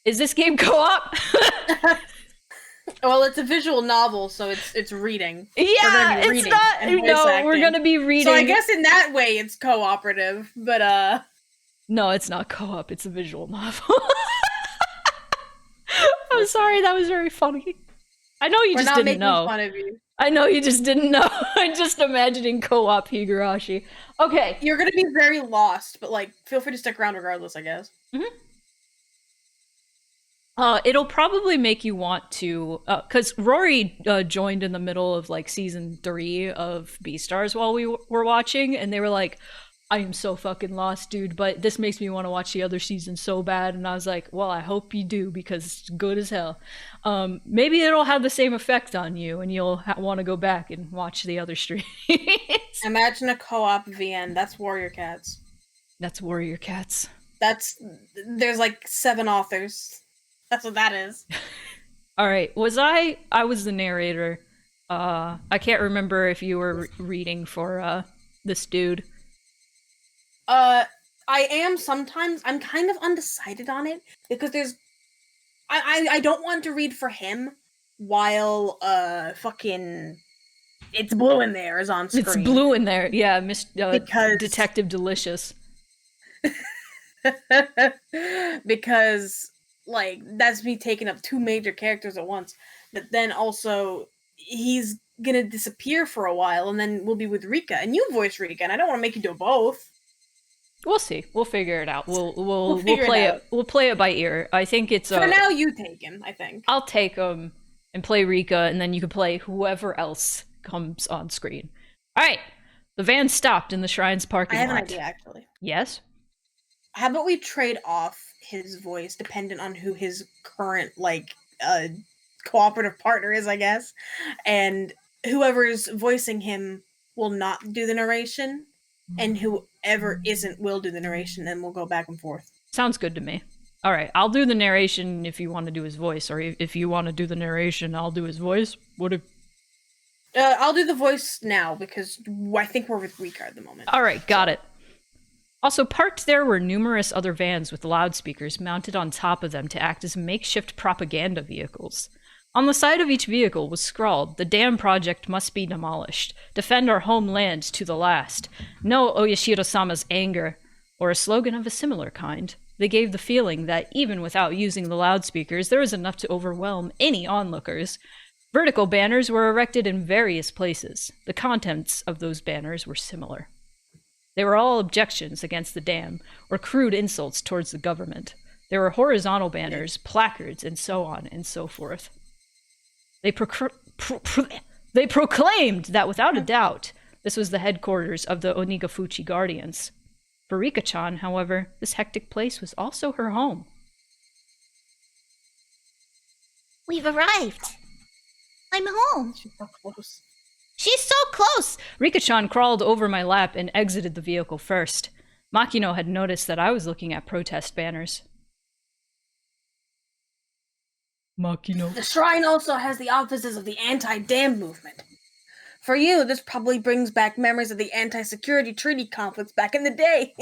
Is this game co-op? Well, it's a visual novel, so it's reading. We're gonna Yeah, be it's reading not. and voice No, acting. we're gonna be reading. So I guess in that way it's cooperative, but No, it's not co-op. It's a visual novel. I'm sorry, that was very funny. I know you we're just not didn't making know. fun of you. I know you just didn't know. I'm just imagining co-op Higurashi. Okay. You're gonna be very lost, but like, feel free to stick around regardless, I guess. Mm-hmm. It'll probably make you want to, because Rory joined in the middle of like season 3 of Beastars while we were watching, and they were like, "I am so fucking lost, dude, but this makes me want to watch the other season so bad." And I was like, "Well, I hope you do because it's good as hell." Maybe it'll have the same effect on you, and you'll want to go back and watch the other streams. Imagine a co-op VN. That's Warrior Cats. That's Warrior Cats. There's like 7 authors. That's what that is. All right. I was the narrator. I can't remember if you were reading for this dude. I am sometimes. I'm kind of undecided on it because I don't want to read for him while fucking It's Blue in There is on screen. It's Blue in There. Yeah, because Detective Delicious. because like that's me taking up 2 major characters at once, but then also he's gonna disappear for a while and then we'll be with Rika and you voice Rika and I don't want to make you do both. We'll see. We'll figure it out. We'll play it. We'll play it by ear. I think it's for now. You take him. I think I'll take him and play Rika, and then you can play whoever else comes on screen. All right. The van stopped in the shrine's parking lot. I have an idea, actually. Yes. How about we trade off his voice dependent on who his current cooperative partner is, I guess, and whoever's voicing him will not do the narration, and whoever isn't will do the narration, and we'll go back and forth. Sounds good to me. All right, I'll do the narration if you want to do his voice, or if you want to do the narration, I'll do his voice. I'll do the voice now because I think we're with Rika at the moment. All right, got it. Also, parked there were numerous other vans with loudspeakers mounted on top of them to act as makeshift propaganda vehicles. On the side of each vehicle was scrawled, "The dam project must be demolished. Defend our homeland to the last. No Oyashiro-sama's anger," or a slogan of a similar kind. They gave the feeling that, even without using the loudspeakers, there was enough to overwhelm any onlookers. Vertical banners were erected in various places. The contents of those banners were similar. They were all objections against the dam, or crude insults towards the government. There were horizontal banners, placards, and so on and so forth. They proclaimed that, without a doubt, this was the headquarters of the Onigafuchi Guardians. For Rika-chan, however, this hectic place was also her home. We've arrived. I'm home. She's so close. She's so close! Rika-chan crawled over my lap and exited the vehicle first. Makino had noticed that I was looking at protest banners. Makino. The shrine also has the offices of the anti-dam movement. For you, this probably brings back memories of the anti-security treaty conflicts back in the day.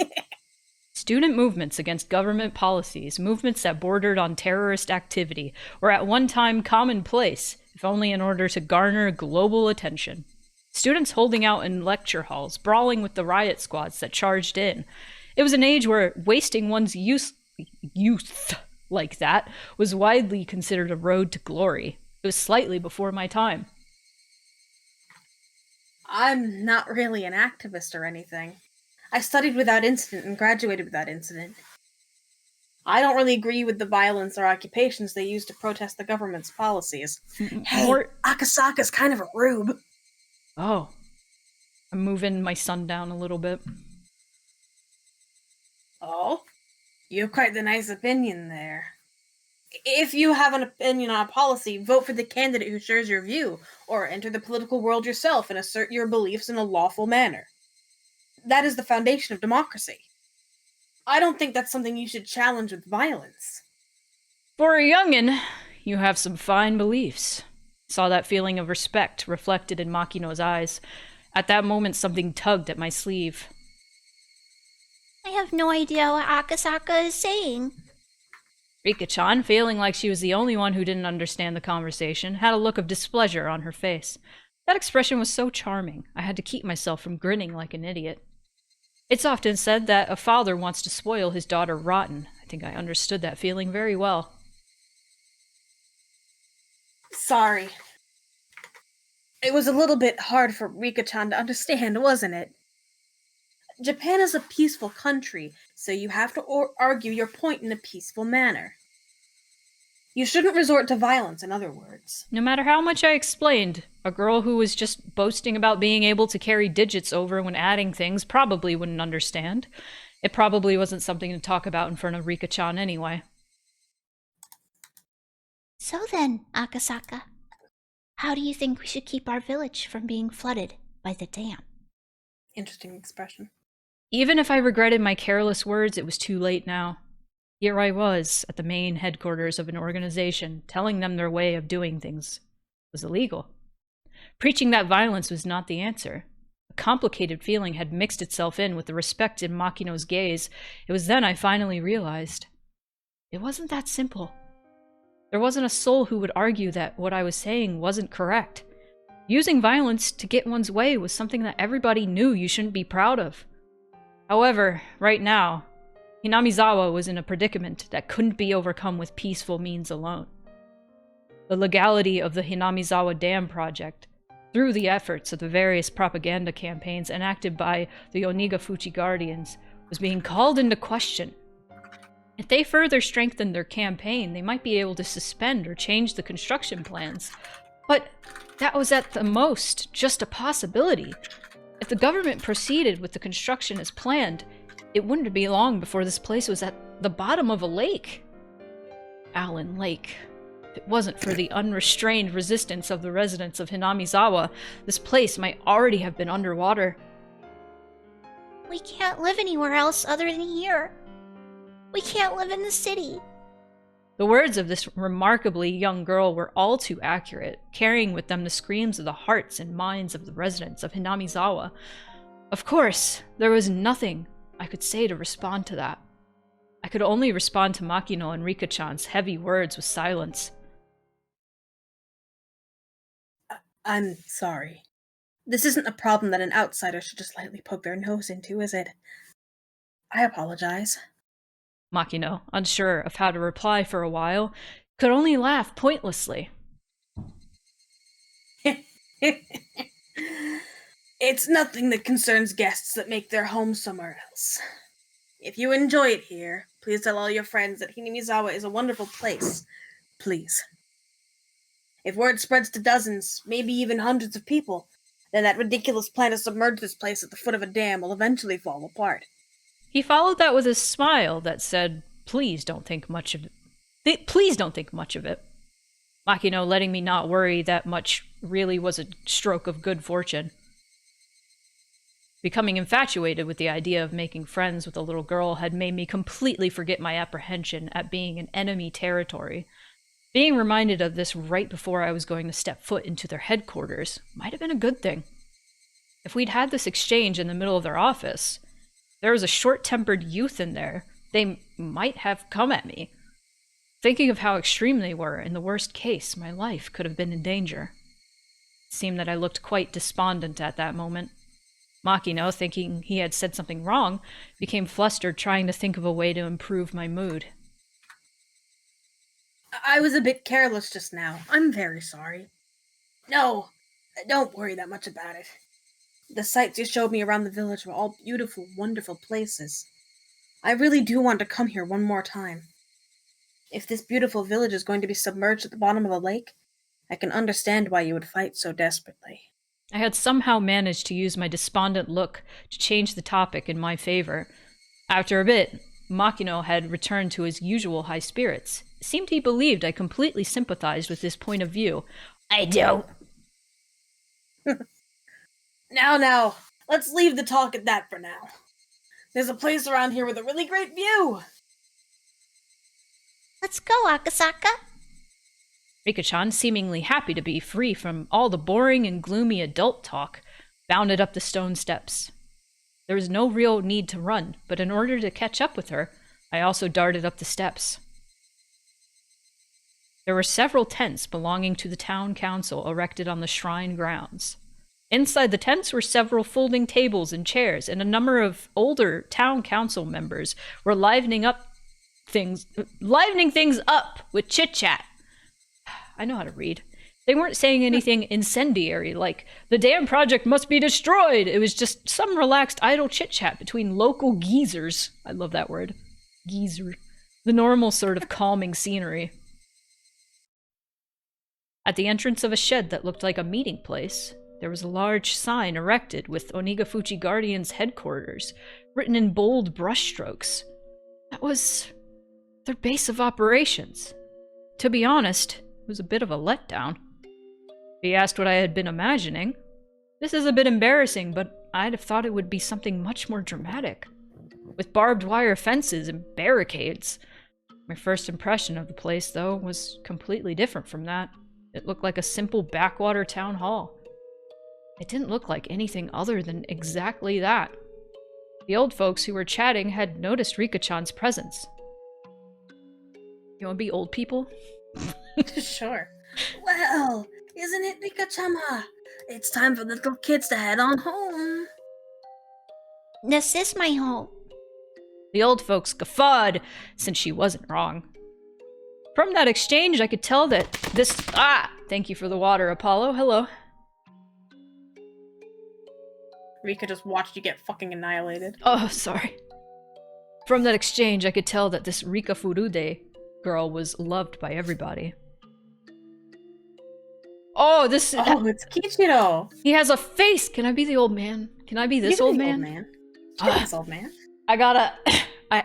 Student movements against government policies, movements that bordered on terrorist activity, were at one time commonplace, if only in order to garner global attention. Students holding out in lecture halls, brawling with the riot squads that charged in. It was an age where wasting one's youth like that was widely considered a road to glory. It was slightly before my time. I'm not really an activist or anything. I studied without incident and graduated without incident. I don't really agree with the violence or occupations they use to protest the government's policies. Hey, Akasaka's kind of a rube. Oh. I'm moving my son down a little bit. Oh? You have quite the nice opinion there. If you have an opinion on a policy, vote for the candidate who shares your view, or enter the political world yourself and assert your beliefs in a lawful manner. That is the foundation of democracy. I don't think that's something you should challenge with violence. For a youngin', you have some fine beliefs. Saw that feeling of respect reflected in Makino's eyes. At that moment, something tugged at my sleeve. I have no idea what Akasaka is saying. Rika-chan, feeling like she was the only one who didn't understand the conversation, had a look of displeasure on her face. That expression was so charming, I had to keep myself from grinning like an idiot. It's often said that a father wants to spoil his daughter rotten. I think I understood that feeling very well. Sorry. It was a little bit hard for Rika-chan to understand, wasn't it? Japan is a peaceful country, so you have to argue your point in a peaceful manner. You shouldn't resort to violence, in other words. No matter how much I explained, a girl who was just boasting about being able to carry digits over when adding things probably wouldn't understand. It probably wasn't something to talk about in front of Rika-chan anyway. So then, Akasaka, how do you think we should keep our village from being flooded by the dam? Interesting expression. Even if I regretted my careless words, it was too late now. Here I was, at the main headquarters of an organization, telling them their way of doing things was illegal. Preaching that violence was not the answer. A complicated feeling had mixed itself in with the respect in Makino's gaze. It was then I finally realized. It wasn't that simple. There wasn't a soul who would argue that what I was saying wasn't correct. Using violence to get one's way was something that everybody knew you shouldn't be proud of. However, right now, Hinamizawa was in a predicament that couldn't be overcome with peaceful means alone. The legality of the Hinamizawa Dam project, through the efforts of the various propaganda campaigns enacted by the Onigafuchi Guardians, was being called into question. If they further strengthened their campaign, they might be able to suspend or change the construction plans. But that was at the most just a possibility. If the government proceeded with the construction as planned, it wouldn't be long before this place was at the bottom of a lake. Allen Lake. If it wasn't for the unrestrained resistance of the residents of Hinamizawa, this place might already have been underwater. We can't live anywhere else other than here. We can't live in the city. The words of this remarkably young girl were all too accurate, carrying with them the screams of the hearts and minds of the residents of Hinamizawa. Of course, there was nothing I could say to respond to that. I could only respond to Makino and Rika-chan's heavy words with silence. I'm sorry. This isn't a problem that an outsider should just lightly poke their nose into, is it? I apologize. Makino, unsure of how to reply for a while, could only laugh pointlessly. It's nothing that concerns guests that make their home somewhere else. If you enjoy it here, please tell all your friends that Hinamizawa is a wonderful place. Please. If word spreads to dozens, maybe even hundreds of people, then that ridiculous plan to submerge this place at the foot of a dam will eventually fall apart. He followed that with a smile that said, please don't think much of it. Please don't think much of it. Makino letting me not worry that much really was a stroke of good fortune. Becoming infatuated with the idea of making friends with a little girl had made me completely forget my apprehension at being in enemy territory. Being reminded of this right before I was going to step foot into their headquarters might have been a good thing. If we'd had this exchange in the middle of their office, there was a short-tempered youth in there, they might have come at me. Thinking of how extreme they were, in the worst case, my life could have been in danger. It seemed that I looked quite despondent at that moment. Makino, thinking he had said something wrong, became flustered, trying to think of a way to improve my mood. I was a bit careless just now. I'm very sorry. No, don't worry that much about it. The sights you showed me around the village were all beautiful, wonderful places. I really do want to come here one more time. If this beautiful village is going to be submerged at the bottom of the lake, I can understand why you would fight so desperately. I had somehow managed to use my despondent look to change the topic in my favor. After a bit, Makino had returned to his usual high spirits. It seemed he believed I completely sympathized with his point of view. I don't. Now, let's leave the talk at that for now. There's a place around here with a really great view. Let's go, Akasaka. Rika-chan, seemingly happy to be free from all the boring and gloomy adult talk, bounded up the stone steps. There was no real need to run, but in order to catch up with her, I also darted up the steps. There were several tents belonging to the town council erected on the shrine grounds. Inside the tents were several folding tables and chairs, and a number of older town council members were livening things up with chit-chat. I know how to read. They weren't saying anything incendiary, like, the dam project must be destroyed. It was just some relaxed, idle chit-chat between local geezers. I love that word. Geezer. The normal sort of calming scenery. At the entrance of a shed that looked like a meeting place, there was a large sign erected with Onigafuchi Guardians' headquarters, written in bold brushstrokes. That was their base of operations. To be honest, it was a bit of a letdown. He asked what I had been imagining. This is a bit embarrassing, but I'd have thought it would be something much more dramatic, with barbed wire fences and barricades. My first impression of the place, though, was completely different from that. It looked like a simple backwater town hall. It didn't look like anything other than exactly that. The old folks who were chatting had noticed Rika-chan's presence. You want to be old people? Sure. Well, isn't it, Rika-chama? It's time for the little kids to head on home. This is my home. The old folks guffawed, since she wasn't wrong. From that exchange, I could tell that this... Thank you for the water, Apollo. Hello. Rika just watched you get fucking annihilated. Oh, sorry. From that exchange, I could tell that this Rika Furude girl was loved by everybody. Oh, this... Oh, it's Kichiro! He has a face! Can I be the old man? Can I be this old man? This old man. I gotta...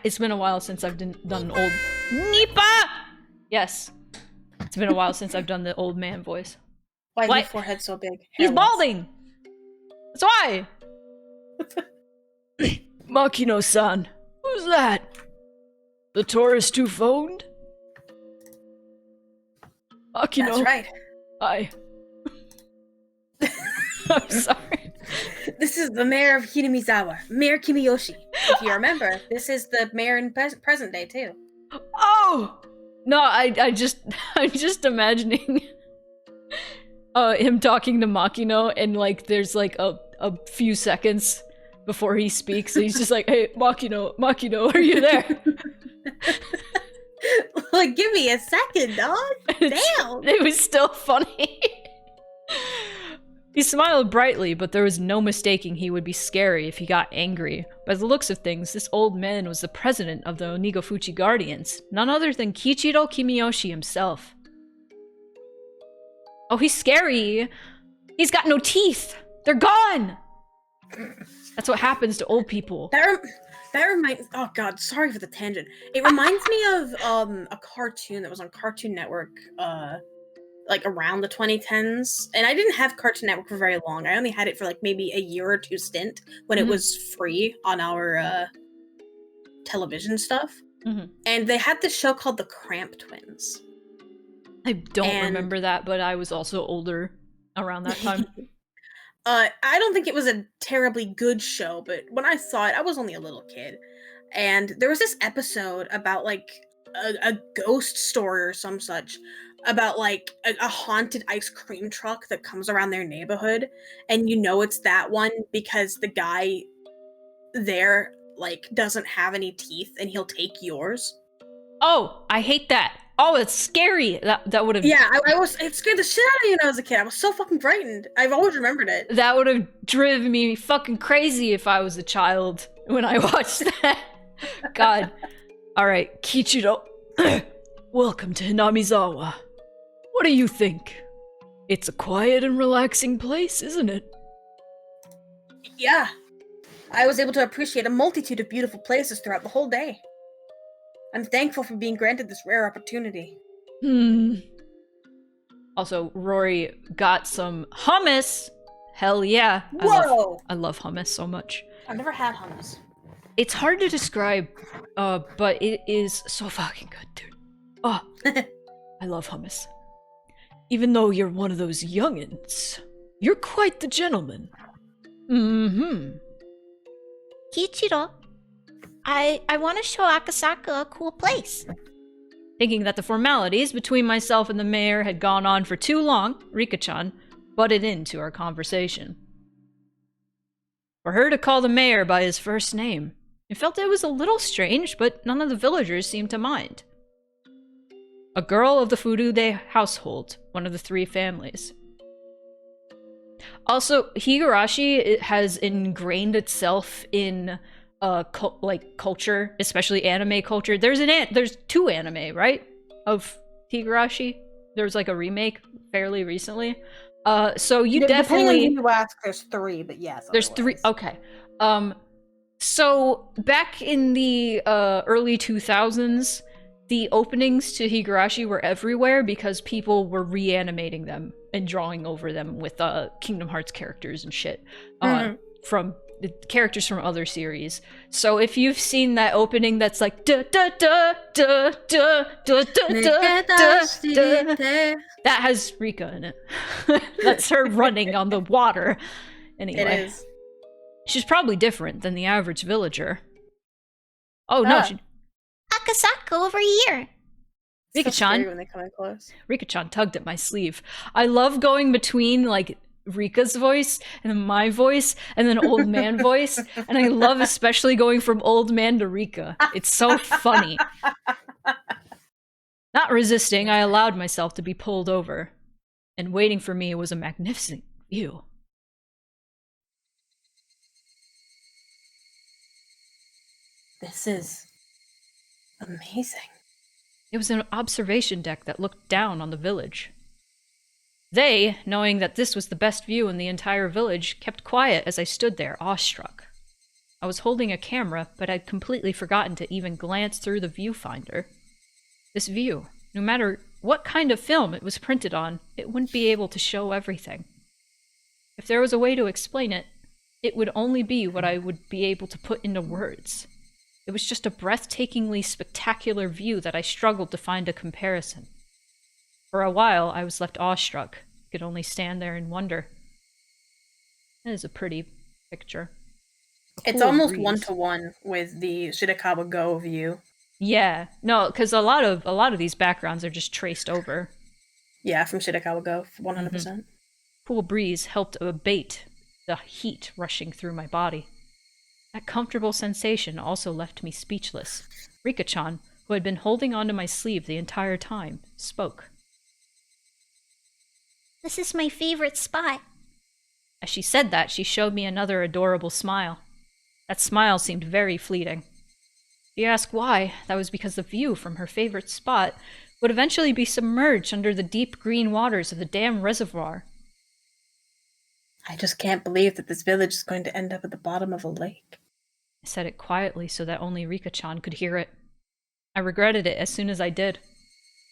it's been a while since I've done an old... Nipa! Yes. It's been a while since I've done the old man voice. Why is What? your forehead so big? He's Hairless. balding! That's why! Makino-san. Who's that? The tourist who phoned? Makino. That's right. Hi. I'm sorry. This is the mayor of Hinamizawa, Mayor Kimiyoshi. If you remember, this is the mayor in present day, too. Oh! No, I'm just imagining him talking to Makino, and like there's like a few seconds before he speaks, and he's just like, "Hey, Makino, are you there?" Like, give me a second, dog. Damn. It was still funny. He smiled brightly, but there was no mistaking he would be scary if he got angry. By the looks of things, this old man was the president of the Onigafuchi Guardians, none other than Kichiro Kimiyoshi himself. Oh, he's scary. He's got no teeth. They're gone. That's what happens to old people. That reminds... Oh, God. Sorry for the tangent. It reminds me of a cartoon that was on Cartoon Network, like around the 2010s. And I didn't have Cartoon Network for very long. I only had it for like maybe a year or two stint when it was free on our television stuff. And they had this show called The Cramp Twins. I don't remember that, but I was also older around that time. I don't think it was a terribly good show, but when I saw it, I was only a little kid. And there was this episode about like a ghost story or some such, about like a haunted ice cream truck that comes around their neighborhood, and you know it's that one because the guy there like doesn't have any teeth and he'll take yours. Oh, I hate that. Oh, it's scary. That would have... Yeah, it scared the shit out of me when I was a kid. I was so fucking frightened. I've always remembered it. That would have driven me fucking crazy if I was a child when I watched that. God. Alright, Kichiro. Welcome to Hinamizawa. What do you think? It's a quiet and relaxing place, isn't it? Yeah. I was able to appreciate a multitude of beautiful places throughout the whole day. I'm thankful for being granted this rare opportunity. Also, Rory got some hummus. Hell yeah. Whoa! I love hummus so much. I've never had hummus. It's hard to describe, but it is so fucking good, dude. Oh, I love hummus. Even though you're one of those youngins, you're quite the gentleman. Kichiro, I want to show Akasaka a cool place. Thinking that the formalities between myself and the mayor had gone on for too long, Rika-chan butted into our conversation. For her to call the mayor by his first name, I felt it was a little strange, but none of the villagers seemed to mind. A girl of the Furude household, one of the 3 families. Also, Higurashi has ingrained itself in culture, especially anime culture. There's 2 anime, right? Of Higurashi. There's like a remake fairly recently. So you definitely... Depending on who you ask, there's 3, but yes. There's otherwise. 3, okay. So back in the early 2000s, the openings to Higurashi were everywhere because people were reanimating them and drawing over them with Kingdom Hearts characters and shit from the characters from other series. So if you've seen that opening that's like da da da da da da da da da, that has Rika in it. That's her running on the water. Anyway, It is. She's probably different than the average villager. Oh no, she... Akasaka, over here. Rika-chan. When they come in close. Rika-chan tugged at my sleeve. I love going between, like, Rika's voice, and then my voice, and then old man voice, and I love especially going from old man to Rika. It's so funny. Not resisting, I allowed myself to be pulled over, and waiting for me was a magnificent view. This is amazing. It was an observation deck that looked down on the village. They, knowing that this was the best view in the entire village, kept quiet as I stood there, awestruck. I was holding a camera, but I'd completely forgotten to even glance through the viewfinder. This view, no matter what kind of film it was printed on, it wouldn't be able to show everything. If there was a way to explain it, it would only be what I would be able to put into words. It was just a breathtakingly spectacular view that I struggled to find a comparison. For a while, I was left awestruck. I could only stand there and wonder. It is a pretty picture. It's almost 1-to-1 with the Shirakawa Go view. Yeah, no, because a lot of these backgrounds are just traced over. Yeah, from Shirakawa Go, 100%. Cool breeze helped abate the heat rushing through my body. That comfortable sensation also left me speechless. Rika-chan, who had been holding onto my sleeve the entire time, spoke. This is my favorite spot. As she said that, she showed me another adorable smile. That smile seemed very fleeting. If you ask why, that was because the view from her favorite spot would eventually be submerged under the deep green waters of the dam reservoir. I just can't believe that this village is going to end up at the bottom of a lake. I said it quietly so that only Rika-chan could hear it. I regretted it as soon as I did,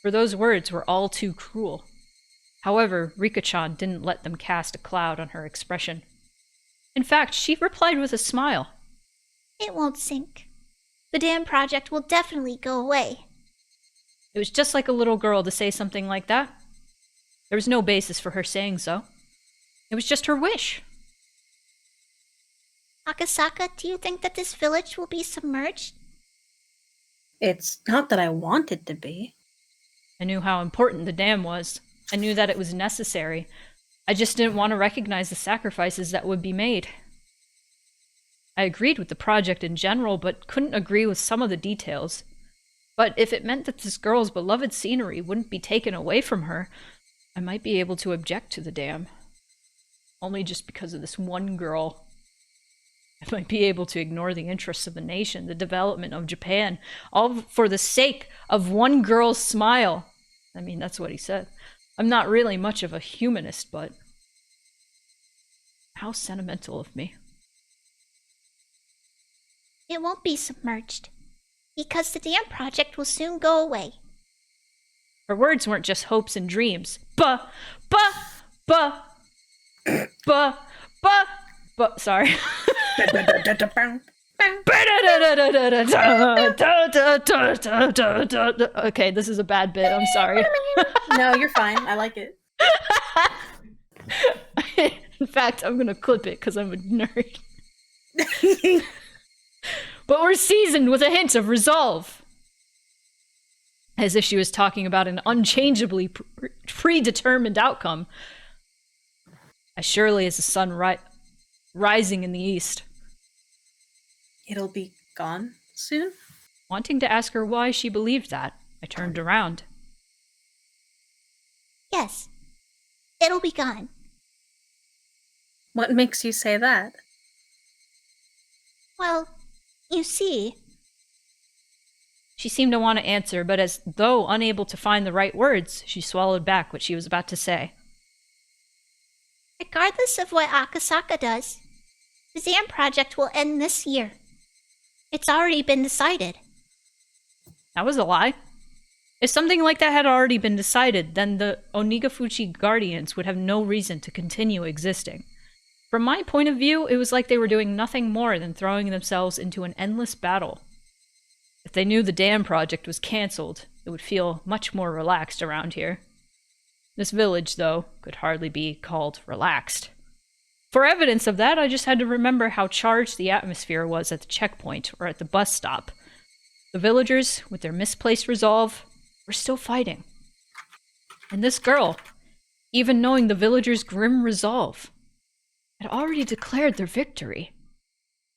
for those words were all too cruel. However, Rika-chan didn't let them cast a cloud on her expression. In fact, she replied with a smile. It won't sink. The dam project will definitely go away. It was just like a little girl to say something like that. There was no basis for her saying so. It was just her wish. Akasaka, do you think that this village will be submerged? It's not that I want it to be. I knew how important the dam was. I knew that it was necessary. I just didn't want to recognize the sacrifices that would be made. I agreed with the project in general, but couldn't agree with some of the details. But if it meant that this girl's beloved scenery wouldn't be taken away from her, I might be able to object to the dam. Only just because of this one girl. I might be able to ignore the interests of the nation, the development of Japan, all for the sake of one girl's smile. I mean, that's what he said. I'm not really much of a humanist, but how sentimental of me. It won't be submerged, because the dam project will soon go away. Her words weren't just hopes and dreams. Sorry. Okay, this is a bad bit. I'm sorry. No, you're fine. I like it. In fact, I'm gonna clip it because I'm a nerd. But we're seasoned with a hint of resolve. as if she was talking about an unchangeably predetermined outcome, as surely as the sun rising in the east. It'll be gone soon? Wanting to ask her why she believed that, I turned around. Yes, it'll be gone. What makes you say that? Well, you see... She seemed to want to answer, but as though unable to find the right words, she swallowed back what she was about to say. Regardless of what Akasaka does, the Zam project will end this year. It's already been decided. That was a lie. If something like that had already been decided, then the Onigafuchi Guardians would have no reason to continue existing. From my point of view, it was like they were doing nothing more than throwing themselves into an endless battle. If they knew the dam project was cancelled, it would feel much more relaxed around here. This village, though, could hardly be called relaxed. For evidence of that, I just had to remember how charged the atmosphere was at the checkpoint or at the bus stop. The villagers, with their misplaced resolve, were still fighting. And this girl, even knowing the villagers' grim resolve, had already declared their victory.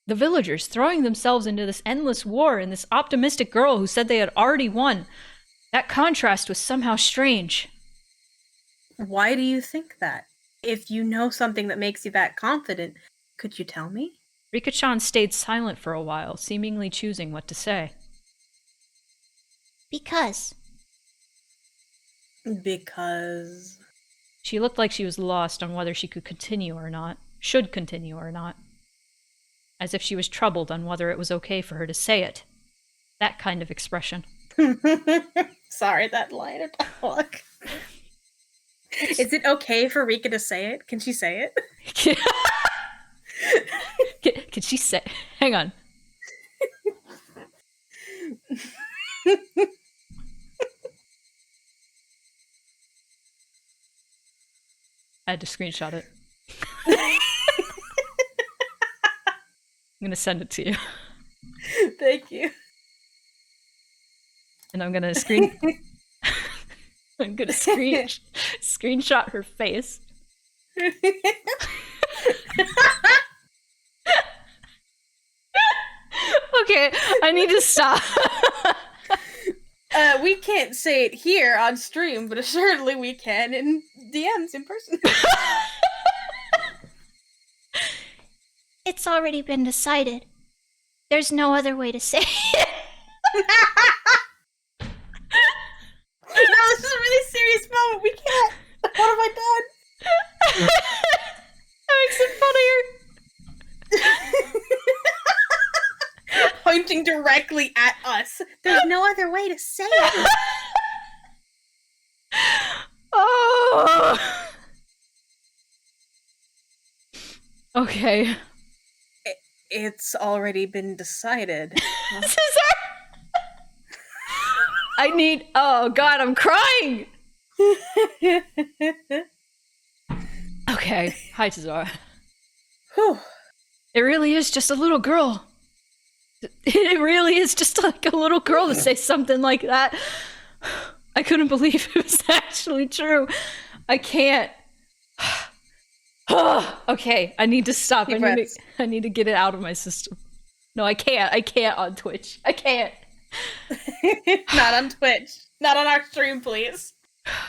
The villagers throwing themselves into this endless war and this optimistic girl who said they had already won. That contrast was somehow strange. Why do you think that? If you know something that makes you that confident, could you tell me? Rika-chan stayed silent for a while, seemingly choosing what to say. Because... Because... She looked like she was lost on whether she could continue or not, should continue or not. As if she was troubled on whether it was okay for her to say it. That kind of expression. Sorry, that line of dialogue. Is it okay for Rika to say it? Can she say it? Can she say... Hang on. I had to screenshot it. I'm gonna send it to you. Thank you. And I'm gonna screenshot her face. Okay, I need to stop. We can't say it here on stream, but assuredly we can in DMs in person. it's already been decided. There's no other way to say it. No, this is a really serious moment. We can't. What have I done? That makes it funnier. Pointing directly at us. There's no other way to say it. Oh. Okay. It's already been decided. I need... Oh, God, I'm crying! Okay. Hi, Tazara. Whew. It really is just a little girl. It really is just like a little girl to say something like that. I couldn't believe it was actually true. I can't. Okay, I need to stop. I need to get it out of my system. No, I can't. I can't on Twitch. I can't. Not on Twitch. Not on our stream, please.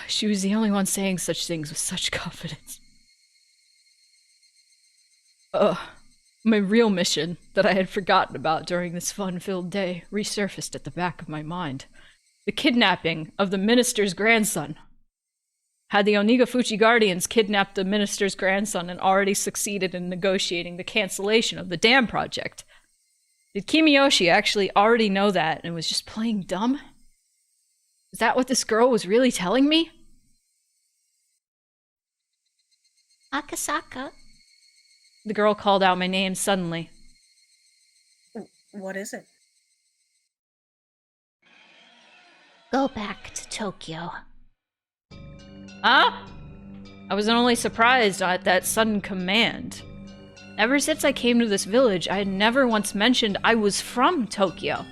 She was the only one saying such things with such confidence. My real mission, that I had forgotten about during this fun-filled day, resurfaced at the back of my mind. The kidnapping of the minister's grandson. Had the Onigafuchi Guardians kidnapped the minister's grandson and already succeeded in negotiating the cancellation of the dam project? Did Kimiyoshi actually already know that and was just playing dumb? Is that what this girl was really telling me? Akasaka. The girl called out my name suddenly. What is it? Go back to Tokyo. Huh? I wasn't only surprised at that sudden command. Ever since I came to this village, I had never once mentioned I was from Tokyo.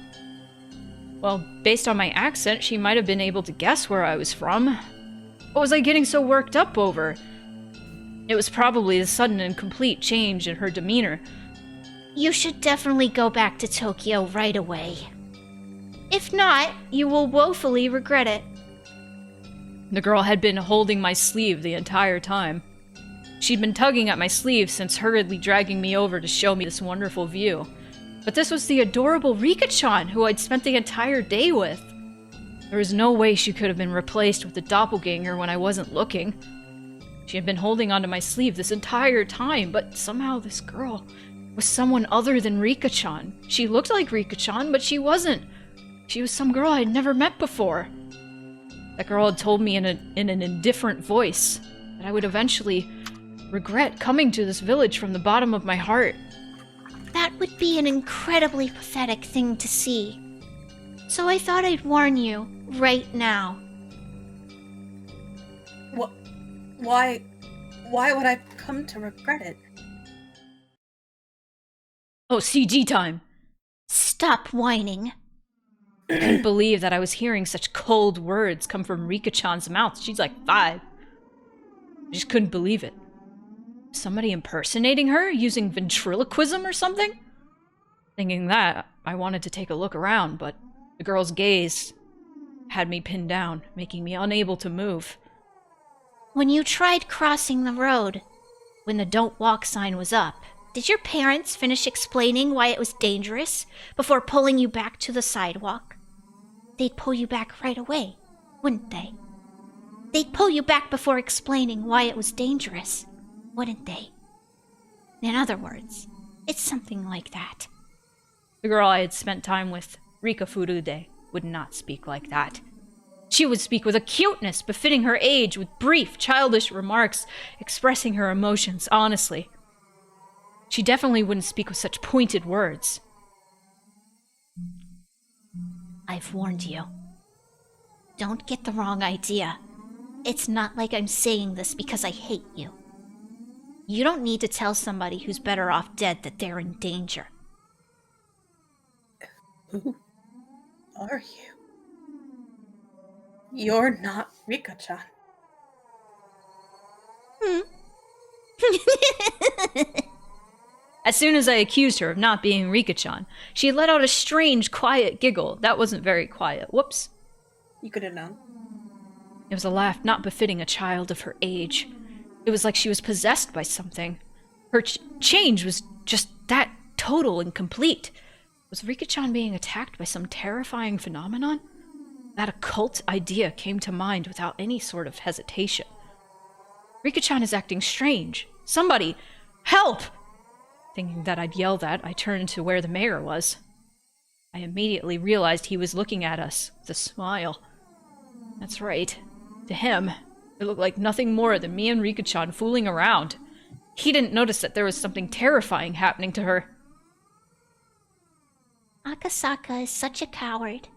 Well, based on my accent, she might have been able to guess where I was from. What was I getting so worked up over? It was probably the sudden and complete change in her demeanor. You should definitely go back to Tokyo right away. If not, you will woefully regret it. The girl had been holding my sleeve the entire time. She'd been tugging at my sleeve since hurriedly dragging me over to show me this wonderful view. But this was the adorable Rika-chan who I'd spent the entire day with. There was no way she could have been replaced with a doppelganger when I wasn't looking. She had been holding onto my sleeve this entire time, but somehow this girl was someone other than Rika-chan. She looked like Rika-chan, but she wasn't. She was some girl I had never met before. That girl had told me in an indifferent voice that I would eventually regret coming to this village from the bottom of my heart. That would be an incredibly pathetic thing to see. So I thought I'd warn you right now. Why would I come to regret it? Oh, CG time! Stop whining. I couldn't believe that I was hearing such cold words come from Rika-chan's mouth. She's like 5. I just couldn't believe it. Somebody impersonating her? Using ventriloquism or something? Thinking that, I wanted to take a look around, but the girl's gaze had me pinned down, making me unable to move. When you tried crossing the road, when the don't walk sign was up, did your parents finish explaining why it was dangerous before pulling you back to the sidewalk? They'd pull you back right away, wouldn't they? They'd pull you back before explaining why it was dangerous, wouldn't they? In other words, it's something like that. The girl I had spent time with, Rika Furude, would not speak like that. She would speak with a cuteness befitting her age, with brief, childish remarks, expressing her emotions honestly. She definitely wouldn't speak with such pointed words. I've warned you. Don't get the wrong idea. It's not like I'm saying this because I hate you. You don't need to tell somebody who's better off dead that they're in danger. Who are you? You're not Rika-chan. As soon as I accused her of not being Rika-chan, she let out a strange, quiet giggle. That wasn't very quiet. Whoops. You could have known. It was a laugh not befitting a child of her age. It was like she was possessed by something. Her change was just that total and complete. Was Rika-chan being attacked by some terrifying phenomenon? That occult idea came to mind without any sort of hesitation. Rika-chan is acting strange. Somebody, help! Thinking that I'd yell that, I turned to where the mayor was. I immediately realized he was looking at us with a smile. That's right. To him, it looked like nothing more than me and Rika-chan fooling around. He didn't notice that there was something terrifying happening to her. Akasaka is such a coward.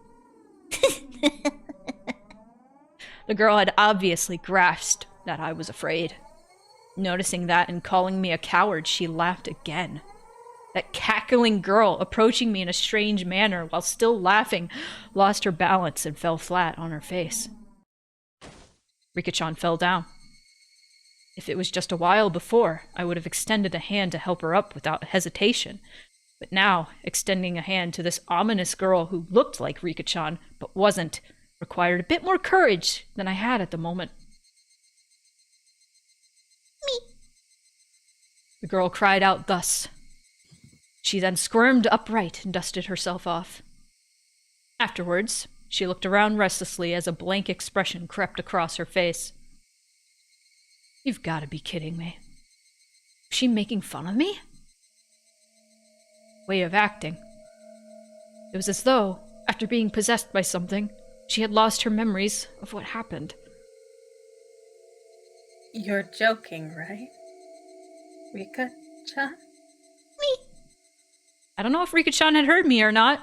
The girl had obviously grasped that I was afraid. Noticing that and calling me a coward, she laughed again. That cackling girl, approaching me in a strange manner while still laughing, lost her balance and fell flat on her face. Rika-chan fell down. If it was just a while before, I would have extended a hand to help her up without hesitation. But now, extending a hand to this ominous girl who looked like Rika-chan, but wasn't, required a bit more courage than I had at the moment. Me. The girl cried out thus. She then squirmed upright and dusted herself off. Afterwards, she looked around restlessly as a blank expression crept across her face. You've got to be kidding me. Was she making fun of me? Way of acting. It was as though, after being possessed by something, she had lost her memories of what happened. You're joking, right? Rika-chan? Me. I don't know if Rika-chan had heard me or not.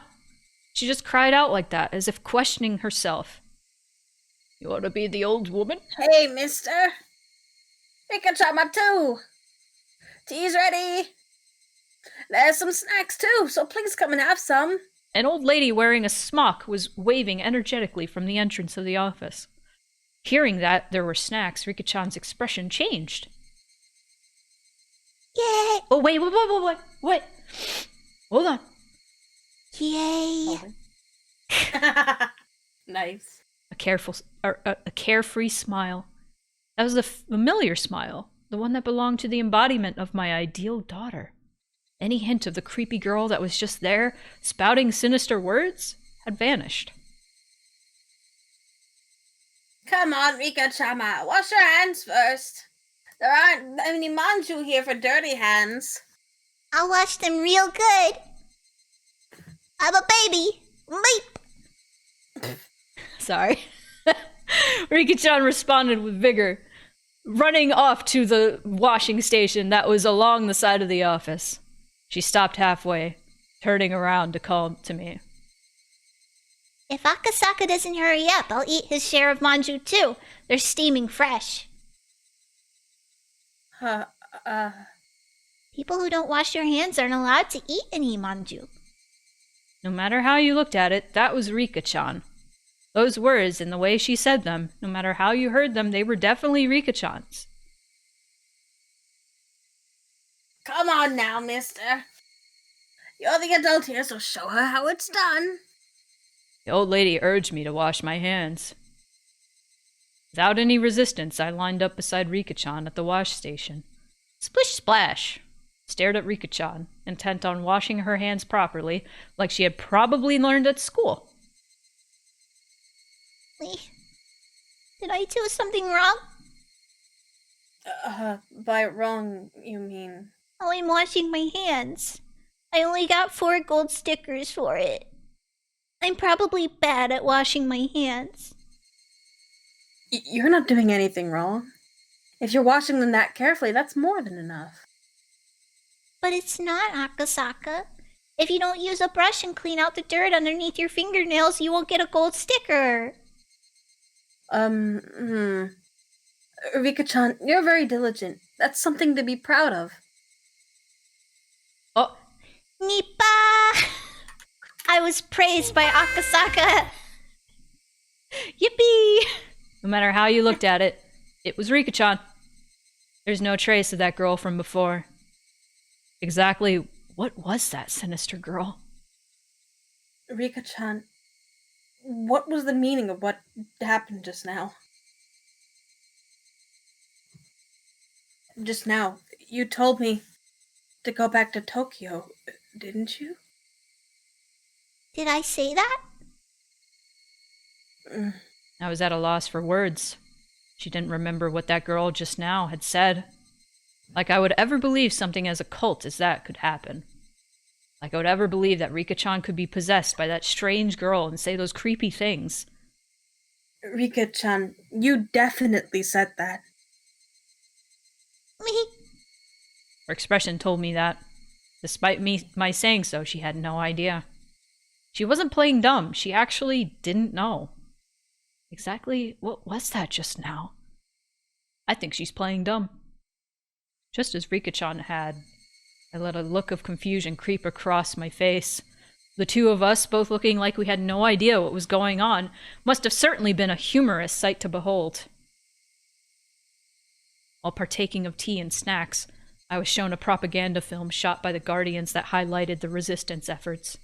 She just cried out like that, as if questioning herself. You ought to be the old woman? Hey, mister! Rika-chan too! Tea's ready! There's some snacks too, so please come and have some. An old lady wearing a smock was waving energetically from the entrance of the office. Hearing that there were snacks, Rika-chan's expression changed. Yay! Oh, wait. Hold on. Yay! Nice. A carefree smile. That was the familiar smile, the one that belonged to the embodiment of my ideal daughter. Any hint of the creepy girl that was just there, spouting sinister words, had vanished. Come on, Rika-chama. Wash your hands first. There aren't any manju here for dirty hands. I'll wash them real good. I'm a baby. Leap. Sorry. Rika-chan responded with vigor, running off to the washing station that was along the side of the office. She stopped halfway, turning around to call to me. If Akasaka doesn't hurry up, I'll eat his share of manju too. They're steaming fresh. People who don't wash their hands aren't allowed to eat any manju. No matter how you looked at it, that was Rika-chan. Those words and the way she said them, no matter how you heard them, they were definitely Rika-chan's. Come on now, mister. You're the adult here, so show her how it's done. The old lady urged me to wash my hands. Without any resistance, I lined up beside Rika-chan at the wash station. Splish splash! Stared at Rika-chan, intent on washing her hands properly, like she had probably learned at school. Did I do something wrong? By wrong, you mean? Oh, I'm washing my hands. I only got 4 gold stickers for it. I'm probably bad at washing my hands. You're not doing anything wrong. If you're washing them that carefully, that's more than enough. But it's not, Akasaka. If you don't use a brush and clean out the dirt underneath your fingernails, you won't get a gold sticker. Rika-chan, you're very diligent. That's something to be proud of. Oh, Nippa! I was praised by Akasaka. yippee! No matter how you looked at it, it was Rika-chan. There's no trace of that girl from before. Exactly what was that sinister girl? Rika-chan, what was the meaning of what happened just now? Just now, you told me to go back to Tokyo, didn't you? Did I say that? I was at a loss for words. She didn't remember what that girl just now had said. Like I would ever believe something as occult as that could happen. Like I would ever believe that Rika-chan could be possessed by that strange girl and say those creepy things. Rika-chan, you definitely said that. Her expression told me that. Despite my saying so, she had no idea. She wasn't playing dumb. She actually didn't know. Exactly what was that just now? I think she's playing dumb. Just as Rika-chan had, I let a look of confusion creep across my face. The two of us, both looking like we had no idea what was going on, must have certainly been a humorous sight to behold. While partaking of tea and snacks, I was shown a propaganda film shot by the Guardians that highlighted the resistance efforts.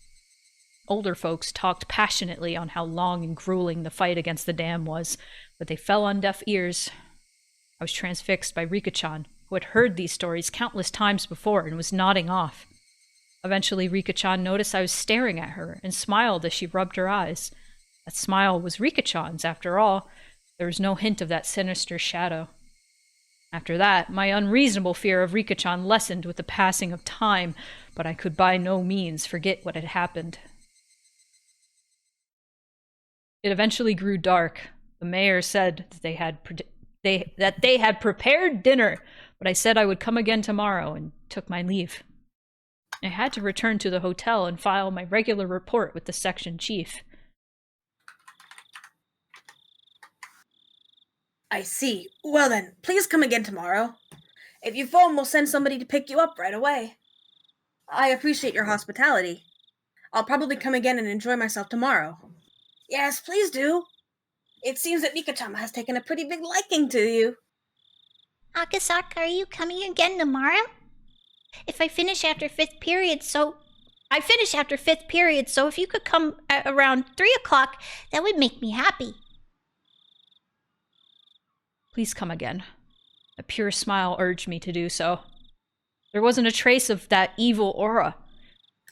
Older folks talked passionately on how long and grueling the fight against the dam was, but they fell on deaf ears. I was transfixed by Rika-chan, who had heard these stories countless times before and was nodding off. Eventually, Rika-chan noticed I was staring at her and smiled as she rubbed her eyes. That smile was Rika-chan's, after all. There was no hint of that sinister shadow. After that, my unreasonable fear of Rika-chan lessened with the passing of time, but I could by no means forget what had happened. It eventually grew dark. The mayor said that they had prepared dinner, but I said I would come again tomorrow and took my leave. I had to return to the hotel and file my regular report with the section chief. I see. Well then, please come again tomorrow. If you phone, we'll send somebody to pick you up right away. I appreciate your hospitality. I'll probably come again and enjoy myself tomorrow. Yes, please do. It seems that Mikachama has taken a pretty big liking to you. Akasaka, are you coming again tomorrow? If I finish after fifth period, so if you could come at around 3 o'clock, that would make me happy. Please come again. A pure smile urged me to do so. There wasn't a trace of that evil aura.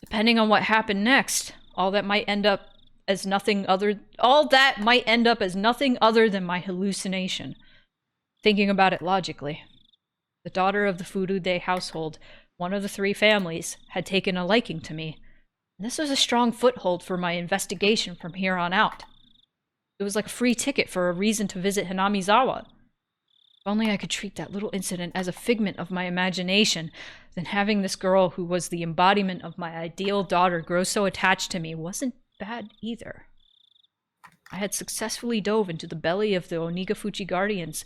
Depending on what happened next, all that might end up as nothing other than my hallucination. Thinking about it logically, the daughter of the Furude household, one of the 3 families, had taken a liking to me, and this was a strong foothold for my investigation from here on out. It was like a free ticket for a reason to visit Hinamizawa. If only I could treat that little incident as a figment of my imagination, then having this girl who was the embodiment of my ideal daughter grow so attached to me wasn't bad either. I had successfully dove into the belly of the Onigafuchi Guardians,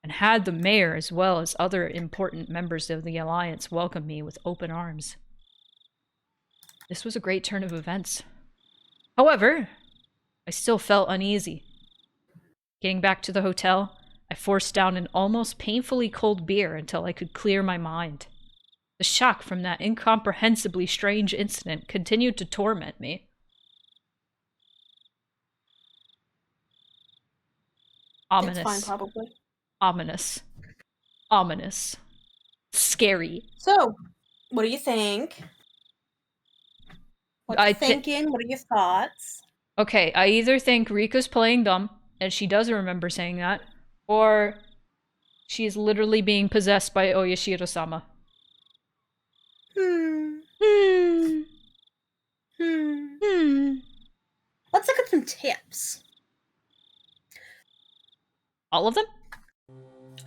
and had the mayor as well as other important members of the Alliance welcome me with open arms. This was a great turn of events. However, I still felt uneasy. Getting back to the hotel, I forced down an almost painfully cold beer until I could clear my mind. The shock from that incomprehensibly strange incident continued to torment me. Ominous. It's fine, probably. Ominous. Ominous. Scary. So, what do you think? What are you thinking? What are your thoughts? Okay, I either think Rika's playing dumb, and she does remember saying that, or she is literally being possessed by Oyashiro-sama. Let's look at some tips. All of them?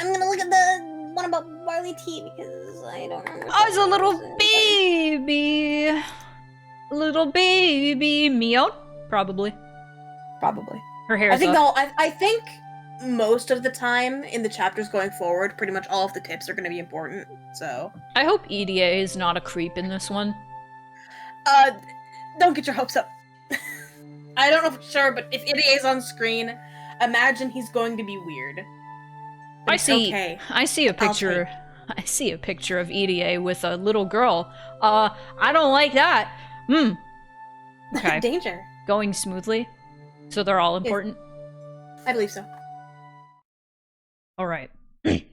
I'm gonna look at the one about barley tea because I don't remember. Oh, it's a little baby. Little baby Mio? Probably. Her hair. I think I think most of the time in the chapters going forward, pretty much all of the tips are going to be important. So I hope EDA is not a creep in this one. Don't get your hopes up. I don't know for sure, but if EDA is on screen, imagine he's going to be weird. But I see a picture. I'll I see a picture of EDA with a little girl. I don't like that. Okay. Danger. Going smoothly. So they're all important? I believe so. Alright. The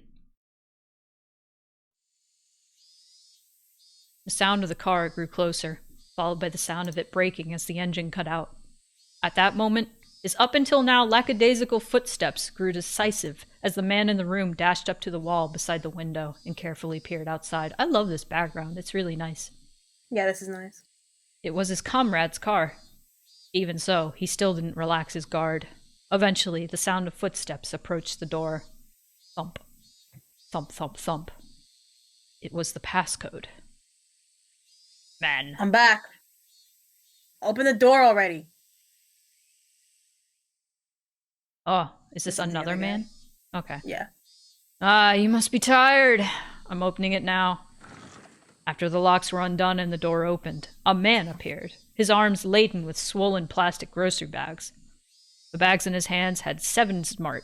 sound of the car grew closer, followed by the sound of it braking as the engine cut out. At that moment, his up until now lackadaisical footsteps grew decisive as the man in the room dashed up to the wall beside the window and carefully peered outside. I love this background. It's really nice. Yeah, this is nice. It was his comrade's car. Even so, he still didn't relax his guard. Eventually, the sound of footsteps approached the door. Thump. Thump, thump, thump. It was the passcode. Man. I'm back. Open the door already. Oh, is this This is the another other man? guy. Okay. Yeah. Ah, you must be tired. I'm opening it now. After the locks were undone and the door opened, a man appeared, his arms laden with swollen plastic grocery bags. The bags in his hands had Seven Smart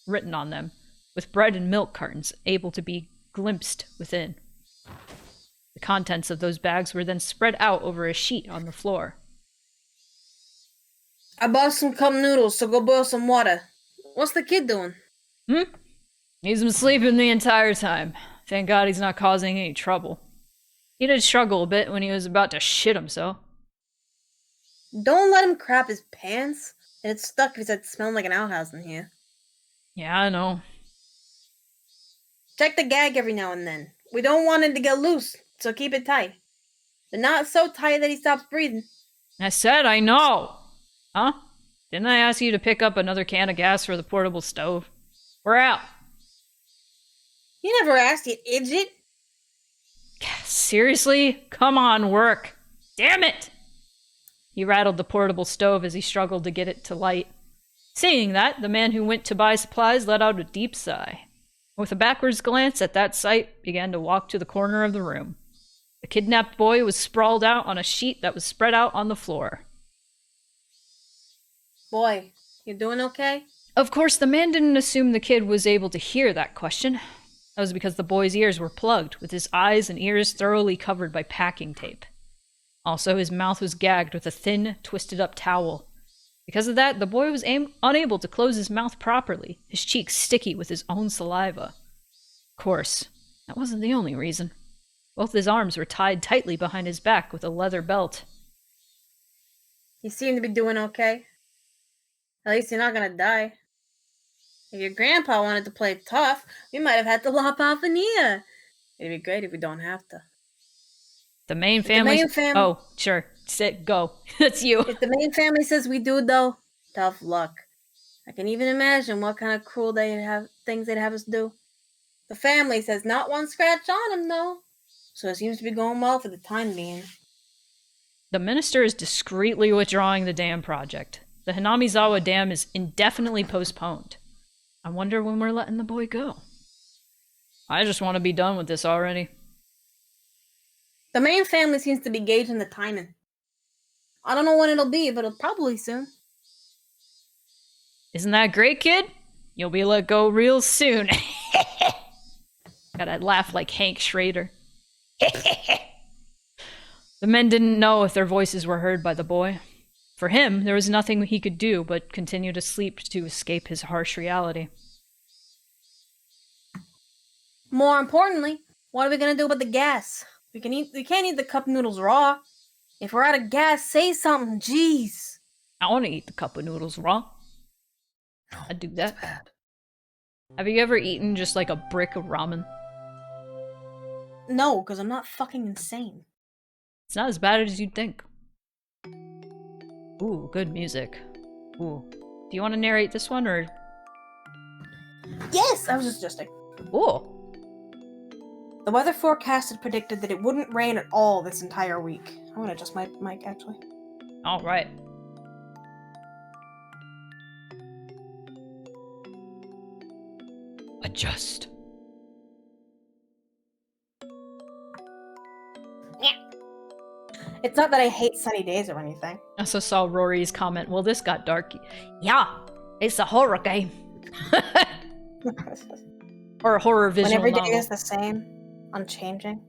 written on them, with bread and milk cartons able to be glimpsed within. The contents of those bags were then spread out over a sheet on the floor. I bought some cup noodles, so go boil some water. What's the kid doing? He's been sleeping the entire time. Thank God he's not causing any trouble. He did struggle a bit when he was about to shit himself. Don't let him crap his pants. And it's stuck because it's smelling like an outhouse in here. Yeah, I know. Check the gag every now and then. We don't want it to get loose, so keep it tight. But not so tight that he stops breathing. I said I know! Huh? Didn't I ask you to pick up another can of gas for the portable stove? We're out. You never asked, you idiot. Seriously? Come on, work. Damn it! He rattled the portable stove as he struggled to get it to light. Seeing that, the man who went to buy supplies let out a deep sigh. With a backwards glance at that sight, began to walk to the corner of the room. The kidnapped boy was sprawled out on a sheet that was spread out on the floor. Boy, you doing okay? Of course, the man didn't assume the kid was able to hear that question. That was because the boy's ears were plugged, with his eyes and ears thoroughly covered by packing tape. Also, his mouth was gagged with a thin, twisted-up towel. Because of that, the boy was unable to close his mouth properly, his cheeks sticky with his own saliva. Of course, that wasn't the only reason. Both his arms were tied tightly behind his back with a leather belt. You seem to be doing okay. At least you're not gonna die. If your grandpa wanted to play tough, we might have had to lop off an ear. It'd be great if we don't have to. The main family... Oh, sure. Sit, go. That's you. If the main family says we do, though, tough luck. I can even imagine what kind of cruel things they'd have us do. The family says not one scratch on him, though. So it seems to be going well for the time being. The minister is discreetly withdrawing the dam project. The Hinamizawa Dam is indefinitely postponed. I wonder when we're letting the boy go. I just want to be done with this already. The main family seems to be gauging the timing. I don't know when it'll be, but it'll probably soon. Isn't that great, kid? You'll be let go real soon. Gotta laugh like Hank Schrader. The men didn't know if their voices were heard by the boy. For him, there was nothing he could do but continue to sleep to escape his harsh reality. More importantly, what are we gonna do about the gas? We can't eat the cup noodles raw. If we're out of gas, say something, jeez. I want to eat the cup of noodles raw. I'd do that. Have you ever eaten just like a brick of ramen? No, because I'm not fucking insane. It's not as bad as you'd think. Ooh, good music. Ooh. Do you want to narrate this one, or...? Yes, I was just adjusting. Ooh. The weather forecast had predicted that it wouldn't rain at all this entire week. I'm gonna adjust my mic, actually. Alright. Adjust. It's not that I hate sunny days or anything. I also saw Rory's comment, well, this got dark. Yeah, it's a horror game. Or a horror visual When every novel. day is the same, unchanging,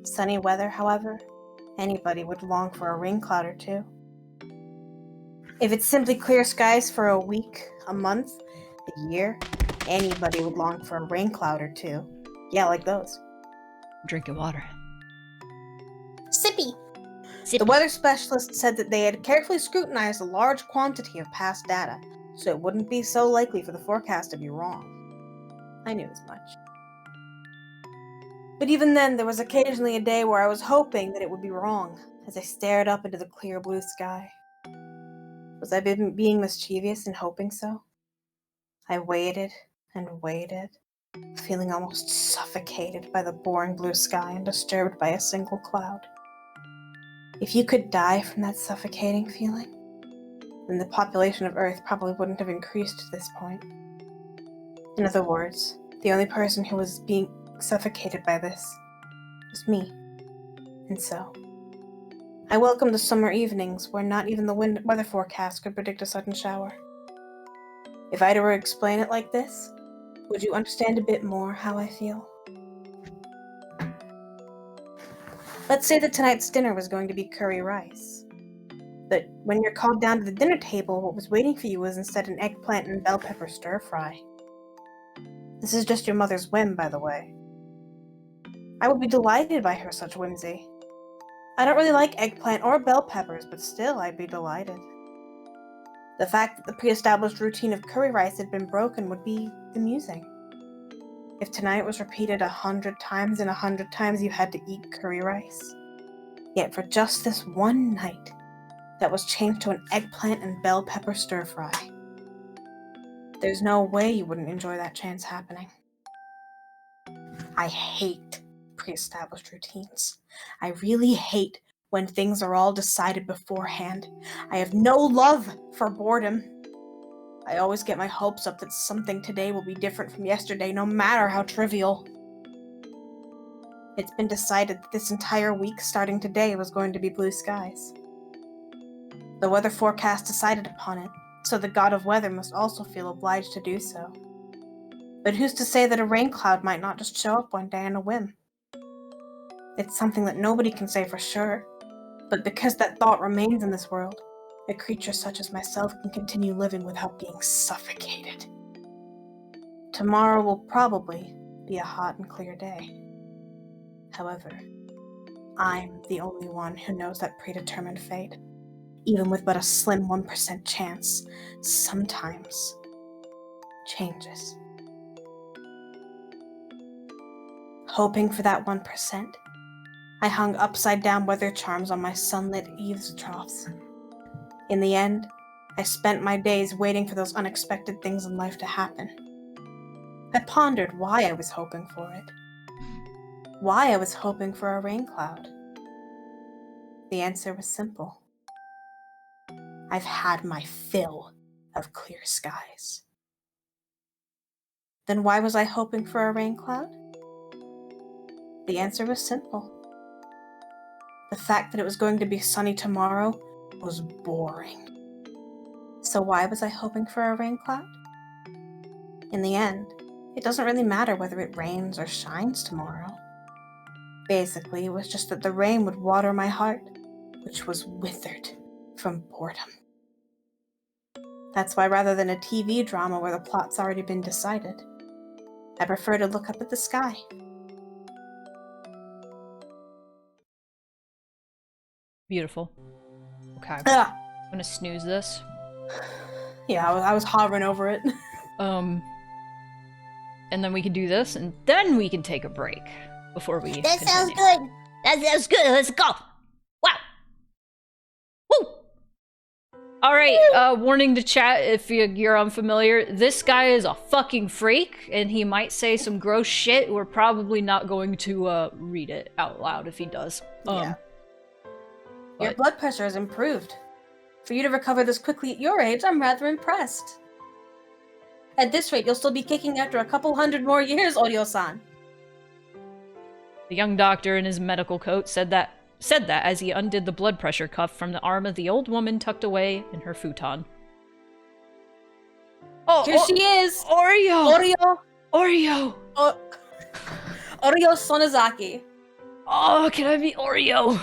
sunny weather, however, anybody would long for a rain cloud or two. If it's simply clear skies for a week, a month, a year, anybody would long for a rain cloud or two. Yeah, like those. Drink your water. Sippy! The weather specialist said that they had carefully scrutinized a large quantity of past data, so it wouldn't be so likely for the forecast to be wrong. I knew as much. But even then, there was occasionally a day where I was hoping that it would be wrong, as I stared up into the clear blue sky. Was I being mischievous in hoping so? I waited and waited, feeling almost suffocated by the boring blue sky and disturbed by a single cloud. If you could die from that suffocating feeling, then the population of Earth probably wouldn't have increased to this point. In other words, the only person who was being suffocated by this was me. And so, I welcomed the summer evenings where not even the weather forecast could predict a sudden shower. If I were to explain it like this, would you understand a bit more how I feel? Let's say that tonight's dinner was going to be curry rice. But when you're called down to the dinner table, what was waiting for you was instead an eggplant and bell pepper stir-fry. This is just your mother's whim, by the way. I would be delighted by her such whimsy. I don't really like eggplant or bell peppers, but still I'd be delighted. The fact that the pre-established routine of curry rice had been broken would be amusing. If tonight was repeated 100 times and 100 times you had to eat curry rice. Yet for just this one night, that was changed to an eggplant and bell pepper stir-fry. There's no way you wouldn't enjoy that chance happening. I hate pre-established routines. I really hate when things are all decided beforehand. I have no love for boredom. I always get my hopes up that something today will be different from yesterday, no matter how trivial. It's been decided that this entire week starting today was going to be blue skies. The weather forecast decided upon it, so the god of weather must also feel obliged to do so. But who's to say that a rain cloud might not just show up one day on a whim? It's something that nobody can say for sure, but because that thought remains in this world, a creature such as myself can continue living without being suffocated. Tomorrow will probably be a hot and clear day. However, I'm the only one who knows that predetermined fate, even with but a slim 1% chance, sometimes changes. Hoping for that 1%, I hung upside-down weather charms on my sunlit eaves troughs. In the end, I spent my days waiting for those unexpected things in life to happen. I pondered why I was hoping for it. Why I was hoping for a rain cloud. The answer was simple. I've had my fill of clear skies. Then why was I hoping for a rain cloud? The answer was simple. The fact that it was going to be sunny tomorrow was boring. So why was I hoping for a rain cloud? In the end, it doesn't really matter whether it rains or shines tomorrow. Basically, it was just that the rain would water my heart, which was withered from boredom. That's why rather than a TV drama where the plot's already been decided, I prefer to look up at the sky. Beautiful. Okay. Ah! I'm gonna snooze this. Yeah, I was hovering over it. And then we can do this, and then we can take a break before we That sounds continue. good. That sounds good. Let's go. Wow. Woo. All right, warning to chat if you're unfamiliar. This guy is a fucking freak, and he might say some gross shit. We're probably not going to read it out loud if he does. Yeah. Your but- blood pressure has improved. For you to recover this quickly at your age, I'm rather impressed. At this rate, you'll still be kicking after a couple hundred more years, Oryo-san. The young doctor in his medical coat said that as he undid the blood pressure cuff from the arm of the old woman tucked away in her futon. Oh, Here she is! Oreo! Oryo! Oreo! Oryo Sonozaki. Oh, can I be Oreo?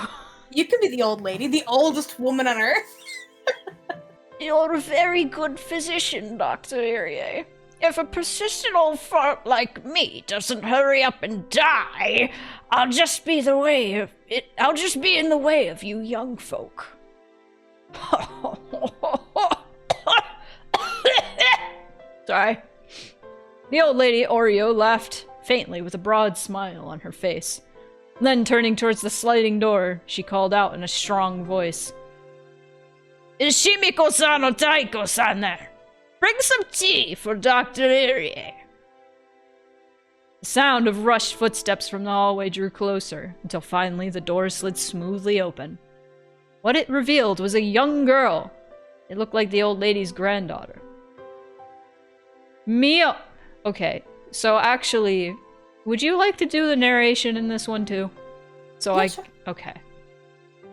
You can be the old lady, the oldest woman on Earth. You're a very good physician, Dr. Irie. If a persistent old fart like me doesn't hurry up and die, I'll just be in the way of you young folk. Sorry. The old lady Oreo laughed faintly with a broad smile on her face. Then, turning towards the sliding door, she called out in a strong voice. Is Shimiko-san or Taiko-san there? Bring some tea for Dr. Irie. The sound of rushed footsteps from the hallway drew closer, until finally the door slid smoothly open. What it revealed was a young girl. It looked like the old lady's granddaughter. Mio! Okay, so actually, would you like to do the narration in this one too? So Yeah, sure. Okay.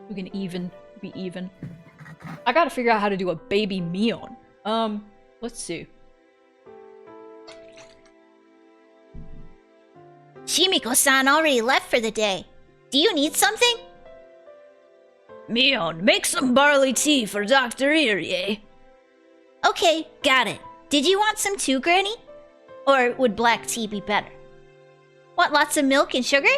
We can be even. I gotta figure out how to do a baby Mion. Let's see. Shimiko-san already left for the day. Do you need something? Mion, make some barley tea for Dr. Irie. Okay, got it. Did you want some too, Granny? Or would black tea be better? Want lots of milk and sugar?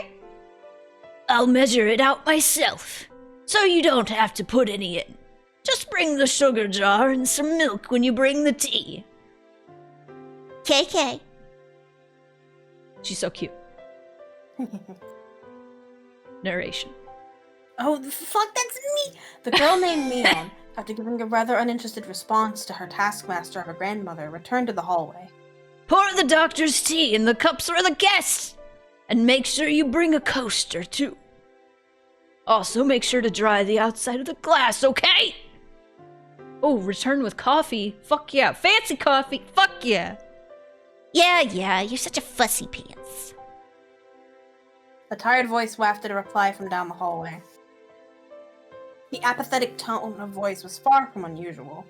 I'll measure it out myself, so you don't have to put any in. Just bring the sugar jar and some milk when you bring the tea. KK. She's so cute. Narration. Oh, fuck, that's me! The girl named Mion, after giving a rather uninterested response to her taskmaster of a grandmother, returned to the hallway. Pour the doctor's tea in the cups for the guests! And make sure you bring a coaster, too. Also, make sure to dry the outside of the glass, okay? Oh, return with coffee? Fuck yeah. Fancy coffee? Fuck yeah. Yeah, you're such a fussy pants. A tired voice wafted a reply from down the hallway. The apathetic tone of voice was far from unusual.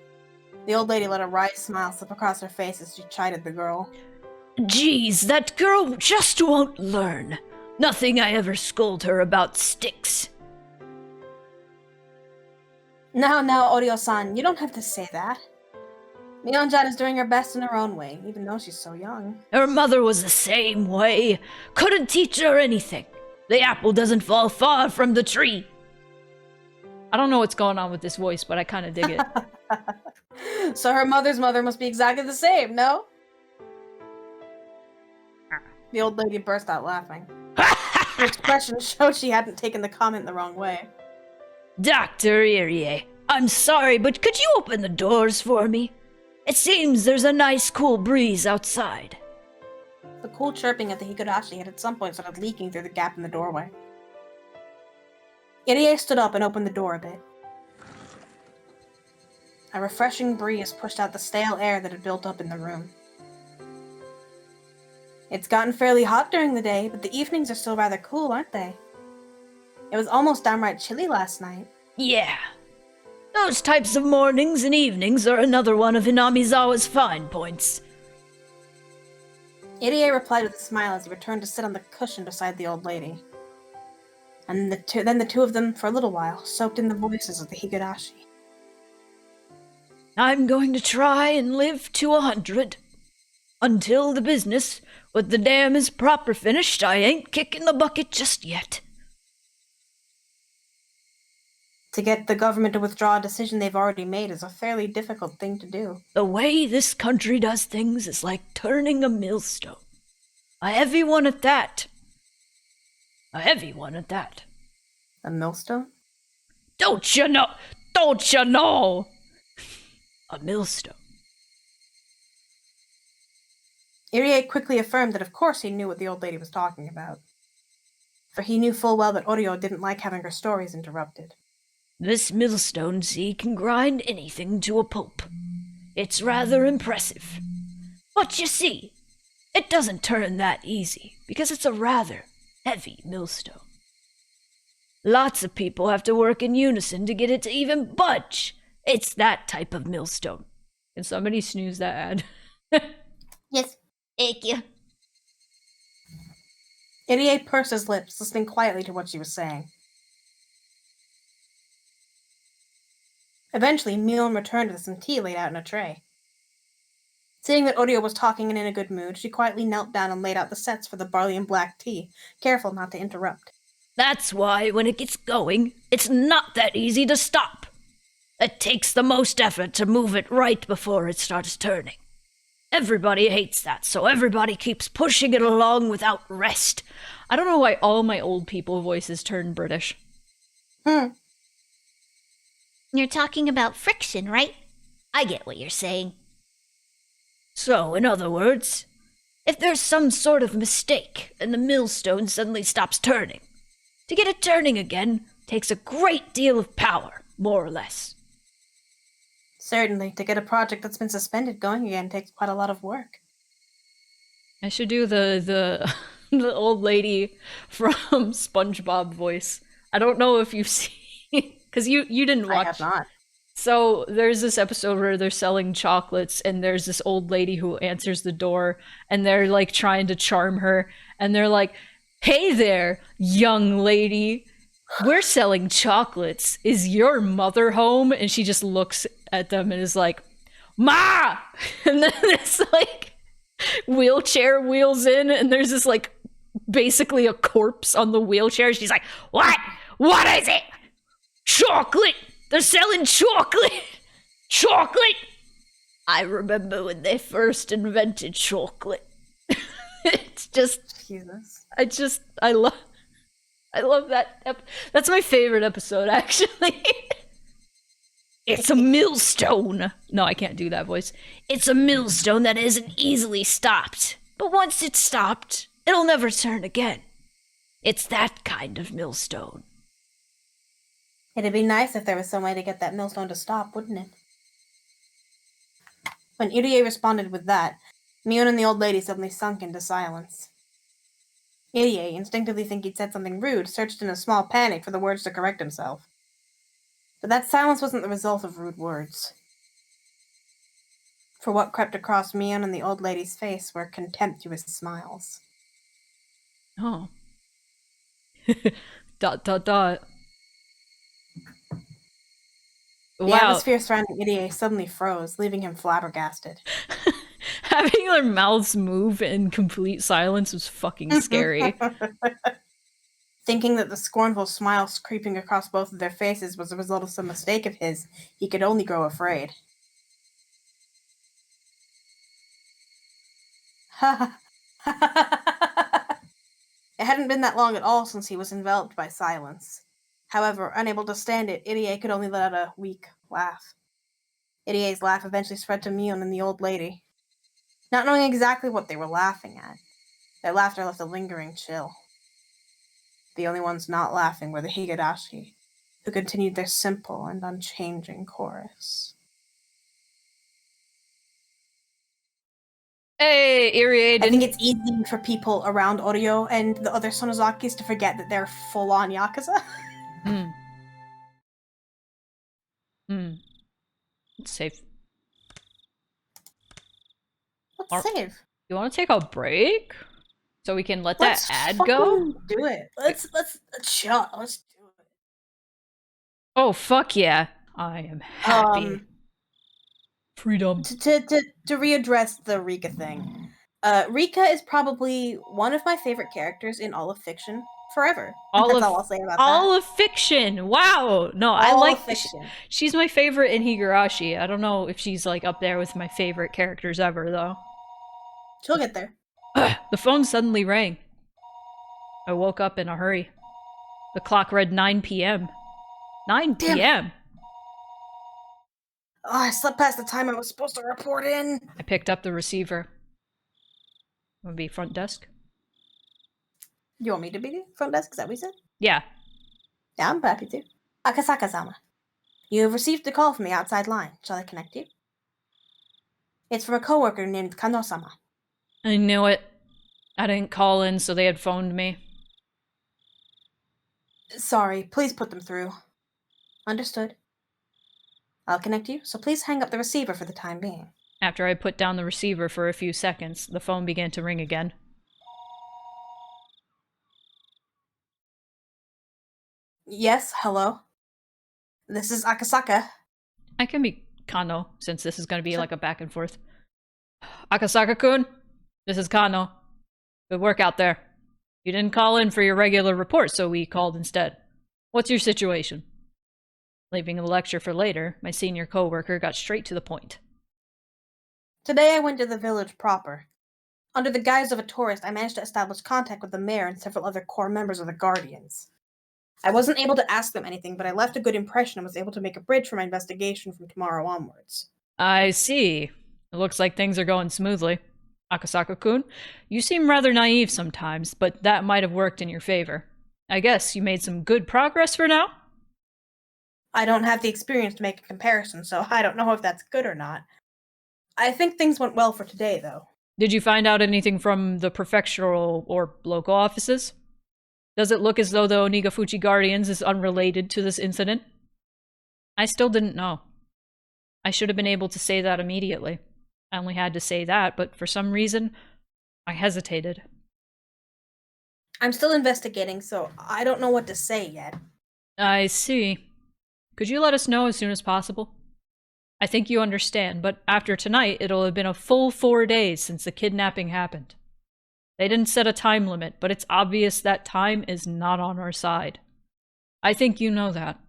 The old lady let a wry smile slip across her face as she chided the girl. Geez, that girl just won't learn. Nothing I ever scold her about sticks. Now, Oryo-san, you don't have to say that. Mionjan is doing her best in her own way, even though she's so young. Her mother was the same way. Couldn't teach her anything. The apple doesn't fall far from the tree. I don't know what's going on with this voice, but I kind of dig it. So her mother's mother must be exactly the same, no? The old lady burst out laughing. Her expression showed she hadn't taken the comment the wrong way. Dr. Irie, I'm sorry, but could you open the doors for me? It seems there's a nice cool breeze outside. The cool chirping of the Higurashi had at some point started leaking through the gap in the doorway. Irie stood up and opened the door a bit. A refreshing breeze pushed out the stale air that had built up in the room. It's gotten fairly hot during the day, but the evenings are still rather cool, aren't they? It was almost downright chilly last night. Yeah. Those types of mornings and evenings are another one of Hinamizawa's fine points. Irie replied with a smile as he returned to sit on the cushion beside the old lady. And then the two of them, for a little while, soaked in the voices of the Higurashi. I'm going to try and live to 100. Until the business with the dam is proper finished, I ain't kicking the bucket just yet. To get the government to withdraw a decision they've already made is a fairly difficult thing to do. The way this country does things is like turning a millstone. A heavy one at that. A heavy one at that. A millstone? Don't you know? Don't you know? A millstone. Irie quickly affirmed that of course he knew what the old lady was talking about. For he knew full well that Oryo didn't like having her stories interrupted. This millstone, see, can grind anything to a pulp. It's rather impressive. But you see, it doesn't turn that easy, because it's a rather heavy millstone. Lots of people have to work in unison to get it to even budge. It's that type of millstone. Can somebody snooze that ad? Yes, thank you. Irie pursed his lips, listening quietly to what she was saying. Eventually, Mion returned with some tea laid out in a tray. Seeing that Oryo was talking and in a good mood, she quietly knelt down and laid out the sets for the barley and black tea, careful not to interrupt. That's why, when it gets going, it's not that easy to stop. It takes the most effort to move it right before it starts turning. Everybody hates that, so everybody keeps pushing it along without rest. I don't know why all my old people voices turn British. You're talking about friction, right? I get what you're saying. So, in other words, if there's some sort of mistake and the millstone suddenly stops turning, to get it turning again takes a great deal of power, more or less. Certainly, to get a project that's been suspended going again takes quite a lot of work. I should do the the old lady from SpongeBob voice. I don't know if you've seen, because you didn't watch. I have not. So there's this episode where they're selling chocolates and there's this old lady who answers the door and they're like trying to charm her and they're like, "Hey there, young lady. We're selling chocolates. Is your mother home?" And she just looks at them and is like, "Ma!" And then this like wheelchair wheels in and there's this like basically a corpse on the wheelchair. She's like, "What? What is it? Chocolate! They're selling chocolate! Chocolate!" I remember when they first invented chocolate. It's just, Jesus. I love that. That's my favorite episode, actually. It's a millstone. No, I can't do that voice. It's a millstone that isn't easily stopped. But once it's stopped, it'll never turn again. It's that kind of millstone. It'd be nice if there was some way to get that millstone to stop, wouldn't it? When Irie responded with that, Mion and the old lady suddenly sunk into silence. Irie, instinctively thinking he'd said something rude, searched in a small panic for the words to correct himself. But that silence wasn't the result of rude words. For what crept across Mion and the old lady's face were contemptuous smiles. Oh. Dot dot dot. The Wow. atmosphere surrounding Irie suddenly froze, leaving him flabbergasted. Having their mouths move in complete silence was fucking scary. Thinking that the scornful smiles creeping across both of their faces was the result of some mistake of his, he could only grow afraid. It hadn't been that long at all since he was enveloped by silence. However, unable to stand it, Irie could only let out a weak laugh. Irie's laugh eventually spread to Mion and the old lady. Not knowing exactly what they were laughing at, their laughter left a lingering chill. The only ones not laughing were the Higurashi, who continued their simple and unchanging chorus. Hey, Irie, I think it's easy for people around Oryo and the other Sonozakis to forget that they're full-on Yakuza. It's safe. Let's save. You want to take a break? So we can let that ad fucking go? Do it. Let's shut. Let's do it. Oh, fuck yeah. I am happy. Freedom. To readdress the Rika thing. Rika is probably one of my favorite characters in all of fiction forever. That's all I'll say about that. All of fiction. Wow. No, I like fiction. She's my favorite in Higurashi. I don't know if she's like up there with my favorite characters ever though. She'll get there. The phone suddenly rang. I woke up in a hurry. The clock read 9 p.m. 9 p.m. Oh, I slept past the time I was supposed to report in. I picked up the receiver. Want to be front desk? You want me to be the front desk? Is that what you said? Yeah. Yeah, I'm happy to. Akasaka-sama, you have received a call from the outside line. Shall I connect you? It's from a coworker named Kano-sama. I knew it. I didn't call in, so they had phoned me. Sorry, please put them through. Understood. I'll connect you, so please hang up the receiver for the time being. After I put down the receiver for a few seconds, the phone began to ring again. Yes, hello. This is Akasaka. I can be Kano, since this is going to be like a back and forth. Akasaka-kun, this is Kano. Good work out there. You didn't call in for your regular report, so we called instead. What's your situation? Leaving a lecture for later, my senior co-worker got straight to the point. Today I went to the village proper. Under the guise of a tourist, I managed to establish contact with the mayor and several other core members of the Guardians. I wasn't able to ask them anything, but I left a good impression and was able to make a bridge for my investigation from tomorrow onwards. I see. It looks like things are going smoothly. Akasaka-kun, you seem rather naive sometimes, but that might have worked in your favor. I guess you made some good progress for now? I don't have the experience to make a comparison, so I don't know if that's good or not. I think things went well for today, though. Did you find out anything from the prefectural or local offices? Does it look as though the Onigafuchi Guardians is unrelated to this incident? I still didn't know. I should have been able to say that immediately. I only had to say that, but for some reason, I hesitated. I'm still investigating, so I don't know what to say yet. I see. Could you let us know as soon as possible? I think you understand, but after tonight, it'll have been a full 4 days since the kidnapping happened. They didn't set a time limit, but it's obvious that time is not on our side. I think you know that.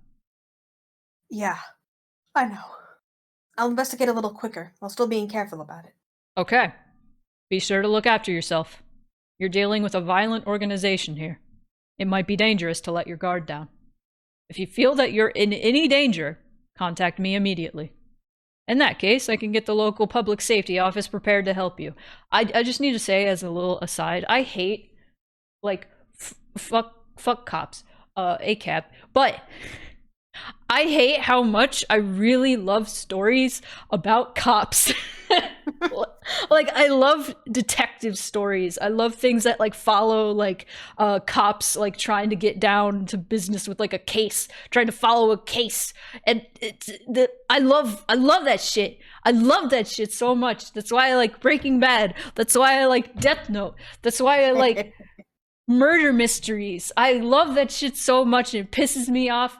Yeah, I know. I'll investigate a little quicker, while still being careful about it. Okay. Be sure to look after yourself. You're dealing with a violent organization here. It might be dangerous to let your guard down. If you feel that you're in any danger, contact me immediately. In that case, I can get the local public safety office prepared to help you. I just need to say, as a little aside, I hate, like, fuck cops, ACAB, but I hate how much I really love stories about cops. Like, I love detective stories. I love things that like follow like cops like trying to get down to business with like a case, trying to follow a case. And I love that shit. I love that shit so much. That's why I like Breaking Bad. That's why I like Death Note. That's why I like murder mysteries. I love that shit so much, and it pisses me off.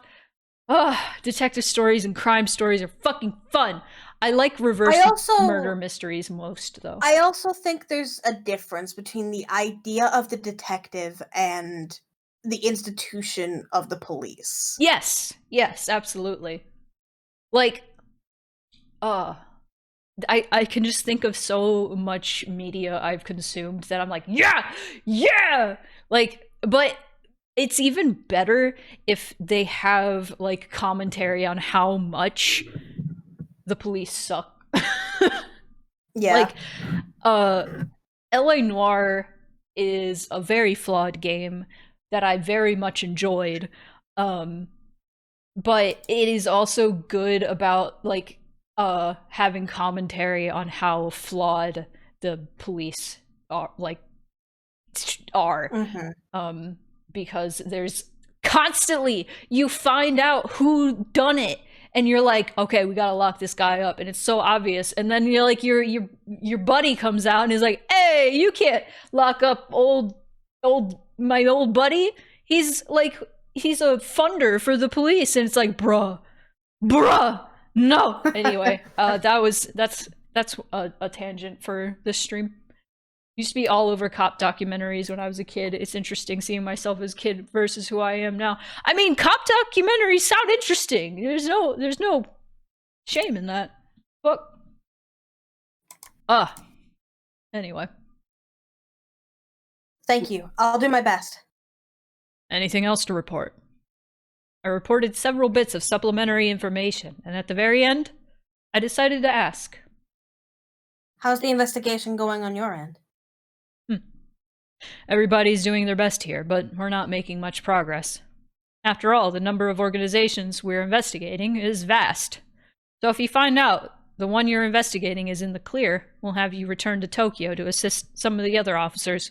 Ugh, detective stories and crime stories are fucking fun. I like reverse murder mysteries most, though. I also think there's a difference between the idea of the detective and the institution of the police. Yes, absolutely. Like, I can just think of so much media I've consumed that I'm like, yeah! Like, but it's even better if they have, like, commentary on how much the police suck. Yeah. Like, L.A. Noire is a very flawed game that I very much enjoyed. But it is also good about, like, having commentary on how flawed the police are, like, because there's constantly, you find out who done it, and you're like, okay, we gotta lock this guy up, and it's so obvious, and then you're like, your buddy comes out and is like, hey, you can't lock up my old buddy. He's a funder for the police, and it's like, bruh, no. Anyway, that's a tangent for this stream. Used to be all over cop documentaries when I was a kid. It's interesting seeing myself as a kid versus who I am now. I mean, cop documentaries sound interesting. There's no shame in that. But anyway. Thank you. I'll do my best. Anything else to report? I reported several bits of supplementary information, and at the very end, I decided to ask. How's the investigation going on your end? Everybody's doing their best here, but we're not making much progress. After all, the number of organizations we're investigating is vast. So if you find out the one you're investigating is in the clear, we'll have you return to Tokyo to assist some of the other officers.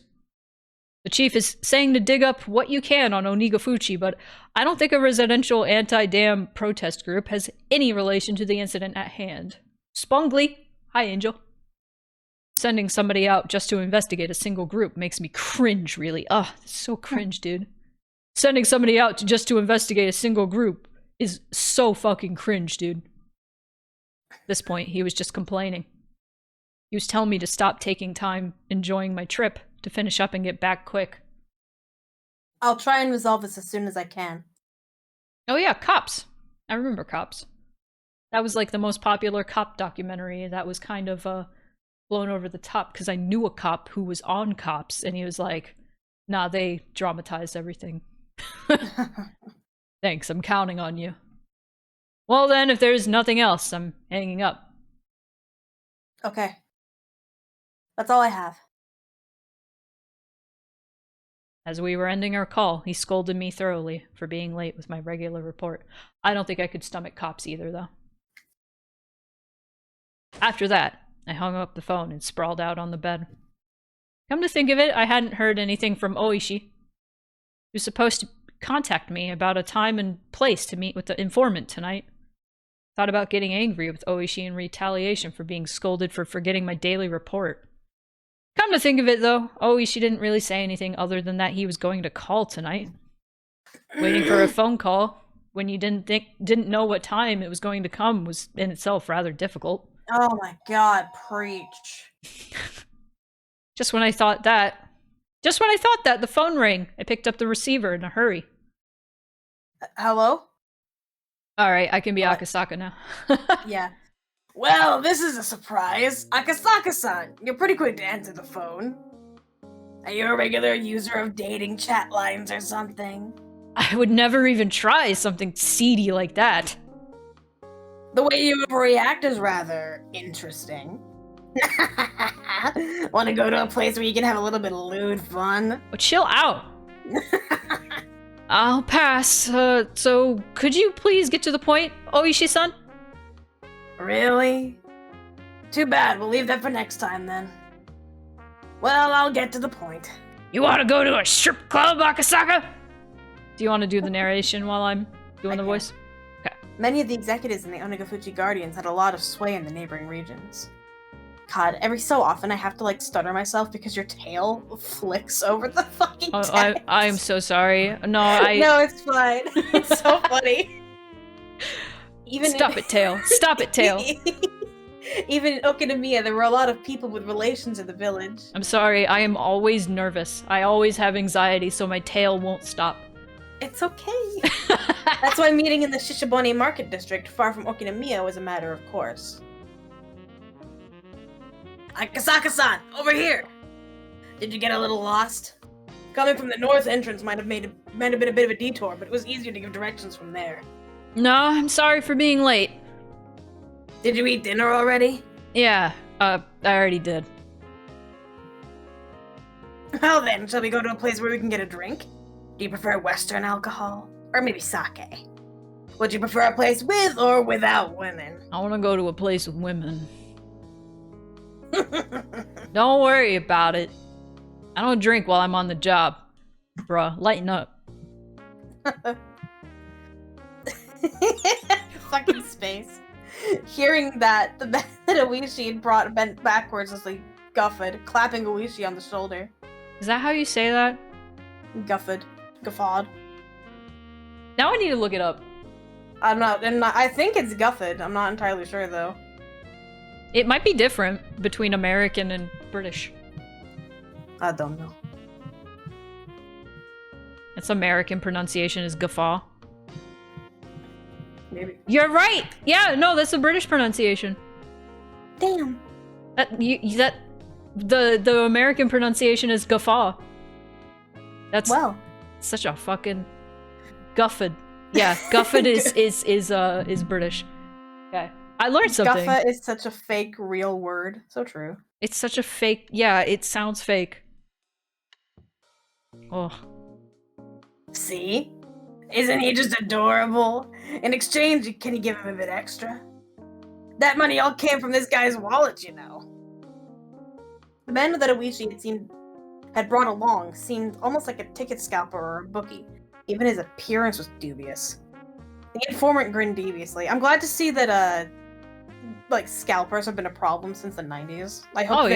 The chief is saying to dig up what you can on Onigafuchi, but I don't think a residential anti-dam protest group has any relation to the incident at hand. Spongly. Hi, Angel. Sending somebody out just to investigate a single group makes me cringe, really. It's so cringe, dude. Sending somebody out just to investigate a single group is so fucking cringe, dude. At this point, he was just complaining. He was telling me to stop taking time enjoying my trip, to finish up and get back quick. I'll try and resolve this as soon as I can. Oh yeah, Cops. I remember Cops. That was like the most popular cop documentary that was kind of blown over the top because I knew a cop who was on Cops, and he was like, nah, they dramatized everything. Thanks, I'm counting on you. Well then, if there's nothing else, I'm hanging up. Okay. That's all I have. As we were ending our call, he scolded me thoroughly for being late with my regular report. I don't think I could stomach Cops either, though. After that, I hung up the phone and sprawled out on the bed. Come to think of it, I hadn't heard anything from Oishi. He was supposed to contact me about a time and place to meet with the informant tonight. Thought about getting angry with Oishi in retaliation for being scolded for forgetting my daily report. Come to think of it, though, Oishi didn't really say anything other than that he was going to call tonight. Waiting for a phone call when you didn't know what time it was going to come was in itself rather difficult. Oh my god, preach. Just when I thought that, the phone rang. I picked up the receiver in a hurry. Hello? Alright, I can be Akasaka now. Yeah. Well, this is a surprise. Akasaka-san, you're pretty quick to answer the phone. Are you a regular user of dating chat lines or something? I would never even try something seedy like that. The way you react is rather interesting. Want to go to a place where you can have a little bit of lewd fun? Well, chill out. I'll pass. So could you please get to the point, Oishi-san? Really? Too bad. We'll leave that for next time then. Well, I'll get to the point. You want to go to a strip club, Akasaka? Do you want to do the narration while I'm doing the voice? Okay. Many of the executives in the Onagafuchi Guardians had a lot of sway in the neighboring regions. God, every so often I have to like stutter myself because your tail flicks over the fucking text. I'm so sorry. No, No, it's fine. It's so funny. Stop it, tail. Stop it, tail. Even in Okinomiya, there were a lot of people with relations in the village. I'm sorry, I am always nervous. I always have anxiety, so my tail won't stop. It's okay. That's why meeting in the Shishibone Market District, far from Okinomiya, was a matter of course. Akasaka-san, over here! Did you get a little lost? Coming from the north entrance might have been a bit of a detour, but it was easier to give directions from there. No, I'm sorry for being late. Did you eat dinner already? Yeah, I already did. Well then, shall we go to a place where we can get a drink? Do you prefer Western alcohol? Or maybe sake? Would you prefer a place with or without women? I want to go to a place with women. Don't worry about it. I don't drink while I'm on the job. Bruh, lighten up. Fucking space. Hearing that, the bed that Oishi had brought bent backwards as they guffed, clapping Oishi on the shoulder. Is that how you say that? Guffawed. Now I need to look it up. I think it's guffed. I'm not entirely sure though. It might be different between American and British. I don't know. Its American pronunciation is guffaw. Maybe. You're right! Yeah, no, that's the British pronunciation. Damn. The American pronunciation is guffaw. That's such a fucking guffed. Yeah, guffed is British. Okay. I learned something. Guffa is such a fake real word. So true. It's such a fake. Yeah, it sounds fake. Oh. See? Isn't he just adorable? In exchange, can you give him a bit extra? That money all came from this guy's wallet, you know. The man that Oishi had brought along seemed almost like a ticket scalper or a bookie. Even his appearance was dubious. The informant grinned deviously. I'm glad to see that, scalpers have been a problem since the 90s. I hope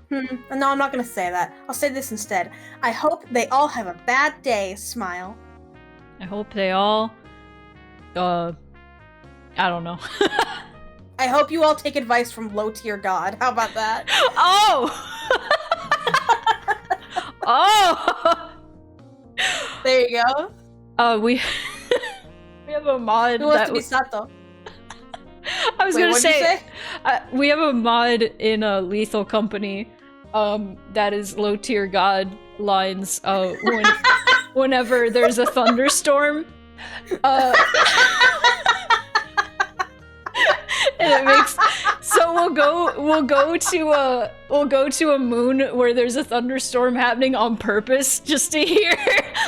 no, I'm not gonna say that. I'll say this instead. I hope they all have a bad day, smile. I hope they all, I don't know. I hope you all take advice from low-tier God. How about that? Oh! Oh! There you go. We have a mod Who wants to be Sato? I was gonna say, we have a mod in a Lethal Company that is low tier god lines whenever there's a thunderstorm. And it makes so we'll go to a moon where there's a thunderstorm happening on purpose just to hear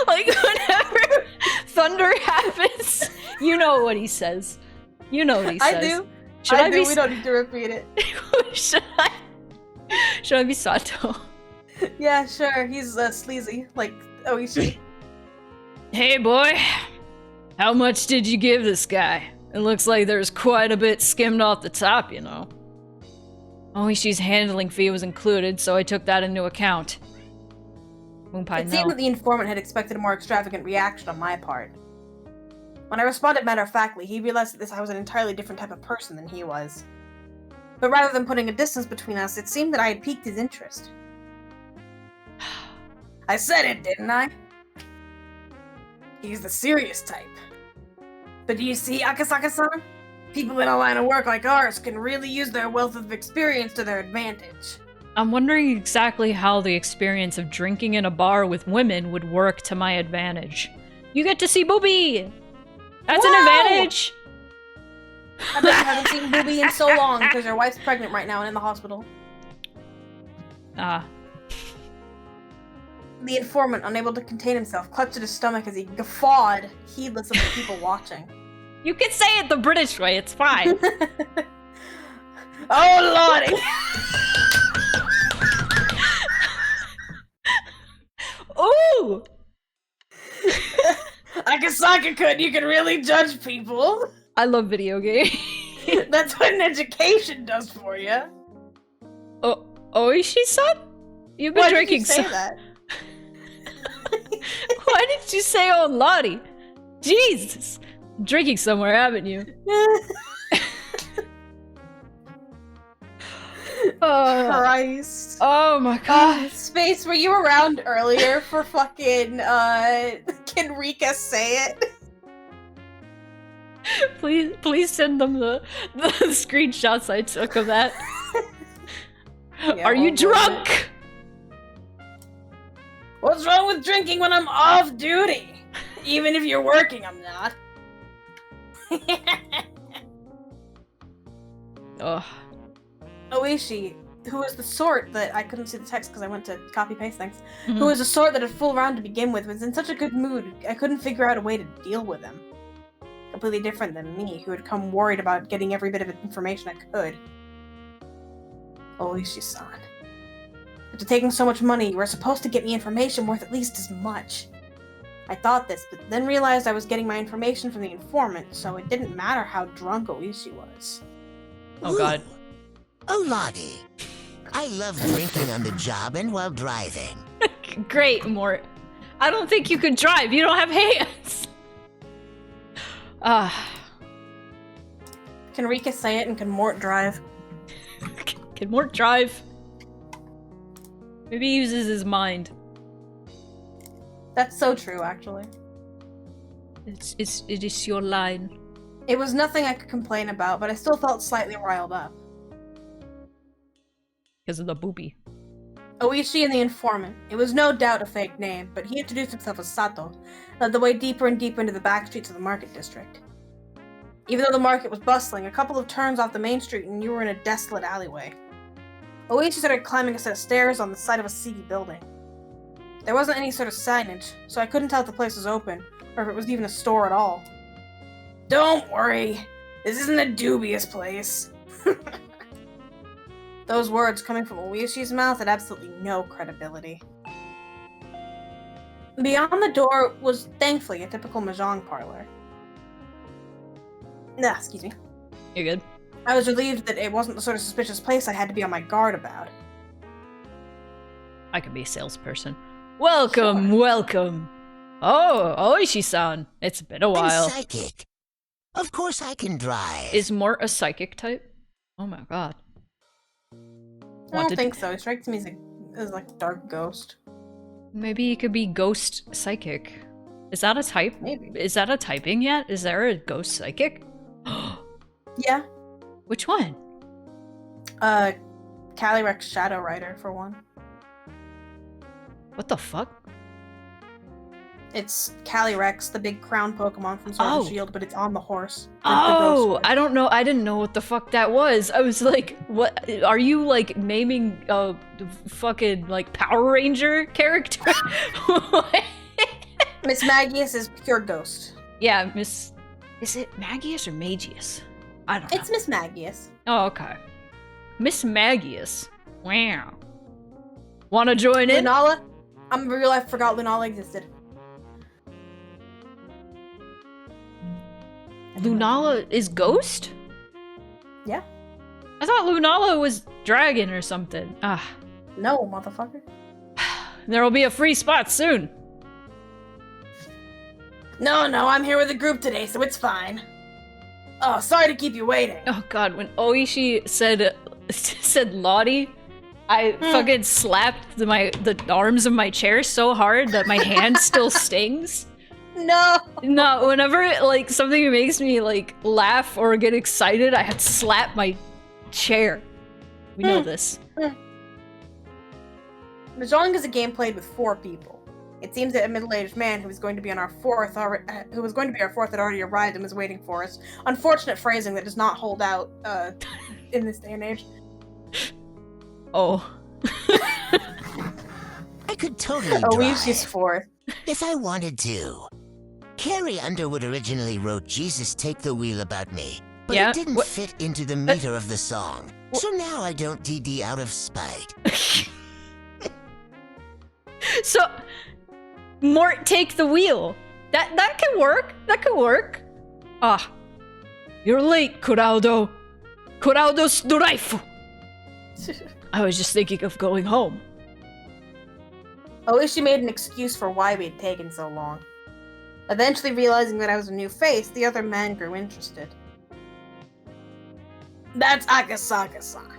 like whenever thunder happens. You know what he says. You know what he says. I do. I do. We don't need to repeat it. Should I be Sato? Yeah, sure. He's sleazy, like Oishi. Hey boy, how much did you give this guy? It looks like there's quite a bit skimmed off the top, you know. Oishi's handling fee was included, so I took that into account. It seemed that the informant had expected a more extravagant reaction on my part. When I responded matter-of-factly, he realized that I was an entirely different type of person than he was. But rather than putting a distance between us, it seemed that I had piqued his interest. I said it, didn't I? He's the serious type. But do you see, Akasaka-san? People in a line of work like ours can really use their wealth of experience to their advantage. I'm wondering exactly how the experience of drinking in a bar with women would work to my advantage. You get to see Booby! That's an advantage! I bet you haven't seen Booby in so long because your wife's pregnant right now and in the hospital. The informant, unable to contain himself, clutched at his stomach as he guffawed, heedless of the people watching. You can say it the British way, it's fine. Oh, lordy! Ooh! Akasaka could, you can really judge people. I love video games. That's what an education does for you. Oh, Oishi-san? You've been Why drinking did you say some- that? Why did you say oh Lottie? Jesus! Drinking somewhere, haven't you? Oh, Christ. oh my god. Space, were you around earlier for fucking, can Rika say it? Please send them the screenshots I took of that. Yeah, Are you I'll drunk? it. What's wrong with drinking when I'm off duty? Even if you're working, I'm not. Ugh. Oishi, who was the sort that I couldn't see the text because I went to copy paste things, Mhm. who was the sort that had fooled around to begin with, was in such a good mood I couldn't figure out a way to deal with him. Completely different than me, who had come worried about getting every bit of information I could. Oishi-san. After taking so much money, you were supposed to get me information worth at least as much. I thought this, but then realized I was getting my information from the informant, so it didn't matter how drunk Oishi was. Oh god. Oh, Lottie. I love drinking on the job and while driving. Great, Mort. I don't think you can drive. You don't have hands. Can Rika say it and can Mort drive? Can Mort drive? Maybe he uses his mind. That's so true, actually. It is your line. It was nothing I could complain about, but I still felt slightly riled up. Because of the boopy. Oishi and the informant. It was no doubt a fake name, but he introduced himself as Sato, led the way deeper and deeper into the back streets of the market district. Even though the market was bustling, a couple of turns off the main street and you were in a desolate alleyway. Oishi started climbing a set of stairs on the side of a seedy building. There wasn't any sort of signage, so I couldn't tell if the place was open, or if it was even a store at all. Don't worry, this isn't a dubious place. Those words coming from Oishi's mouth had absolutely no credibility. Beyond the door was, thankfully, a typical mahjong parlor. Nah, excuse me. You're good. I was relieved that it wasn't the sort of suspicious place I had to be on my guard about. I could be a salesperson. Welcome, Sure. welcome. Oh, Oishi-san. It's been a I'm while. psychic. Of course I can drive. Is Mort a psychic type? Oh my god. I don't think so. He strikes me as like a dark ghost. Maybe he could be ghost psychic. Is that a type? Maybe. Is that a typing yet? Is there a ghost psychic? Yeah. Which one? Calyrex Shadow Rider, for one. What the fuck? It's Calyrex, the big crown Pokemon from Sword and Shield, but it's on the horse. The Oh, ghost horse. I don't know. I didn't know what the fuck that was. I was like, what? Are you like naming a fucking like Power Ranger character? What? Miss Magius is pure ghost. Yeah, Miss. Is it Magius or Magius? I don't know. It's Miss Magius. Oh, okay. Miss Magius. Wow. Wanna join in? Lunala? I'm real life forgot Lunala existed. Lunala is ghost? Yeah. I thought Lunala was dragon or something. Ah. No, motherfucker. There'll be a free spot soon. No, I'm here with a group today, so it's fine. Oh, sorry to keep you waiting. Oh god, when Oishi said Lottie, I fucking slapped the arms of my chair so hard that my hand still stings. No! No, whenever like something makes me like laugh or get excited, I have to slap my chair. We know this. Mahjong is a game played with 4 people. It seems that a middle-aged man who was going to be our fourth had already arrived and was waiting for us. Unfortunate phrasing that does not hold out in this day and age. Oh. I could totally Oh, drive. she's 4th. If I wanted to. Carrie Underwood originally wrote Jesus Take the Wheel about me, but Yeah, it didn't what- fit into the meter of the song. So now I don't DD out of spite. So, Mort, take the wheel. That can work. That could work. Ah, you're late, Coraldo. Coraldo Sturaifu. I was just thinking of going home. At least she made an excuse for why we had taken so long. Eventually realizing that I was a new face, the other man grew interested. That's Akasaka-san.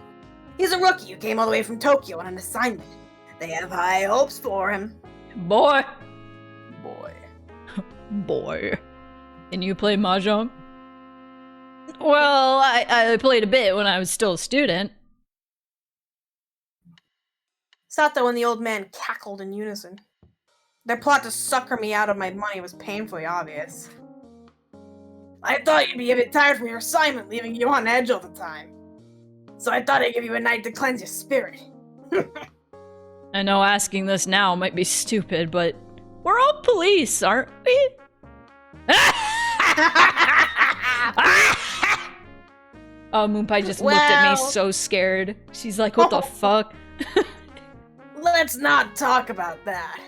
He's a rookie who came all the way from Tokyo on an assignment. They have high hopes for him. Boy. Boy. Boy. Can you play Mahjong? Well, I played a bit when I was still a student. Sato and the old man cackled in unison. Their plot to sucker me out of my money was painfully obvious. I thought you'd be a bit tired from your assignment, leaving you on edge all the time. So I thought I'd give you a night to cleanse your spirit. I know asking this now might be stupid, but we're all police, aren't we? Oh, Moonpie just looked at me Well- so scared. She's like, what the fuck? Let's not talk about that.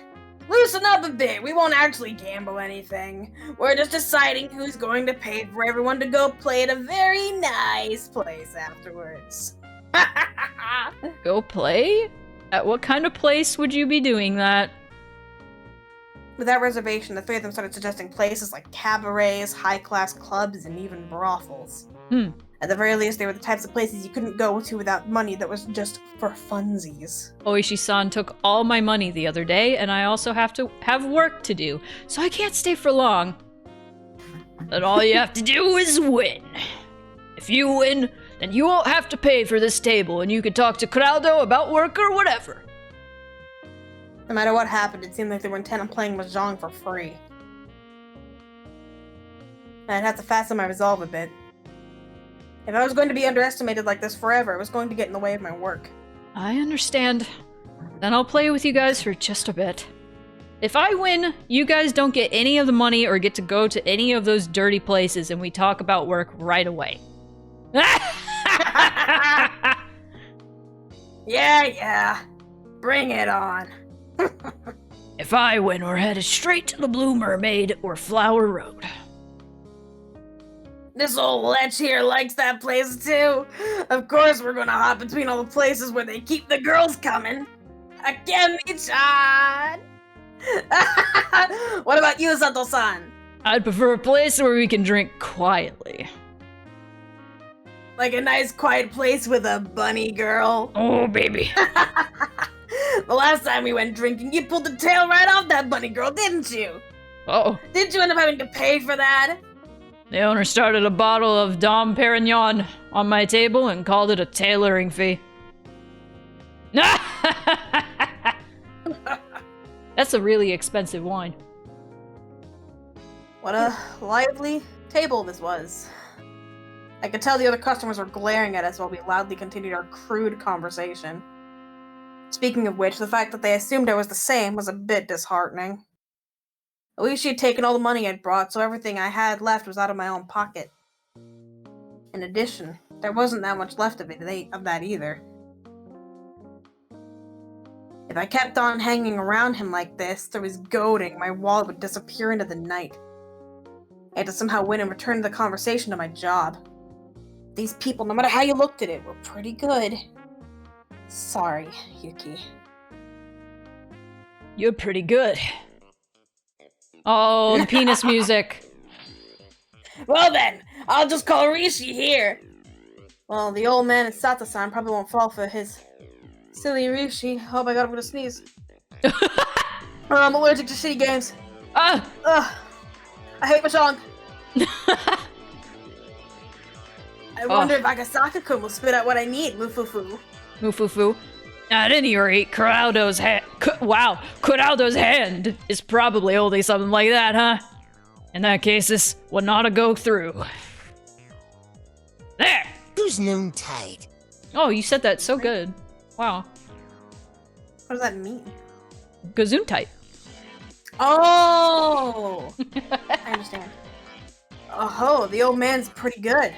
Loosen up a bit. We won't actually gamble anything. We're just deciding who's going to pay for everyone to go play at a very nice place afterwards. Go play? At what kind of place would you be doing that? With that reservation, the three of them started suggesting places like cabarets, high-class clubs, and even brothels. At the very least, they were the types of places you couldn't go to without money that was just for funsies. Oishi-san took all my money the other day, and I also have to have work to do, so I can't stay for long. But all you have to do is win. If you win, then you won't have to pay for this table, and you can talk to Crowdo about work or whatever. No matter what happened, it seemed like they were intent on playing Mahjong for free. I'd have to fasten my resolve a bit. If I was going to be underestimated like this forever, it was going to get in the way of my work. I understand. Then I'll play with you guys for just a bit. If I win, you guys don't get any of the money or get to go to any of those dirty places, and we talk about work right away. Yeah. Bring it on. If I win, we're headed straight to the Blue Mermaid or Flower Road. This old lech here likes that place too. Of course we're gonna hop between all the places where they keep the girls coming. Akemi-chan! What about you, Sato-san? I'd prefer a place where we can drink quietly. Like a nice quiet place with a bunny girl? Oh, baby. The last time we went drinking, you pulled the tail right off that bunny girl, didn't you? Uh-oh. Didn't you end up having to pay for that? The owner started a bottle of Dom Perignon on my table and called it a tailoring fee. That's a really expensive wine. What a lively table this was. I could tell the other customers were glaring at us while we loudly continued our crude conversation. Speaking of which, the fact that they assumed I was the same was a bit disheartening. At least she had taken all the money I'd brought, so everything I had left was out of my own pocket. In addition, there wasn't that much left of that either. If I kept on hanging around him like this, through his goading, my wallet would disappear into the night. I had to somehow win and return the conversation to my job. These people, no matter how you looked at it, were pretty good. Sorry, Yuki. You're pretty good. Oh, the penis music. Well then, I'll just call Rishi here. Well, the old man and Sato-san probably won't fall for his silly Rishi. Hope I got him to sneeze. Or I'm allergic to shitty games. Ah! Ugh. I hate Mahjong. I wonder if Agasaka-kun will spit out what I need, Mufufu. Mufufu. At any rate, Coraldo's hand is probably holding something like that, huh? In that case, this would not go through. There! Who's noontide? Oh, you said that so good. Wow. What does that mean? Gesundheit. Oh! I understand. Oh, the old man's pretty good.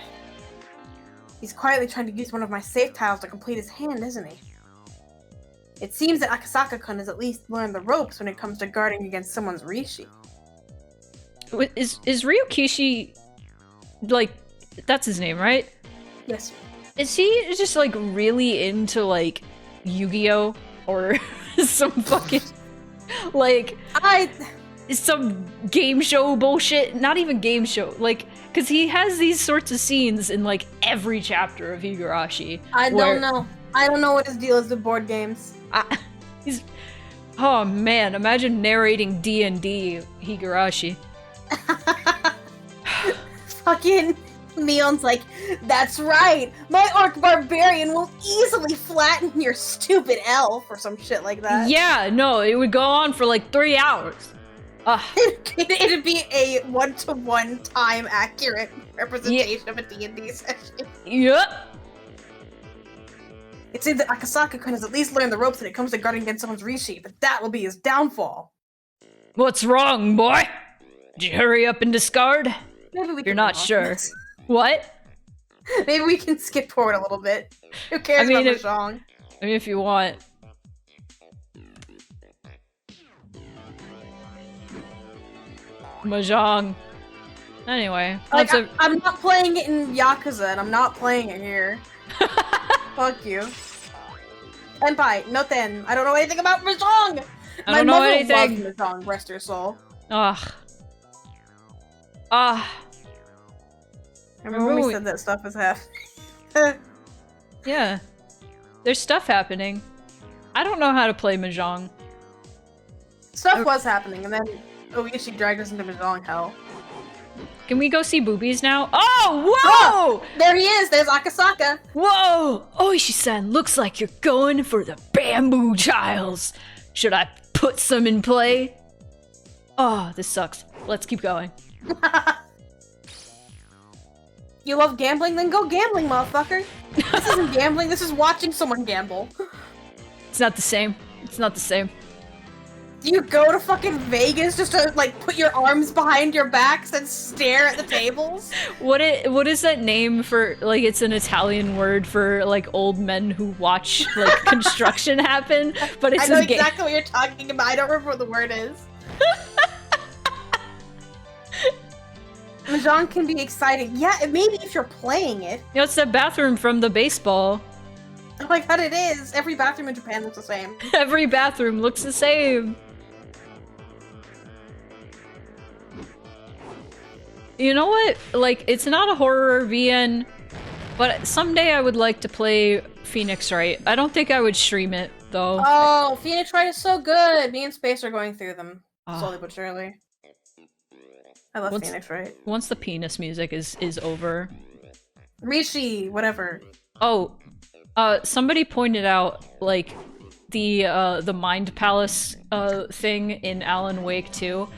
He's quietly trying to use one of my safe tiles to complete his hand, isn't he? It seems that Akasaka-kun has at least learned the ropes when it comes to guarding against someone's Rishi. Is Ryukishi, like, that's his name, right? Yes. Is he just, like, really into, like, Yu-Gi-Oh? Or some fucking, like, some game show bullshit? Not even game show, like, because he has these sorts of scenes in, like, every chapter of Higurashi. I don't know. I don't know what his deal is with board games. He's... Oh, man, imagine narrating D&D Higurashi. Fucking Neon's like, that's right, my orc barbarian will easily flatten your stupid elf or some shit like that. Yeah, no, it would go on for like 3 hours. It'd be a one-to-one time accurate representation of a D&D session. Yep. It seems that Akasaka-kun has at least learned the ropes when it comes to guarding against someone's Rishi, but that will be his downfall. What's wrong, boy? Did you hurry up and discard? Maybe we You're not sure. this. What? Maybe we can skip forward a little bit. Who cares about Mahjong? I mean, if you want. Mahjong. Anyway. Like, I'm not playing it in Yakuza, and I'm not playing it here. Fuck you. Senpai, no ten. I don't know anything about Mahjong! I don't know anything. My mother loves Mahjong, rest her soul. Ugh. Remember when we said that stuff was happening? Yeah. There's stuff happening. I don't know how to play Mahjong. Stuff was happening, and then Oishi dragged us into Mahjong hell. Can we go see boobies now? Oh, whoa! Oh, there he is! There's Akasaka! Whoa! Oishi-san, looks like you're going for the bamboo tiles. Should I put some in play? Oh, this sucks. Let's keep going. You love gambling? Then go gambling, motherfucker! This isn't gambling, this is watching someone gamble. It's not the same. It's not the same. Do you go to fucking Vegas just to, like, put your arms behind your backs and stare at the tables? What is that name for, like, it's an Italian word for, like, old men who watch, like, construction happen, but it's I know a game. exactly what you're talking about, I don't remember what the word is. Mahjong can be exciting. Yeah, maybe if you're playing it. You know, it's that bathroom from the baseball. Oh my god, it is! Every bathroom in Japan looks the same. Every bathroom looks the same. You know what? Like, it's not a horror VN, but someday I would like to play Phoenix Wright. I don't think I would stream it, though. Oh, Phoenix Wright is so good! Me and Space are going through them. Slowly but surely. I love Phoenix Wright. Once the penis music is over. Rishi, whatever. Oh, somebody pointed out, like, the Mind Palace, thing in Alan Wake 2.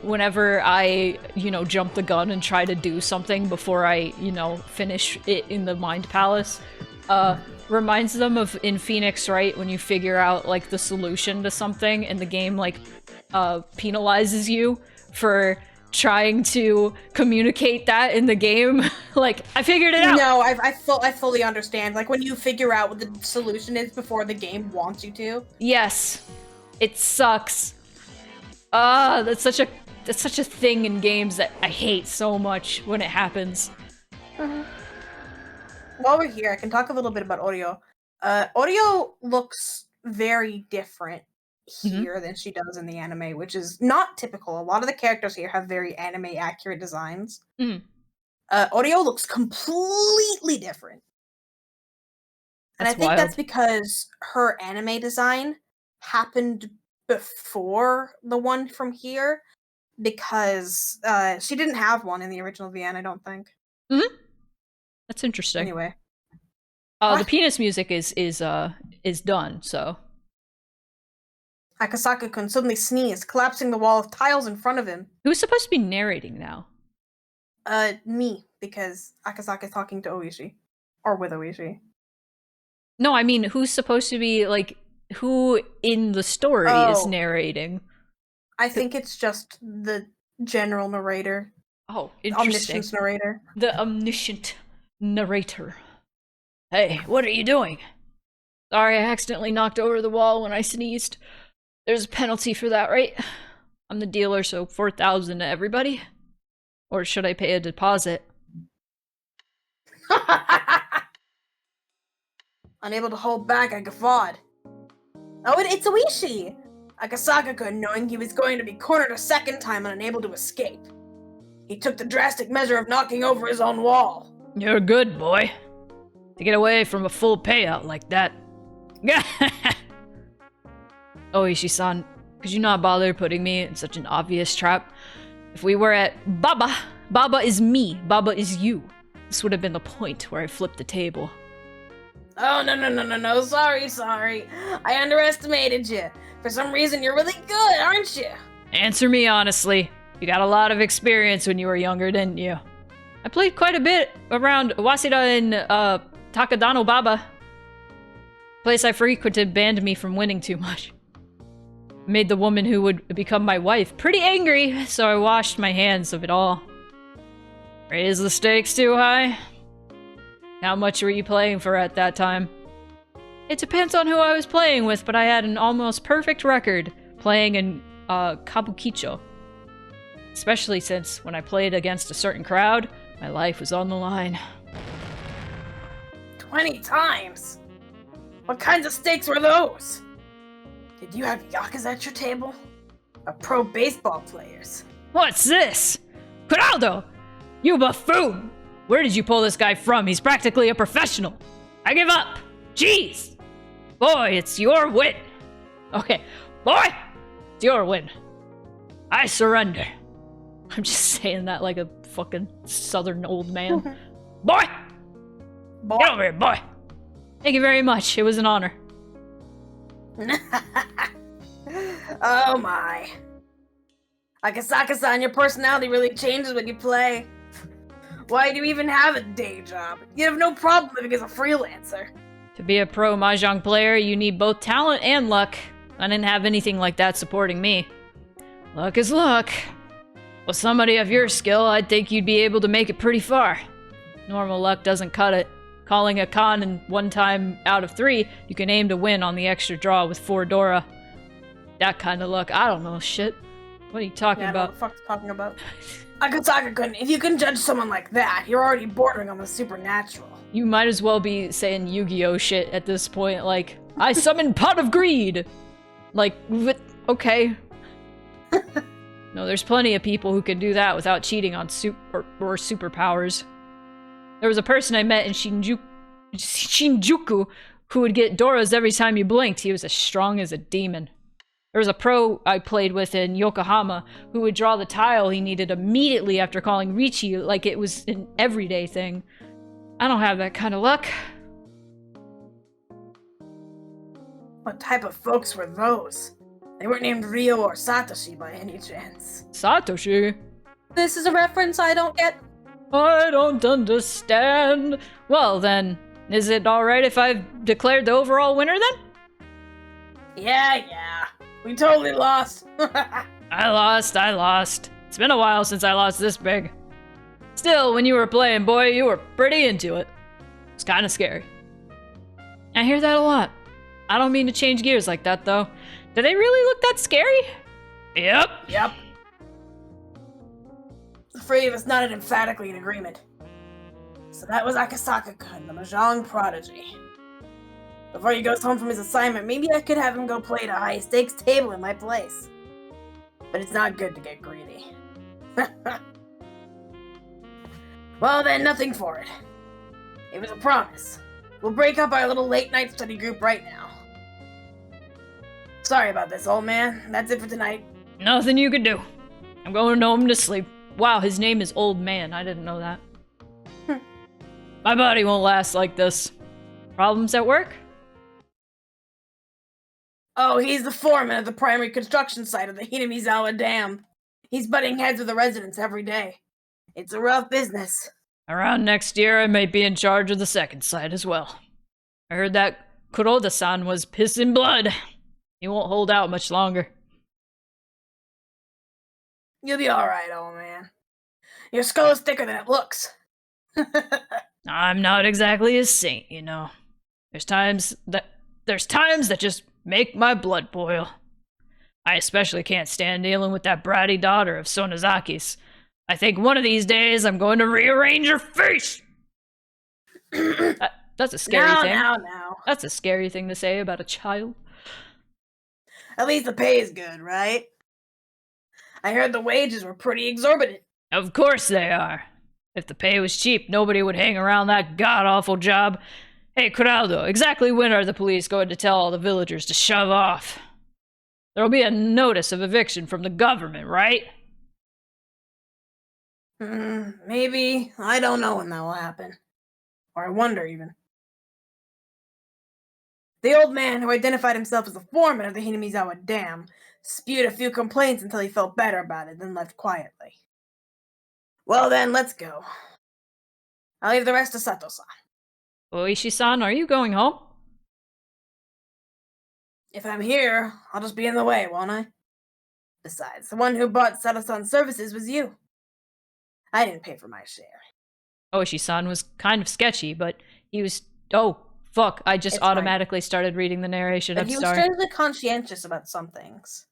Whenever I, you know, jump the gun and try to do something before I, you know, finish it in the Mind Palace, reminds them of in Phoenix Wright when you figure out, like, the solution to something and the game, like, penalizes you for trying to communicate that in the game. Like, I figured it out! No, I fully understand. Like, when you figure out what the solution is before the game wants you to. Yes. It sucks. That's such a thing in games that I hate so much when it happens. While we're here, I can talk a little bit about Oreo. Oreo looks very different here than she does in the anime, which is not typical. A lot of the characters here have very anime accurate designs. Oreo looks completely different. And I think that's because her anime design happened before the one from here, because she didn't have one in the original VN, I don't think. That's interesting. Anyway. The penis music is done, so. Akasaka-kun suddenly sneezed, collapsing the wall of tiles in front of him. Who's supposed to be narrating now? Me, because Akasaka's talking to Oishi. Or with Oishi. No, I mean, who's supposed to be, like, who in the story is Oh. narrating. I think it's just the general narrator. Oh, interesting. Omniscience narrator. The omniscient narrator. Hey, what are you doing? Sorry, I accidentally knocked over the wall when I sneezed. There's a penalty for that, right? I'm the dealer, so 4,000 to everybody? Or should I pay a deposit? Unable to hold back, I guffawed. Oh, it's Oishi! Akasaka-kun, knowing he was going to be cornered a second time and unable to escape. He took the drastic measure of knocking over his own wall. You're good, boy. To get away from a full payout like that. Oishi-san, could you not bother putting me in such an obvious trap? If we were at Baba is me, Baba is you. This would have been the point where I flipped the table. Oh, no, sorry. I underestimated you. For some reason, you're really good, aren't you? Answer me honestly. You got a lot of experience when you were younger, didn't you? I played quite a bit around Waseda and Takadano Baba. Place I frequented banned me from winning too much. Made the woman who would become my wife pretty angry, so I washed my hands of it all. Raise the stakes too high? How much were you playing for at that time? It depends on who I was playing with, but I had an almost perfect record playing in Kabukicho. Especially since when I played against a certain crowd, my life was on the line. 20 times? What kinds of stakes were those? Did you have yakas at your table? Or pro baseball players? What's this? Geraldo! You buffoon! Where did you pull this guy from? He's practically a professional. I give up. Jeez! Boy, it's your win. Okay, boy, it's your win. I surrender. I'm just saying that like a fucking southern old man. Boy! Boy. Get over here, boy! Thank you very much. It was an honor. Oh my. Akasaka-san, your personality really changes when you play. Why do you even have a day job? You have no problem living as a freelancer. To be a pro mahjong player, you need both talent and luck. I didn't have anything like that supporting me. Luck is luck. With somebody of your skill, I'd think you'd be able to make it pretty far. Normal luck doesn't cut it. Calling a con in 1 time out of 3, you can aim to win on the extra draw with 4 Dora. That kind of luck, I don't know shit. What are you talking I don't know about? what the fuck's talking about. Akasaka-kun, if you can judge someone like that, you're already bordering on the supernatural. You might as well be saying Yu-Gi-Oh shit at this point, like, I summon Pot of Greed! Like, okay. No, there's plenty of people who can do that without cheating on or superpowers. There was a person I met in Shinjuku who would get Doras every time you blinked. He was as strong as a demon. There was a pro I played with in Yokohama who would draw the tile he needed immediately after calling Richi like it was an everyday thing. I don't have that kind of luck. What type of folks were those? They weren't named Ryo or Satoshi by any chance. Satoshi? This is a reference I don't get. I don't understand. Well then, is it alright if I've declared the overall winner then? Yeah. We totally lost. I lost. It's been a while since I lost this big. Still, when you were playing, boy, you were pretty into it. It's kind of scary. I hear that a lot. I don't mean to change gears like that, though. Do they really look that scary? Yep. The three of us nodded emphatically in agreement. So that was Akasaka-kun, the Mahjong prodigy. Before he goes home from his assignment, maybe I could have him go play at a high-stakes table in my place. But it's not good to get greedy. Well then, nothing for it. It was a promise. We'll break up our little late-night study group right now. Sorry about this, old man. That's it for tonight. Nothing you can do. I'm going home to sleep. Wow, his name is Old Man. I didn't know that. My body won't last like this. Problems at work? Oh, he's the foreman of the primary construction site of the Hinamizawa Dam. He's butting heads with the residents every day. It's a rough business. Around next year, I might be in charge of the second site as well. I heard that Kuroda-san was pissing blood. He won't hold out much longer. You'll be alright, old man. Your skull is thicker than it looks. I'm not exactly a saint, you know. There's times that just make my blood boil. I especially can't stand dealing with that bratty daughter of Sonozaki's. I think one of these days I'm going to rearrange her face! That's a scary thing. Now. That's a scary thing to say about a child. At least the pay is good, right? I heard the wages were pretty exorbitant. Of course they are. If the pay was cheap, nobody would hang around that god-awful job. Hey, Coraldo, exactly when are the police going to tell all the villagers to shove off? There'll be a notice of eviction from the government, right? Maybe. I don't know when that will happen. Or I wonder, even. The old man, who identified himself as the foreman of the Hinamizawa Dam, spewed a few complaints until he felt better about it, then left quietly. Well then, let's go. I'll leave the rest to Sato-san. Oishi-san, are you going home? If I'm here, I'll just be in the way, won't I? Besides, the one who bought Sato-san's services was you. I didn't pay for my share. Oishi-san was kind of sketchy, but he was... Oh, fuck, I just automatically started reading the narration. But he was strangely conscientious about some things.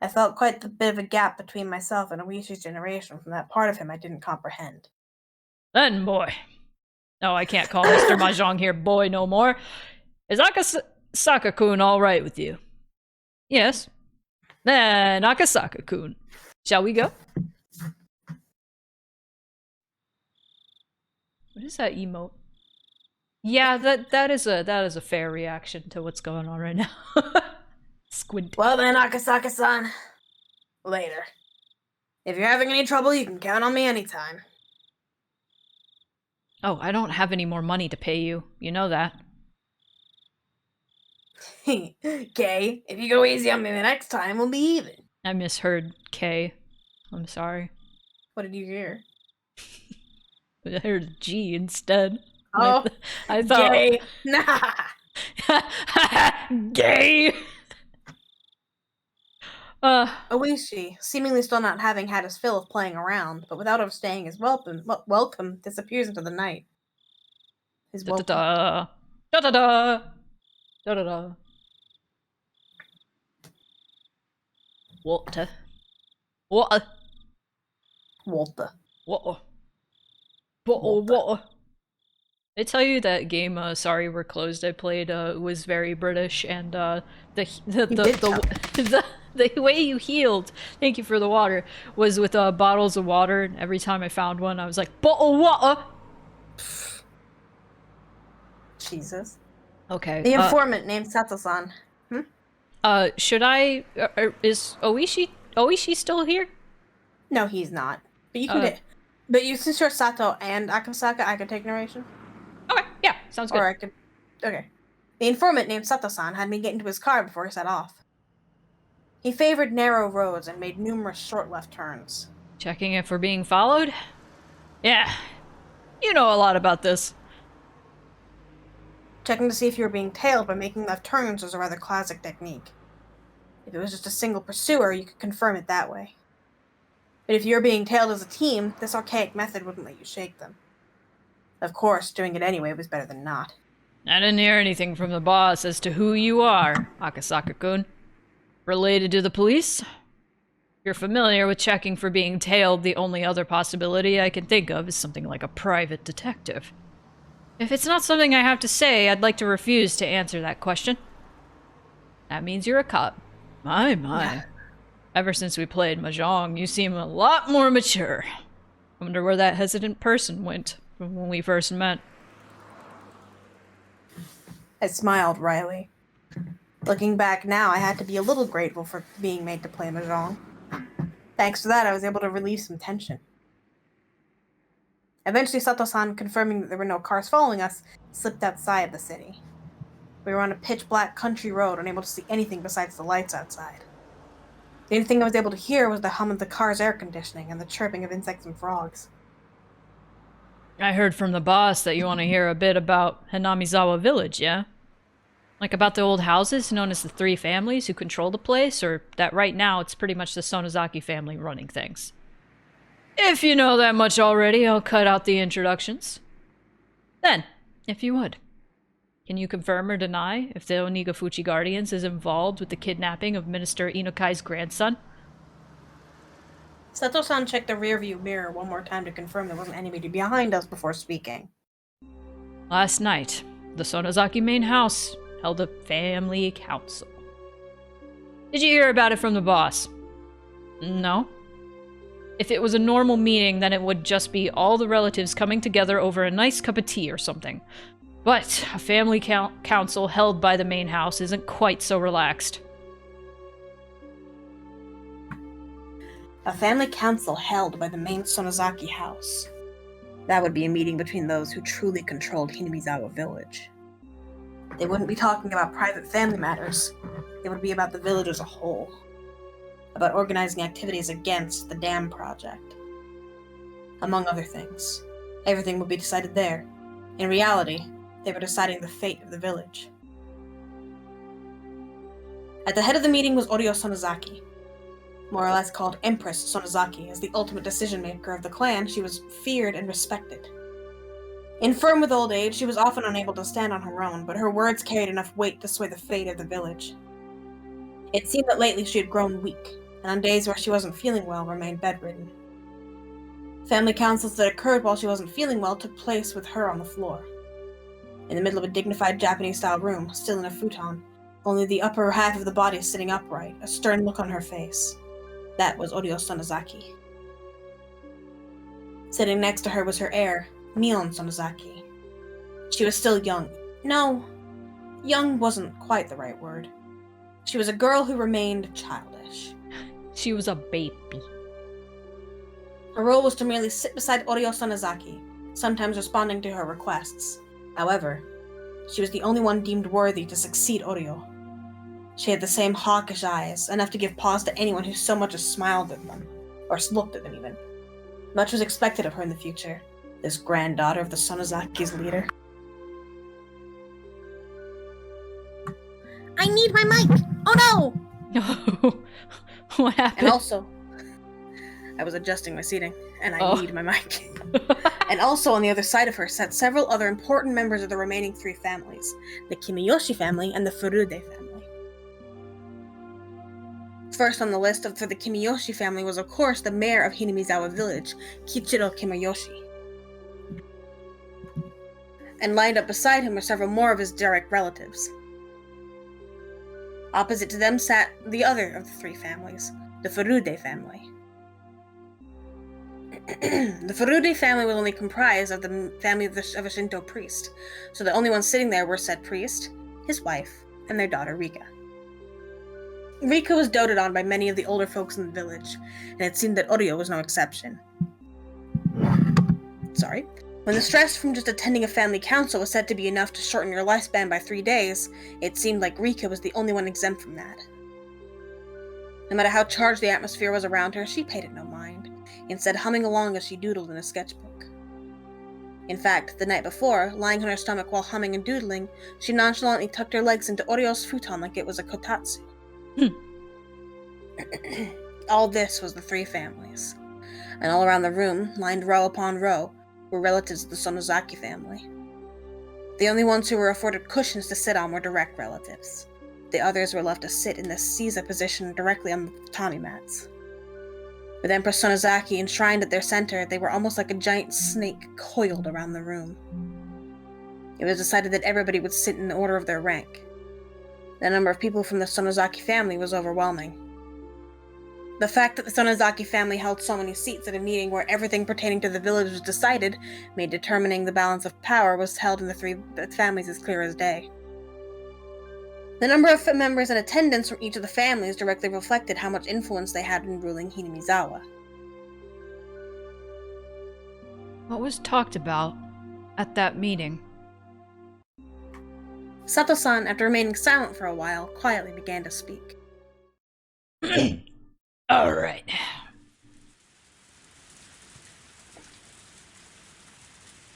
I felt quite a bit of a gap between myself and Oishi's generation from that part of him I didn't comprehend. Then, boy. No, I can't call Mr. Mahjong here boy no more. Is Akasaka-kun all right with you? Yes. Then, Akasaka-kun, shall we go? What is that emote? Yeah, that is a fair reaction to what's going on right now. Squint. Well then, Akasaka-san. Later. If you're having any trouble, you can count on me anytime. Oh, I don't have any more money to pay you. You know that. Okay, if you go easy on me the next time, we'll be even. I misheard K. I'm sorry. What did you hear? I heard G instead. Oh, I thought... gay. Nah. Gay! Oishi, seemingly still not having had his fill of playing around, but without overstaying his welcome disappears into the night. His welcome. Da-da-da. Da-da-da. Da-da-da. Water. Water. Water. Water. Water. They tell you that game, Sorry We're Closed, I played, was very British, and, the way you healed, thank you for the water, was with, bottles of water, and every time I found one, I was like, bottle water! Jesus. Okay. The informant named Sato-san. Should I, is Oishi still here? No, he's not. But you can get, but since you're Sato and Akasaka, I can take narration. Okay, yeah, sounds good. Or I could, okay. The informant named Sato-san had me get into his car before he set off. He favored narrow roads and made numerous short left turns. Checking if we're being followed? Yeah, you know a lot about this. Checking to see if you were being tailed by making left turns was a rather classic technique. If it was just a single pursuer, you could confirm it that way. But if you were being tailed as a team, this archaic method wouldn't let you shake them. Of course, doing it anyway was better than not. I didn't hear anything from the boss as to who you are, Akasaka-kun. Related to the police? If you're familiar with checking for being tailed, the only other possibility I can think of is something like a private detective. If it's not something I have to say, I'd like to refuse to answer that question. That means you're a cop. My. Yeah. Ever since we played Mahjong, you seem a lot more mature. I wonder where that hesitant person went from when we first met. I smiled wryly. Looking back now, I had to be a little grateful for being made to play Mahjong. Thanks to that, I was able to relieve some tension. Eventually, Sato-san, confirming that there were no cars following us, slipped outside the city. We were on a pitch-black country road, unable to see anything besides the lights outside. The only thing I was able to hear was the hum of the car's air conditioning and the chirping of insects and frogs. I heard from the boss that you want to hear a bit about Hinamizawa Village, yeah? Like about the old houses known as the three families who control the place, or that right now it's pretty much the Sonozaki family running things? If you know that much already, I'll cut out the introductions. Then, if you would, can you confirm or deny if the Onigafuchi Guardians is involved with the kidnapping of Minister Inokai's grandson? Sato-san checked the rearview mirror one more time to confirm there wasn't anybody behind us before speaking. Last night, the Sonozaki main house held a family council. Did you hear about it from the boss? No? If it was a normal meeting, then it would just be all the relatives coming together over a nice cup of tea or something. But a family council held by the main house isn't quite so relaxed. A family council held by the main Sonozaki house. That would be a meeting between those who truly controlled Hinamizawa village. They wouldn't be talking about private family matters. It would be about the village as a whole. About organizing activities against the dam project. Among other things. Everything would be decided there. In reality, they were deciding the fate of the village. At the head of the meeting was Oryo Sonozaki. More or less called Empress Sonozaki. As the ultimate decision-maker of the clan, she was feared and respected. Infirm with old age, she was often unable to stand on her own, but her words carried enough weight to sway the fate of the village. It seemed that lately she had grown weak, and on days where she wasn't feeling well, remained bedridden. Family councils that occurred while she wasn't feeling well took place with her on the floor. In the middle of a dignified Japanese-style room, still in a futon, only the upper half of the body sitting upright, a stern look on her face. That was Oryo Sonozaki. Sitting next to her was her heir, Mion Sonozaki. She was still young. No, young wasn't quite the right word. She was a girl who remained childish. She was a baby. Her role was to merely sit beside Oryo Sonozaki, sometimes responding to her requests. However, she was the only one deemed worthy to succeed Oryo. She had the same hawkish eyes, enough to give pause to anyone who so much as smiled at them, or looked at them even. Much was expected of her in the future, this granddaughter of the Sonozaki's leader. I need my mic! Oh no! What happened? And also, I was adjusting my seating, and I need my mic. And also on the other side of her sat several other important members of the remaining three families, the Kimiyoshi family and the Furude family. First on the list for the Kimiyoshi family was, of course, the mayor of Hinamizawa village, Kichiro Kimiyoshi. And lined up beside him were several more of his direct relatives. Opposite to them sat the other of the three families, the Furude family. The Furude family was only comprised of the family of a Shinto priest, so the only ones sitting there were said priest, his wife, and their daughter Rika. Rika was doted on by many of the older folks in the village, and it seemed that Oryo was no exception. When the stress from just attending a family council was said to be enough to shorten your lifespan by 3 days, it seemed like Rika was the only one exempt from that. No matter how charged the atmosphere was around her, she paid it no mind, instead humming along as she doodled in a sketchbook. In fact, the night before, lying on her stomach while humming and doodling, she nonchalantly tucked her legs into Oryo's futon like it was a kotatsu. All this was the three families, and all around the room, lined row upon row, were relatives of the Sonozaki family. The only ones who were afforded cushions to sit on were direct relatives. The others were left to sit in the Seiza position directly on the tatami mats. With Empress Sonozaki enshrined at their center, they were almost like a giant snake coiled around the room. It was decided that everybody would sit in the order of their rank. The number of people from the Sonozaki family was overwhelming. The fact that the Sonozaki family held so many seats at a meeting where everything pertaining to the village was decided made determining the balance of power was held in the three families as clear as day. The number of members in attendance from each of the families directly reflected how much influence they had in ruling Hinamizawa. What was talked about at that meeting? Sato-san, after remaining silent for a while, quietly began to speak. All right.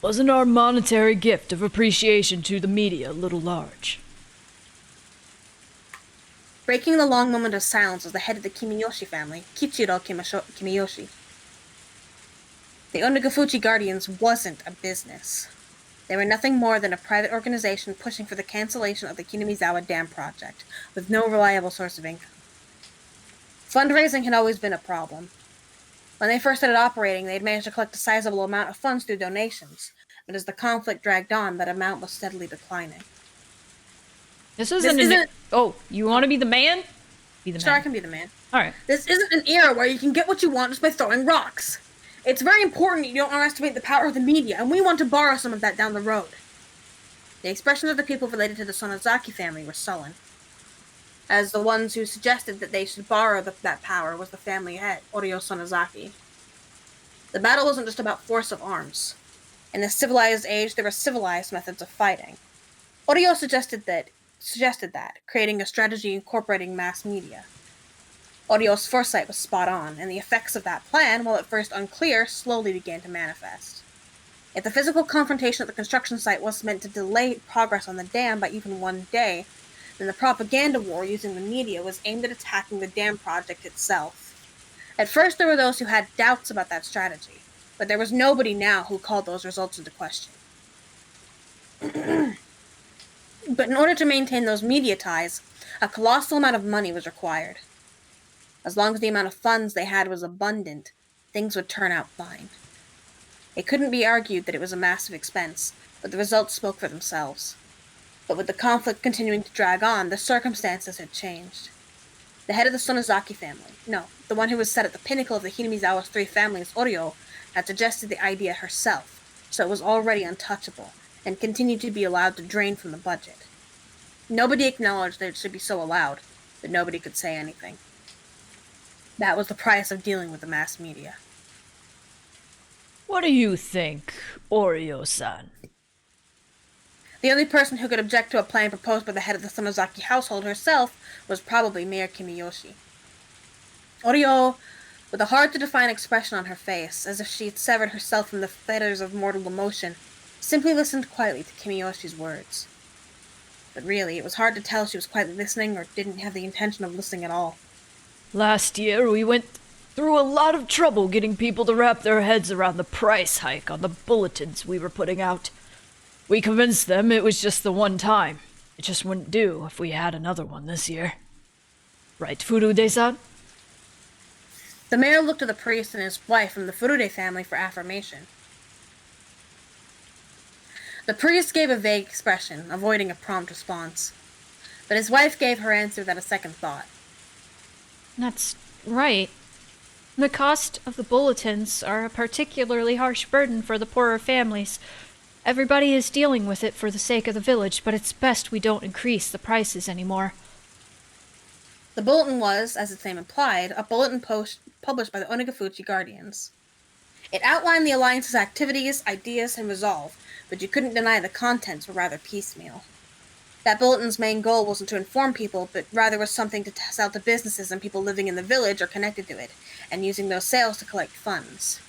Wasn't our monetary gift of appreciation to the media a little large? Breaking the long moment of silence was the head of the Kimiyoshi family, Kichiro Kimiyoshi. The Onagafuchi Guardians wasn't a business. They were nothing more than a private organization pushing for the cancellation of the Kinamizawa Dam project, with no reliable source of income. Fundraising had always been a problem. When they first started operating, they had managed to collect a sizable amount of funds through donations, but as the conflict dragged on, that amount was steadily declining. This isn't Oh, you want to be the man? Be the Sure, man. I can be the man. Alright. This isn't an era where you can get what you want just by throwing rocks. It's very important you don't underestimate the power of the media, and we want to borrow some of that down the road. The expressions of the people related to the Sonozaki family were sullen, as the ones who suggested that they should borrow that power was the family head, Oryo Sonozaki. The battle wasn't just about force of arms. In the civilized age, there were civilized methods of fighting. Oryo suggested that, creating a strategy incorporating mass media. Orio's foresight was spot on, and the effects of that plan, while at first unclear, slowly began to manifest. If the physical confrontation at the construction site was meant to delay progress on the dam by even one day, then the propaganda war using the media was aimed at attacking the dam project itself. At first there were those who had doubts about that strategy, but there was nobody now who called those results into question. But in order to maintain those media ties, a colossal amount of money was required. As long as the amount of funds they had was abundant, things would turn out fine. It couldn't be argued that it was a massive expense, but the results spoke for themselves. But with the conflict continuing to drag on, the circumstances had changed. The head of the Sonozaki family, the one who was set at the pinnacle of the Hinamizawa's three families, Oryo, had suggested the idea herself, so it was already untouchable, and continued to be allowed to drain from the budget. Nobody acknowledged that it should be so allowed, but nobody could say anything. That was the price of dealing with the mass media. What do you think, Oryo-san? The only person who could object to a plan proposed by the head of the Sonozaki household herself was probably Mayor Kimiyoshi. Oryo, with a hard-to-define expression on her face, as if she had severed herself from the fetters of mortal emotion, simply listened quietly to Kimiyoshi's words. But really, it was hard to tell she was quietly listening or didn't have the intention of listening at all. Last year, we went through a lot of trouble getting people to wrap their heads around the price hike on the bulletins we were putting out. We convinced them it was just the one time. It just wouldn't do if we had another one this year. Right, Furude-san? The mayor looked at the priest and his wife from the Furude family for affirmation. The priest gave a vague expression, avoiding a prompt response. But his wife gave her answer without a second thought. That's right. The cost of the bulletins are a particularly harsh burden for the poorer families. Everybody is dealing with it for the sake of the village, but it's best we don't increase the prices anymore. The bulletin was, as its name implied, a bulletin published by the Onagafuchi Guardians. It outlined the Alliance's activities, ideas, and resolve, but you couldn't deny the contents were rather piecemeal. That bulletin's main goal wasn't to inform people, but rather was something to sell to businesses and people living in the village or connected to it, and using those sales to collect funds.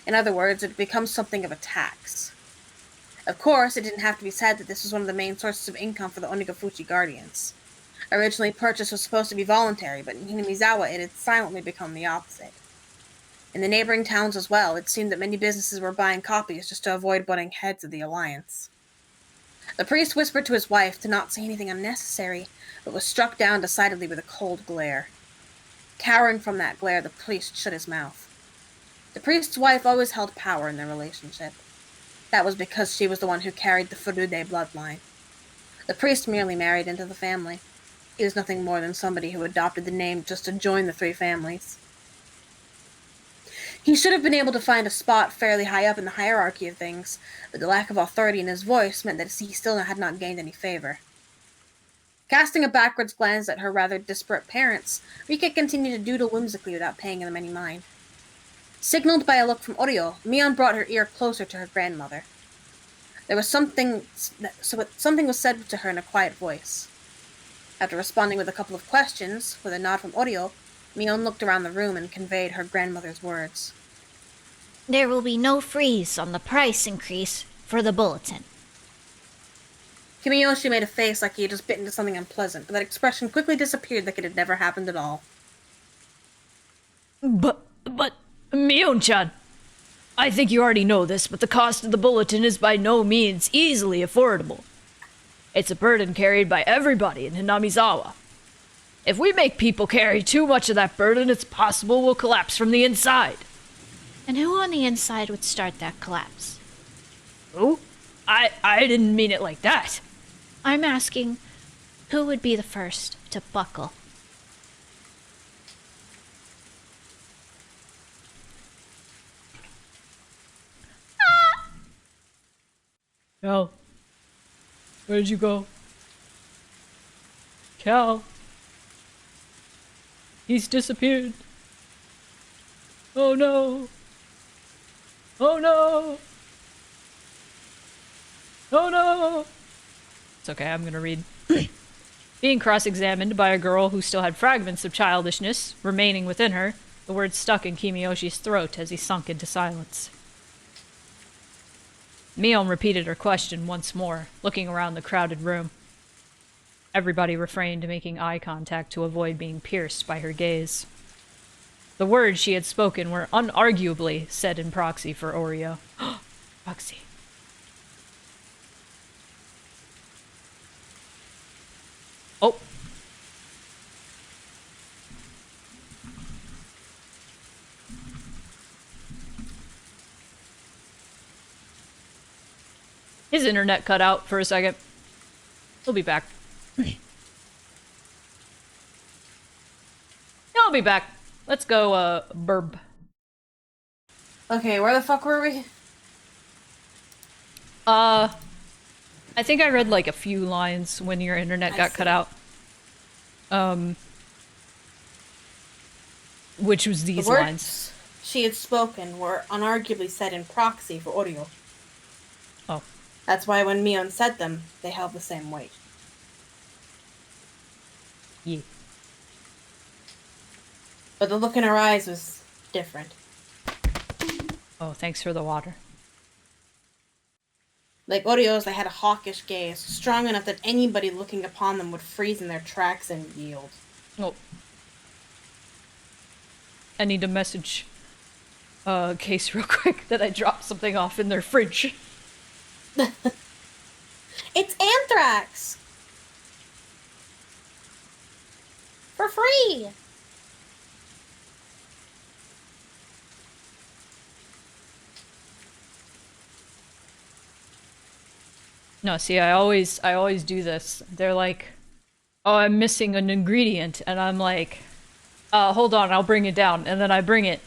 In other words, it becomes something of a tax. Of course, it didn't have to be said that this was one of the main sources of income for the Onagafuchi Guardians. Originally, purchase was supposed to be voluntary, but in Hinamizawa it had silently become the opposite. In the neighboring towns as well, it seemed that many businesses were buying copies just to avoid butting heads of the Alliance. The priest whispered to his wife to not say anything unnecessary, but was struck down decidedly with a cold glare. Cowering from that glare, the priest shut his mouth. The priest's wife always held power in their relationship. That was because she was the one who carried the Furude bloodline. The priest merely married into the family. He was nothing more than somebody who adopted the name just to join the three families. He should have been able to find a spot fairly high up in the hierarchy of things, but the lack of authority in his voice meant that he still had not gained any favor. Casting a backwards glance at her rather disparate parents, Rika continued to doodle whimsically without paying them any mind. Signaled by a look from Oryo, Mion brought her ear closer to her grandmother. There was something was said to her in a quiet voice. After responding with a couple of questions, with a nod from Oryo, Mion looked around the room and conveyed her grandmother's words. There will be no freeze on the price increase for the bulletin. Kimiyoshi made a face like he had just bitten into something unpleasant, but that expression quickly disappeared like it had never happened at all. But, Mion-chan, I think you already know this, but the cost of the bulletin is by no means easily affordable. It's a burden carried by everybody in Hinamizawa. If we make people carry too much of that burden, it's possible we'll collapse from the inside. And who on the inside would start that collapse? Who? I didn't mean it like that. I'm asking, who would be the first to buckle? Cal, where'd you go? Cal. He's disappeared. Oh no. Oh no. Oh no. It's okay, I'm gonna read. Being cross-examined by a girl who still had fragments of childishness remaining within her, the words stuck in Kimiyoshi's throat as he sunk into silence. Mion repeated her question once more, looking around the crowded room. Everybody refrained making eye contact to avoid being pierced by her gaze. The words she had spoken were unarguably said in proxy for Oreo. Proxy. Oh. His internet cut out for a second. He'll be back. He'll be back. Let's go, Burb. Okay, where the fuck were we? I think I read like a few lines when your internet got cut out. Which was these The words lines. she had spoken were unarguably said in proxy for Oreo. Oh. That's why when Mion said them, they held the same weight. Yeah. But the look in her eyes was different. Oh, thanks for the water. Like Oreo's, they had a hawkish gaze, strong enough that anybody looking upon them would freeze in their tracks and yield. Oh. I need to message Case real quick that I dropped something off in their fridge. It's anthrax! For free! No, see, I always do this. They're like, oh, I'm missing an ingredient, and I'm like, hold on, I'll bring it down, and then I bring it.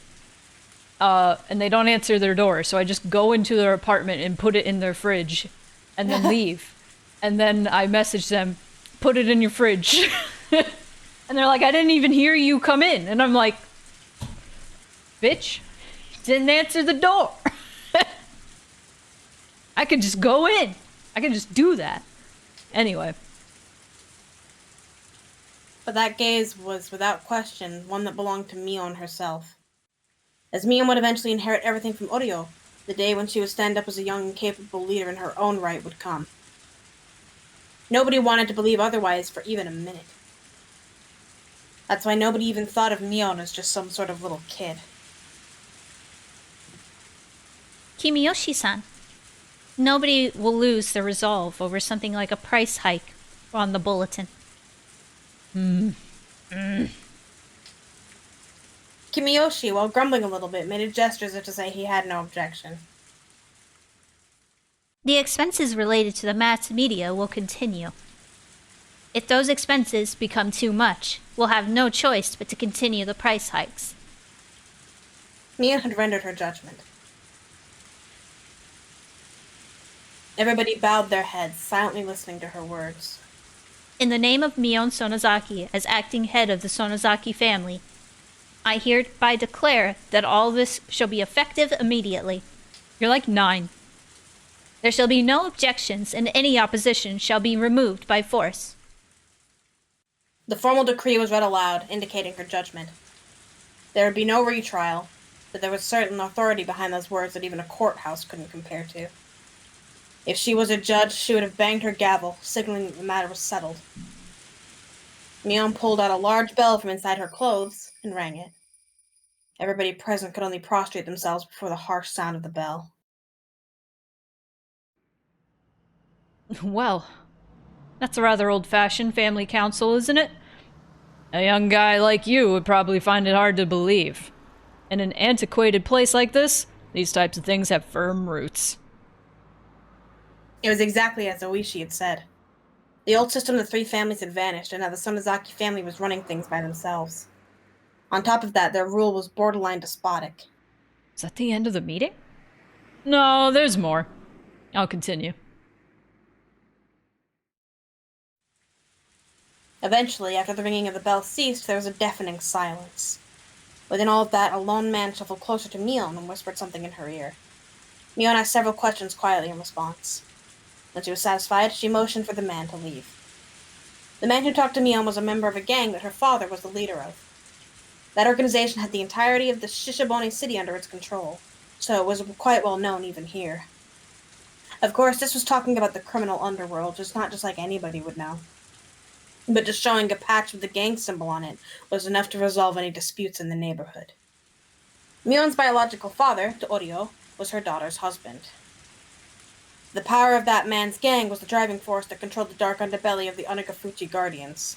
And they don't answer their door, so I just go into their apartment and put it in their fridge, and then leave. And then I message them, put it in your fridge. And they're like, I didn't even hear you come in. And I'm like, bitch, didn't answer the door. I could just go in. I could just do that. Anyway. But that gaze was, without question, one that belonged to Mion herself. As Mion would eventually inherit everything from Oreo, the day when she would stand up as a young and capable leader in her own right would come. Nobody wanted to believe otherwise for even a minute. That's why nobody even thought of Mion as just some sort of little kid. Kimiyoshi-san, nobody will lose their resolve over something like a price hike on the bulletin. Kimiyoshi, while grumbling a little bit, made a gesture as if to say he had no objection. The expenses related to the mass media will continue. If those expenses become too much, we'll have no choice but to continue the price hikes. Mion had rendered her judgment. Everybody bowed their heads, silently listening to her words. In the name of Mion Sonozaki, as acting head of the Sonozaki family, I hereby declare that all this shall be effective immediately. You're like 9. There shall be no objections, and any opposition shall be removed by force. The formal decree was read aloud, indicating her judgment. There would be no retrial, but there was certain authority behind those words that even a courthouse couldn't compare to. If she was a judge, she would have banged her gavel, signaling that the matter was settled. Mion pulled out a large bell from inside her clothes and rang it. Everybody present could only prostrate themselves before the harsh sound of the bell. Well, that's a rather old-fashioned family council, isn't it? A young guy like you would probably find it hard to believe. In an antiquated place like this, these types of things have firm roots. It was exactly as Oishi had said. The old system of the three families had vanished, and now the Sonozaki family was running things by themselves. On top of that, their rule was borderline despotic. Is that the end of the meeting? No, there's more. I'll continue. Eventually, after the ringing of the bell ceased, there was a deafening silence. Within all of that, a lone man shuffled closer to Mion and whispered something in her ear. Mion asked several questions quietly in response. When she was satisfied, she motioned for the man to leave. The man who talked to Mion was a member of a gang that her father was the leader of. That organization had the entirety of the Shishibone city under its control, so it was quite well known even here. Of course, this was talking about the criminal underworld, just not just like anybody would know. But just showing a patch with the gang symbol on it was enough to resolve any disputes in the neighborhood. Mion's biological father, Teorio, was her daughter's husband. The power of that man's gang was the driving force that controlled the dark underbelly of the Onagafuchi Guardians.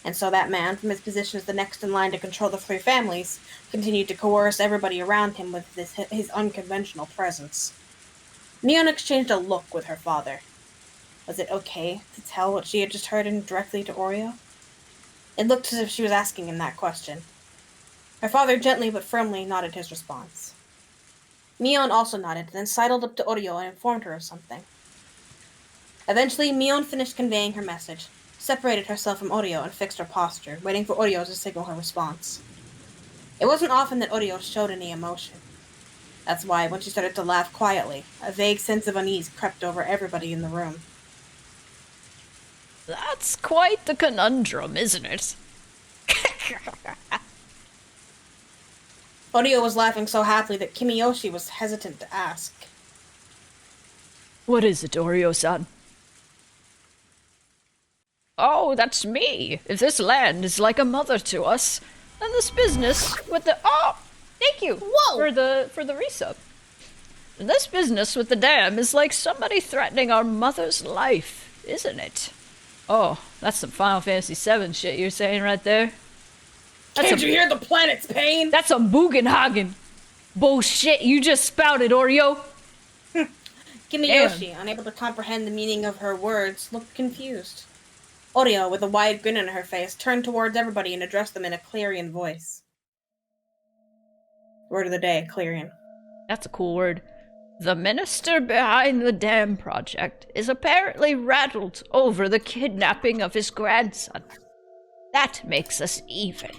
And so that man, from his position as the next in line to control the three families, continued to coerce everybody around him with his unconventional presence. Mion exchanged a look with her father. Was it okay to tell what she had just heard indirectly to Oreo? It looked as if she was asking him that question. Her father gently but firmly nodded his response. Mion also nodded, then sidled up to Oreo and informed her of something. Eventually, Mion finished conveying her message, separated herself from Oreo, and fixed her posture, waiting for Oreo to signal her response. It wasn't often that Oreo showed any emotion. That's why, when she started to laugh quietly, a vague sense of unease crept over everybody in the room. That's quite the conundrum, isn't it? Oreo was laughing so happily that Kimiyoshi was hesitant to ask. What is it, Oreo-san? Oh, that's me. If this land is like a mother to us, then this business with the— Oh! Thank you! Whoa! For the resub. This business with the dam is like somebody threatening our mother's life, isn't it? Oh, that's some Final Fantasy VII shit you're saying right there. Can't you hear the planet's pain? That's some Bugenhagen bullshit you just spouted, Oreo. Kimiyoshi, unable to comprehend the meaning of her words, looked confused. Oreo, with a wide grin on her face, turned towards everybody and addressed them in a clarion voice. Word of the day, clarion. That's a cool word. The minister behind the dam project is apparently rattled over the kidnapping of his grandson. That makes us even.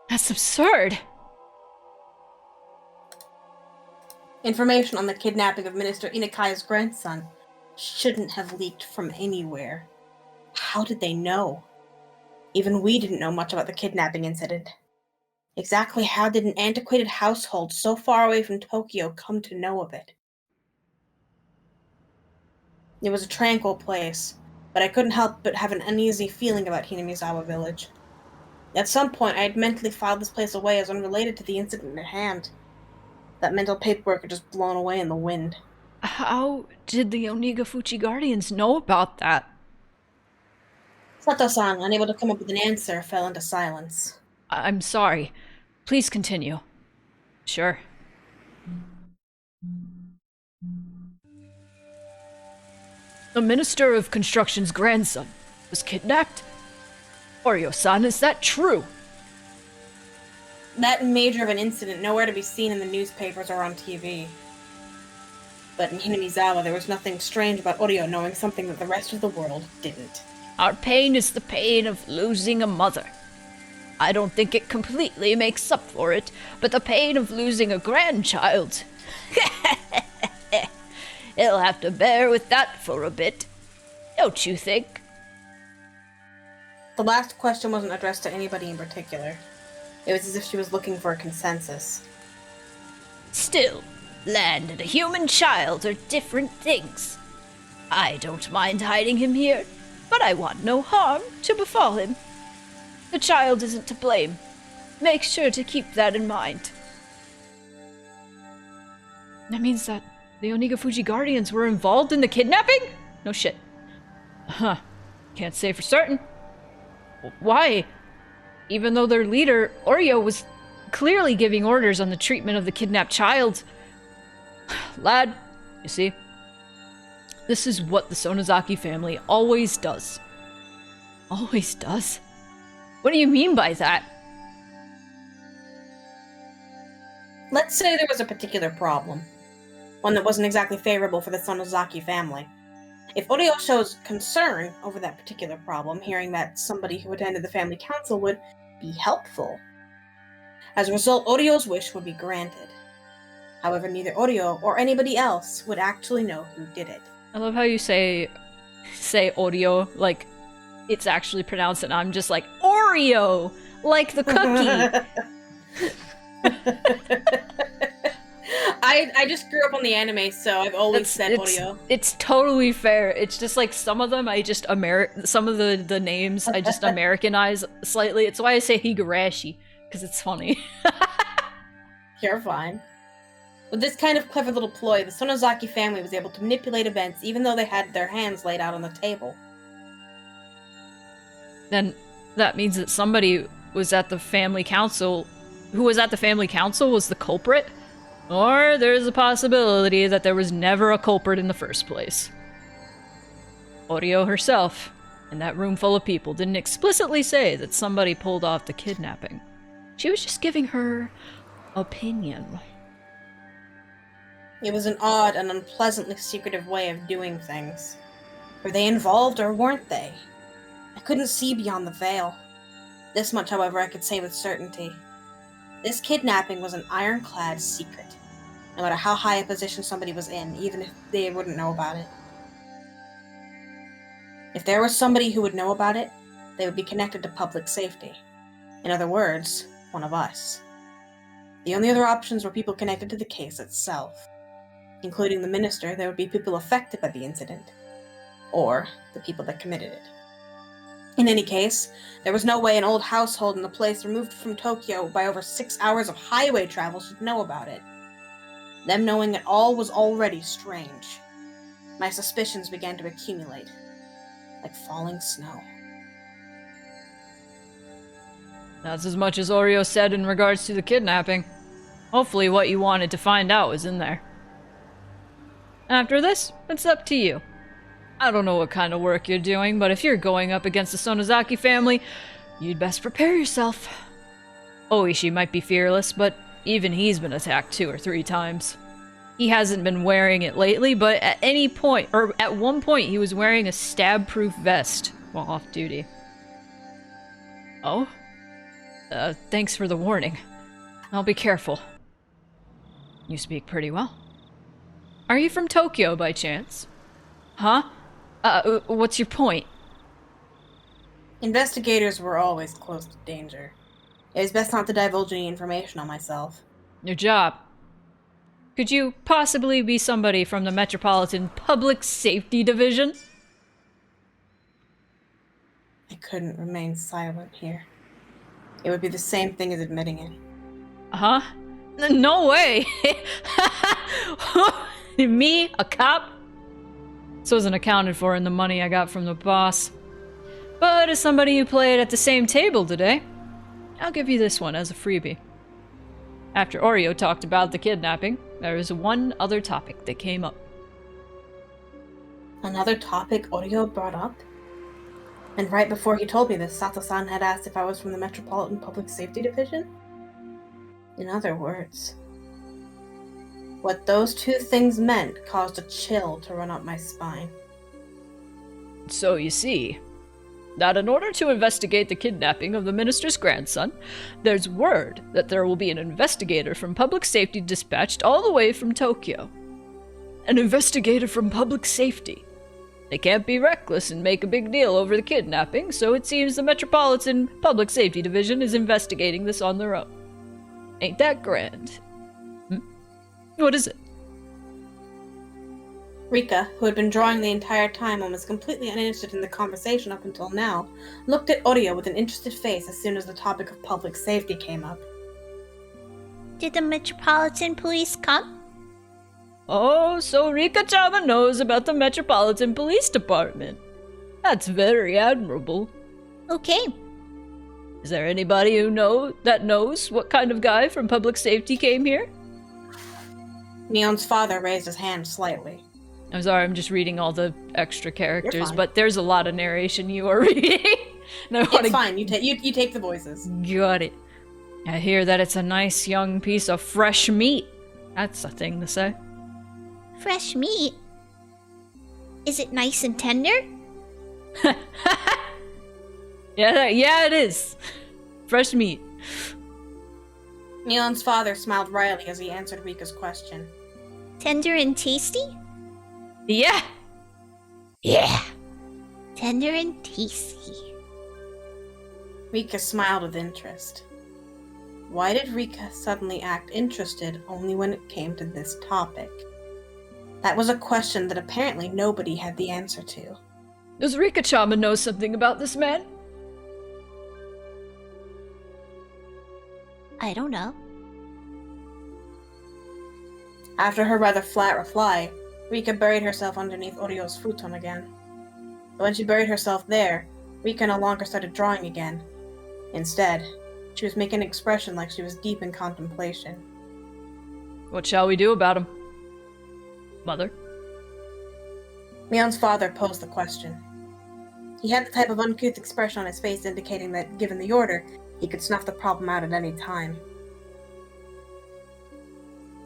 That's absurd. Information on the kidnapping of Minister Inakaya's grandson shouldn't have leaked from anywhere. How did they know? Even we didn't know much about the kidnapping incident. Exactly how did an antiquated household so far away from Tokyo come to know of it? It was a tranquil place, but I couldn't help but have an uneasy feeling about Hinamizawa Village. At some point, I had mentally filed this place away as unrelated to the incident at hand. That mental paperwork had just blown away in the wind. How did the Onagafuchi Guardians know about that? Sato-san, unable to come up with an answer, fell into silence. I'm sorry. Please continue. Sure. The Minister of Construction's grandson was kidnapped? Oreo-san, is that true? That major of an incident nowhere to be seen in the newspapers or on TV. But in Hinamizawa, there was nothing strange about Oreo knowing something that the rest of the world didn't. Our pain is the pain of losing a mother. I don't think it completely makes up for it, but the pain of losing a grandchild. It'll have to bear with that for a bit. Don't you think? The last question wasn't addressed to anybody in particular. It was as if she was looking for a consensus. Still, land and a human child are different things. I don't mind hiding him here, but I want no harm to befall him. The child isn't to blame. Make sure to keep that in mind. That means that the Onigafuji Guardians were involved in the kidnapping? No shit. Huh. Can't say for certain. Why? Even though their leader, Oreo, was clearly giving orders on the treatment of the kidnapped child. Lad, you see, this is what the Sonozaki family always does. Always does? What do you mean by that? Let's say there was a particular problem. One that wasn't exactly favorable for the Sonozaki family. If Oreo shows concern over that particular problem, hearing that somebody who attended the family council would be helpful. As a result, Oreo's wish would be granted. However, neither Oreo or anybody else would actually know who did it. I love how you say Oreo like it's actually pronounced, and I'm just like, Oreo! Like the cookie! I just grew up on the anime, so I've always said Oreo. It's totally fair. It's just like some of them some of the names I just Americanize slightly. It's why I say Higurashi, because it's funny. You're fine. With this kind of clever little ploy, the Sonozaki family was able to manipulate events even though they had their hands laid out on the table. Then that means that somebody was at the family council who was at the family council was the culprit? Or there's a possibility that there was never a culprit in the first place. Oreo herself, in that room full of people, didn't explicitly say that somebody pulled off the kidnapping. She was just giving her opinion. It was an odd and unpleasantly secretive way of doing things. Were they involved or weren't they? I couldn't see beyond the veil. This much, however, I could say with certainty. This kidnapping was an ironclad secret, no matter how high a position somebody was in, even if they wouldn't know about it. If there was somebody who would know about it, they would be connected to public safety. In other words, one of us. The only other options were people connected to the case itself. Including the minister, there would be people affected by the incident. Or the people that committed it. In any case, there was no way an old household in a place removed from Tokyo by over 6 hours of highway travel should know about it. Them knowing it all was already strange. My suspicions began to accumulate, like falling snow. That's as much as Oreo said in regards to the kidnapping. Hopefully what you wanted to find out was in there. After this, it's up to you. I don't know what kind of work you're doing, but if you're going up against the Sonozaki family, you'd best prepare yourself. Oishi might be fearless, but even he's been attacked 2 or 3 times. He hasn't been wearing it lately, but at any point, or at one point, he was wearing a stab-proof vest while off duty. Oh? Thanks for the warning. I'll be careful. You speak pretty well. Are you from Tokyo by chance? Huh? What's your point? Investigators were always close to danger. It is best not to divulge any information on myself. Your job. Could you possibly be somebody from the Metropolitan Public Safety Division? I couldn't remain silent here. It would be the same thing as admitting it. Huh? No way! Me? A cop? This wasn't accounted for in the money I got from the boss. But as somebody who played at the same table today, I'll give you this one as a freebie. After Oreo talked about the kidnapping, there was one other topic that came up. Another topic Oreo brought up? And right before he told me this, Sato-san had asked if I was from the Metropolitan Public Safety Division? In other words, what those 2 things meant caused a chill to run up my spine. So you see, that in order to investigate the kidnapping of the minister's grandson, there's word that there will be an investigator from public safety dispatched all the way from Tokyo. An investigator from public safety. They can't be reckless and make a big deal over the kidnapping, so it seems the Metropolitan Public Safety Division is investigating this on their own. Ain't that grand? What is it? Rika, who had been drawing the entire time and was completely uninterested in the conversation up until now, looked at Orio with an interested face as soon as the topic of public safety came up. Did the Metropolitan Police come? Oh, so Rika-chama knows about the Metropolitan Police Department. That's very admirable. Okay. Is there anybody who knows what kind of guy from public safety came here? Neon's father raised his hand slightly. I'm sorry, I'm just reading all the extra characters, fine. but there's a lot of narration you are reading. And I It's wanna... fine, you take the voices. Got it. I hear that it's a nice young piece of fresh meat. That's a thing to say. Fresh meat? Is it nice and tender? Yeah, it is. Fresh meat. Neon's father smiled wryly as he answered Rika's question. Tender and tasty? Yeah. Yeah. Tender and tasty. Rika smiled with interest. Why did Rika suddenly act interested only when it came to this topic? That was a question that apparently nobody had the answer to. Does Rika-chama know something about this man? I don't know. After her rather flat reply, Rika buried herself underneath Orio's futon again. But when she buried herself there, Rika no longer started drawing again. Instead, she was making an expression like she was deep in contemplation. What shall we do about him? Mother? Mion's father posed the question. He had the type of uncouth expression on his face indicating that, given the order, he could snuff the problem out at any time.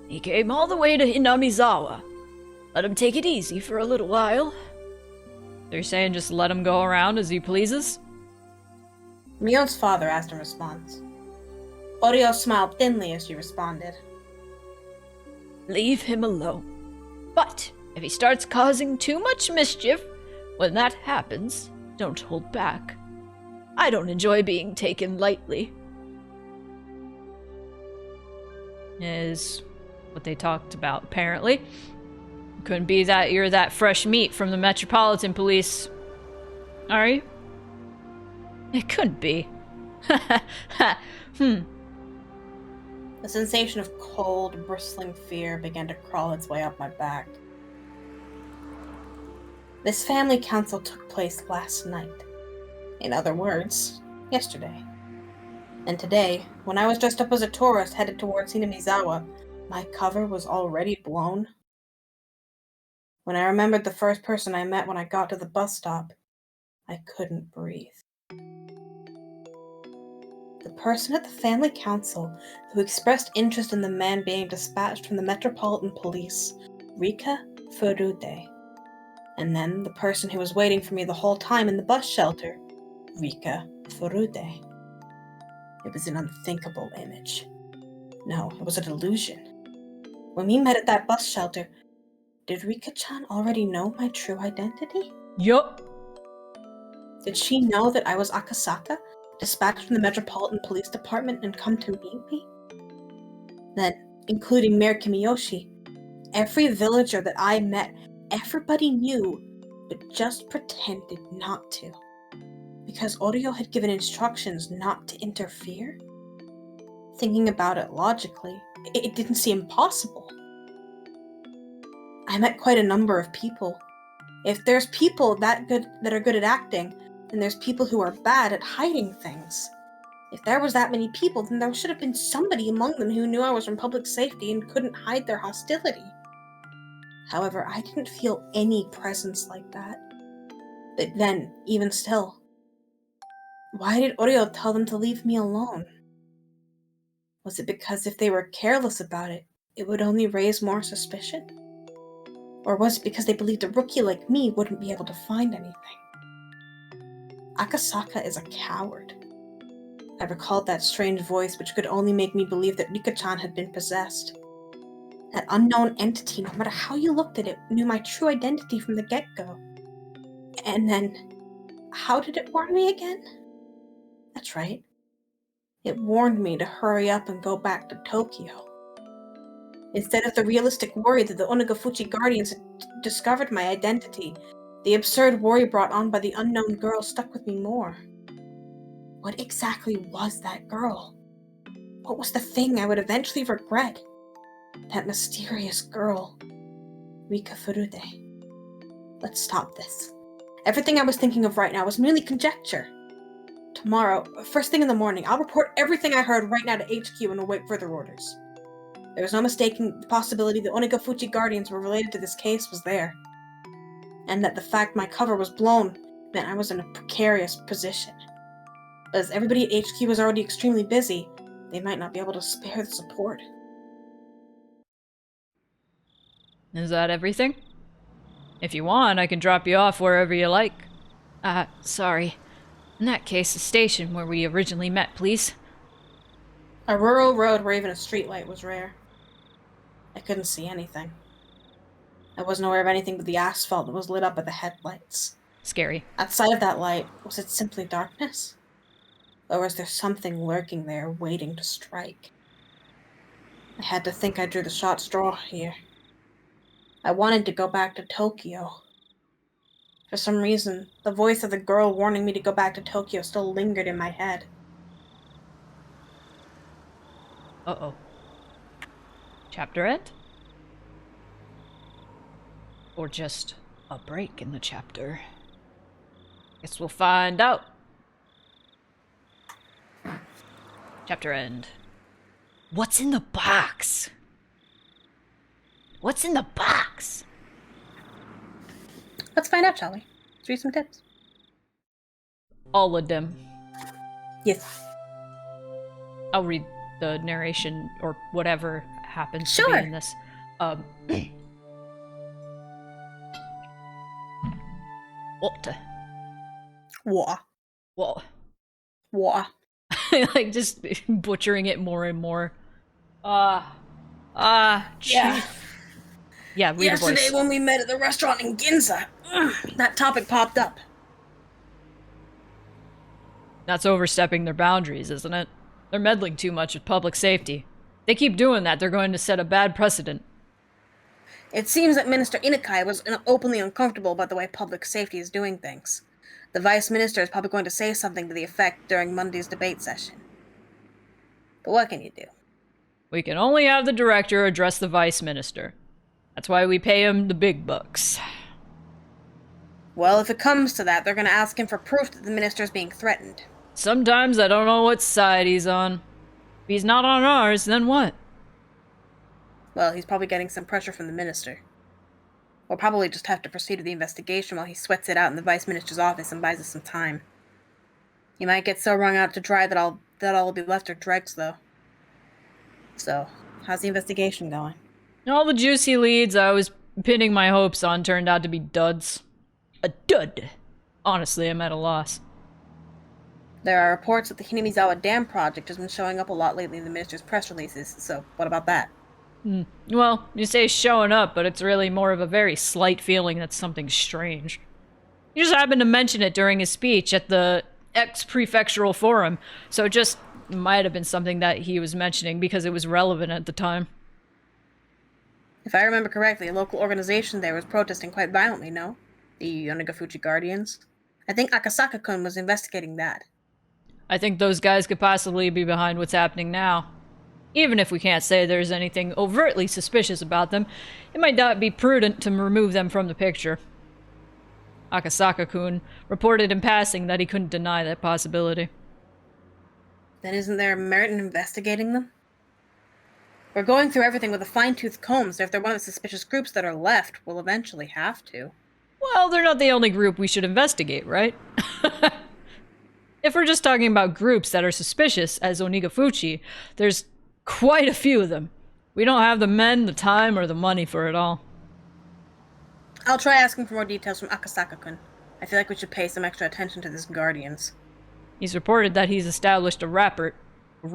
He came all the way to Hinamizawa. Let him take it easy for a little while. So you're saying just let him go around as he pleases? Mion's father asked in response. Orio smiled thinly as she responded. Leave him alone. But if he starts causing too much mischief, when that happens, don't hold back. I don't enjoy being taken lightly. Is what they talked about, apparently. Couldn't be that you're that fresh meat from the Metropolitan Police. Are you? It couldn't be. The sensation of cold, bristling fear began to crawl its way up my back. This family council took place last night. In other words, yesterday. And today, when I was dressed up as a tourist headed towards Hinamizawa, my cover was already blown. When I remembered the first person I met when I got to the bus stop, I couldn't breathe. The person at the family council who expressed interest in the man being dispatched from the Metropolitan Police, Rika Furude. And then the person who was waiting for me the whole time in the bus shelter, Rika Furude. It was an unthinkable image. No, it was a delusion. When we met at that bus shelter, did Rika-chan already know my true identity? Yup. Did she know that I was Akasaka, dispatched from the Metropolitan Police Department and come to meet me? Then, including Mayor Kimiyoshi, every villager that I met, everybody knew, but just pretended not to. Because Orio had given instructions not to interfere? Thinking about it logically, it didn't seem possible. I met quite a number of people. If there's people that are good at acting, then there's people who are bad at hiding things. If there was that many people, then there should have been somebody among them who knew I was from public safety and couldn't hide their hostility. However, I didn't feel any presence like that. But then, even still, why did Orio tell them to leave me alone? Was it because if they were careless about it, it would only raise more suspicion? Or was it because they believed a rookie like me wouldn't be able to find anything? Akasaka is a coward. I recalled that strange voice which could only make me believe that Rika-chan had been possessed. That unknown entity, no matter how you looked at it, knew my true identity from the get-go. And then, how did it warn me again? That's right. It warned me to hurry up and go back to Tokyo. Instead of the realistic worry that the Onagafuchi Guardians had discovered my identity, the absurd worry brought on by the unknown girl stuck with me more. What exactly was that girl? What was the thing I would eventually regret? That mysterious girl. Rika Furude. Let's stop this. Everything I was thinking of right now was merely conjecture. Tomorrow, first thing in the morning, I'll report everything I heard right now to HQ and await further orders. There was no mistaking the possibility the Onagafuchi Guardians were related to this case was there. And that the fact my cover was blown meant I was in a precarious position. But as everybody at HQ was already extremely busy, they might not be able to spare the support. Is that everything? If you want, I can drop you off wherever you like. Sorry. In that case, the station where we originally met, please. A rural road where even a streetlight was rare. I couldn't see anything. I wasn't aware of anything but the asphalt that was lit up by the headlights. Scary. Outside of that light, was it simply darkness? Or was there something lurking there, waiting to strike? I had to think I drew the short straw here. I wanted to go back to Tokyo. For some reason, the voice of the girl warning me to go back to Tokyo still lingered in my head. Uh-oh. Chapter end? Or just a break in the chapter? Guess we'll find out. Chapter end. What's in the box? What's in the box? Let's find out, shall we? Let's read some tips. All of them. Yes. I'll read the narration or whatever happens to Sure. be in this. What? What? What? What? Like just butchering it more and more. Yeah. Yeah, read Yesterday a voice. when we met at the restaurant in Ginza, that topic popped up. That's overstepping their boundaries, isn't it? They're meddling too much with public safety. They keep doing that, they're going to set a bad precedent. It seems that Minister Inakai was openly uncomfortable about the way public safety is doing things. The Vice Minister is probably going to say something to the effect during Monday's debate session. But what can you do? We can only have the director address the Vice Minister. That's why we pay him the big bucks. Well, if it comes to that, they're going to ask him for proof that the minister is being threatened. Sometimes I don't know what side he's on. If he's not on ours, then what? Well, he's probably getting some pressure from the minister. We'll probably just have to proceed with the investigation while he sweats it out in the vice minister's office and buys us some time. He might get so wrung out to dry that all will be left are dregs, though. So, how's the investigation going? All the juicy leads I was pinning my hopes on turned out to be duds. A dud. Honestly, I'm at a loss. There are reports that the Hinamizawa Dam project has been showing up a lot lately in the minister's press releases, so what about that? Well, you say showing up, but it's really more of a very slight feeling that something's strange. He just happened to mention it during his speech at the ex-prefectural forum, so it just might have been something that he was mentioning because it was relevant at the time. If I remember correctly, a local organization there was protesting quite violently, no? The Onagafuchi Guardians. I think Akasaka-kun was investigating that. I think those guys could possibly be behind what's happening now. Even if we can't say there's anything overtly suspicious about them, it might not be prudent to remove them from the picture. Akasaka-kun reported in passing that he couldn't deny that possibility. Then isn't there merit in investigating them? We're going through everything with a fine-tooth comb, so if they're one of the suspicious groups that are left, we'll eventually have to. Well, they're not the only group we should investigate, right? If we're just talking about groups that are suspicious as Onagafuchi, there's quite a few of them. We don't have the men, the time, or the money for it all. I'll try asking for more details from Akasaka-kun. I feel like we should pay some extra attention to this Guardians. He's reported that he's established a rapport. A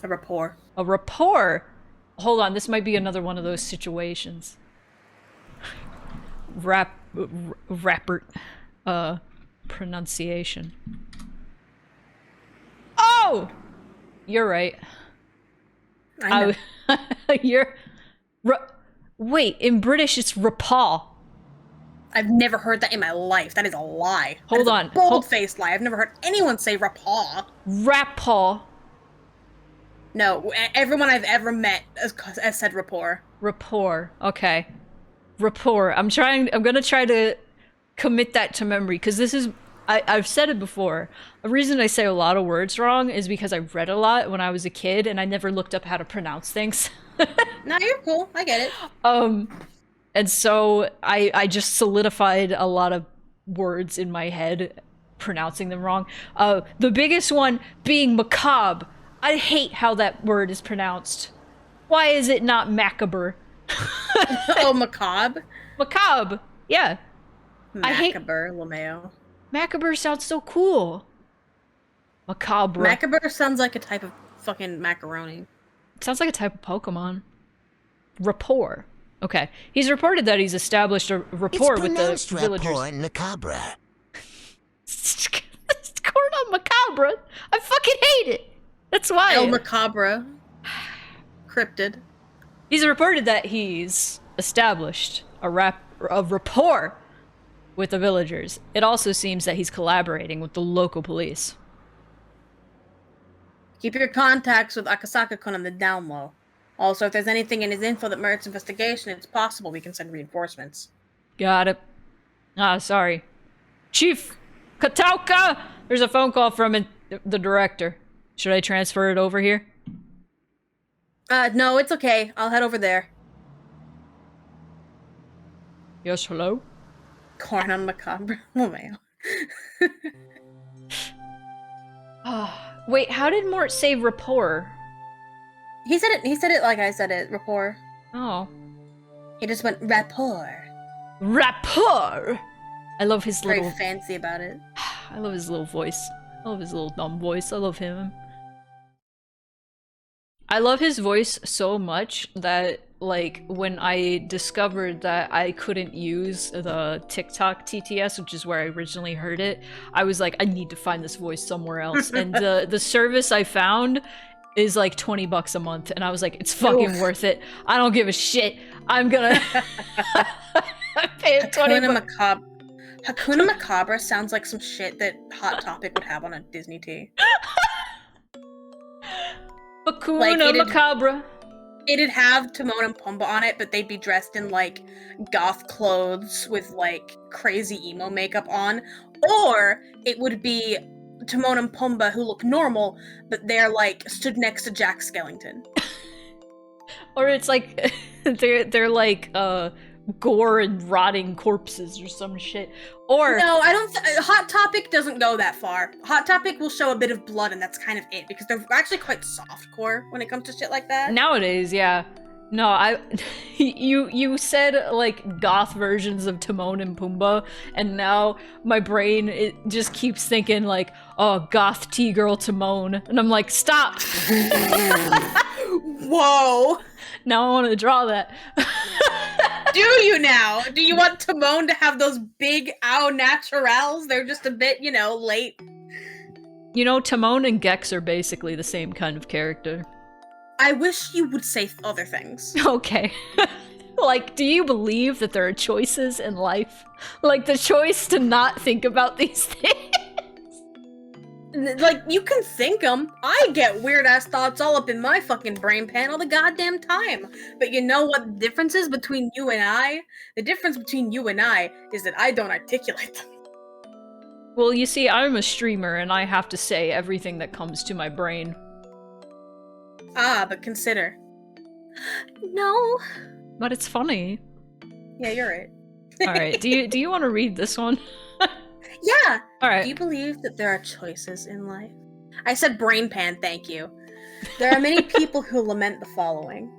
rapport. A rapport? Hold on, this might be another one of those situations. Rapport. Pronunciation. Oh! You're right. I know. You're. Wait, in British it's rapaw. I've never heard that in my life. That is a lie. Hold that is on. A bold-faced lie. I've never heard anyone say rapaw. Rapaw. No, everyone I've ever met has said rapport. Rapport. Okay. Rapport. I'm gonna try to commit that to memory, because this is. I've said it before. The reason I say a lot of words wrong is because I read a lot when I was a kid and I never looked up how to pronounce things. No, you're cool. I get it. And so I just solidified a lot of words in my head, pronouncing them wrong. The biggest one being macabre. I hate how that word is pronounced. Why is it not macabre? Oh, macabre? Macabre. Yeah. I hate Macabre, Lameo. macabre sounds so cool. Macabre. Macabre sounds like a type of fucking macaroni. Sounds like a type of Pokemon. Rapport. Okay. He's reported that he's established a rapport with the It's pronounced villagers. rapport and macabre. It's Corn macabre. I fucking hate it. That's why. El Macabre. Cryptid. He's reported that he's established a rapport with the villagers. It also seems that he's collaborating with the local police. Keep your contacts with Akasaka-kun on the down low. Also, if there's anything in his info that merits investigation, it's possible we can send reinforcements. Got it. Ah, sorry. Chief Katauka! There's a phone call from the director. Should I transfer it over here? No, it's okay. I'll head over there. Yes, hello? Corn on Macabre. Oh, man. Wait, how did Mort say rapport? He said it like I said it, rapport. Oh. He just went rapport. Rapport! I love his Very little... fancy about it. I love his little voice. I love his little dumb voice. I love him. I love his voice so much that, like, when I discovered that I couldn't use the TikTok TTS, which is where I originally heard it, I was like, I need to find this voice somewhere else. And the service I found is like $20 a month, and I was like, it's fucking worth it. I don't give a shit. I'm gonna pay it 20 Hakuna Macabre. Hakuna Macabre sounds like some shit that Hot Topic would have on a Disney T. Hakuna Like, Macabre. It'd have Timon and Pumbaa on it, but they'd be dressed in like goth clothes with like crazy emo makeup on. Or it would be Timon and Pumbaa who look normal, but they're like stood next to Jack Skellington. Or it's like they're like gore and rotting corpses or some shit. Or No, I don't. Hot Topic doesn't go that far. Hot Topic will show a bit of blood, and that's kind of it because they're actually quite softcore when it comes to shit like that. nowadays, yeah. No, you said like goth versions of Timon and Pumbaa, and now my brain it just keeps thinking like, oh, goth T-girl Timon, and I'm like, stop. Whoa! Now I want to draw that. Do you now? Do you want Timon to have those big au naturals? They're just a bit, late. You know, Timon and Gex are basically the same kind of character. I wish you would say other things. Okay. Like, do you believe that there are choices in life? Like the choice to not think about these things? Like, you can think them. I get weird-ass thoughts all up in my fucking brain pan all the goddamn time. But you know what the difference is between you and I? The difference between you and I is that I don't articulate them. Well, you see, I'm a streamer and I have to say everything that comes to my brain. Ah, but consider. No. But it's funny. Yeah, you're right. Alright, do you want to read this one? Yeah. Do Alright. you believe that there are choices in life? I said brain pan, thank you. There are many people who lament the following.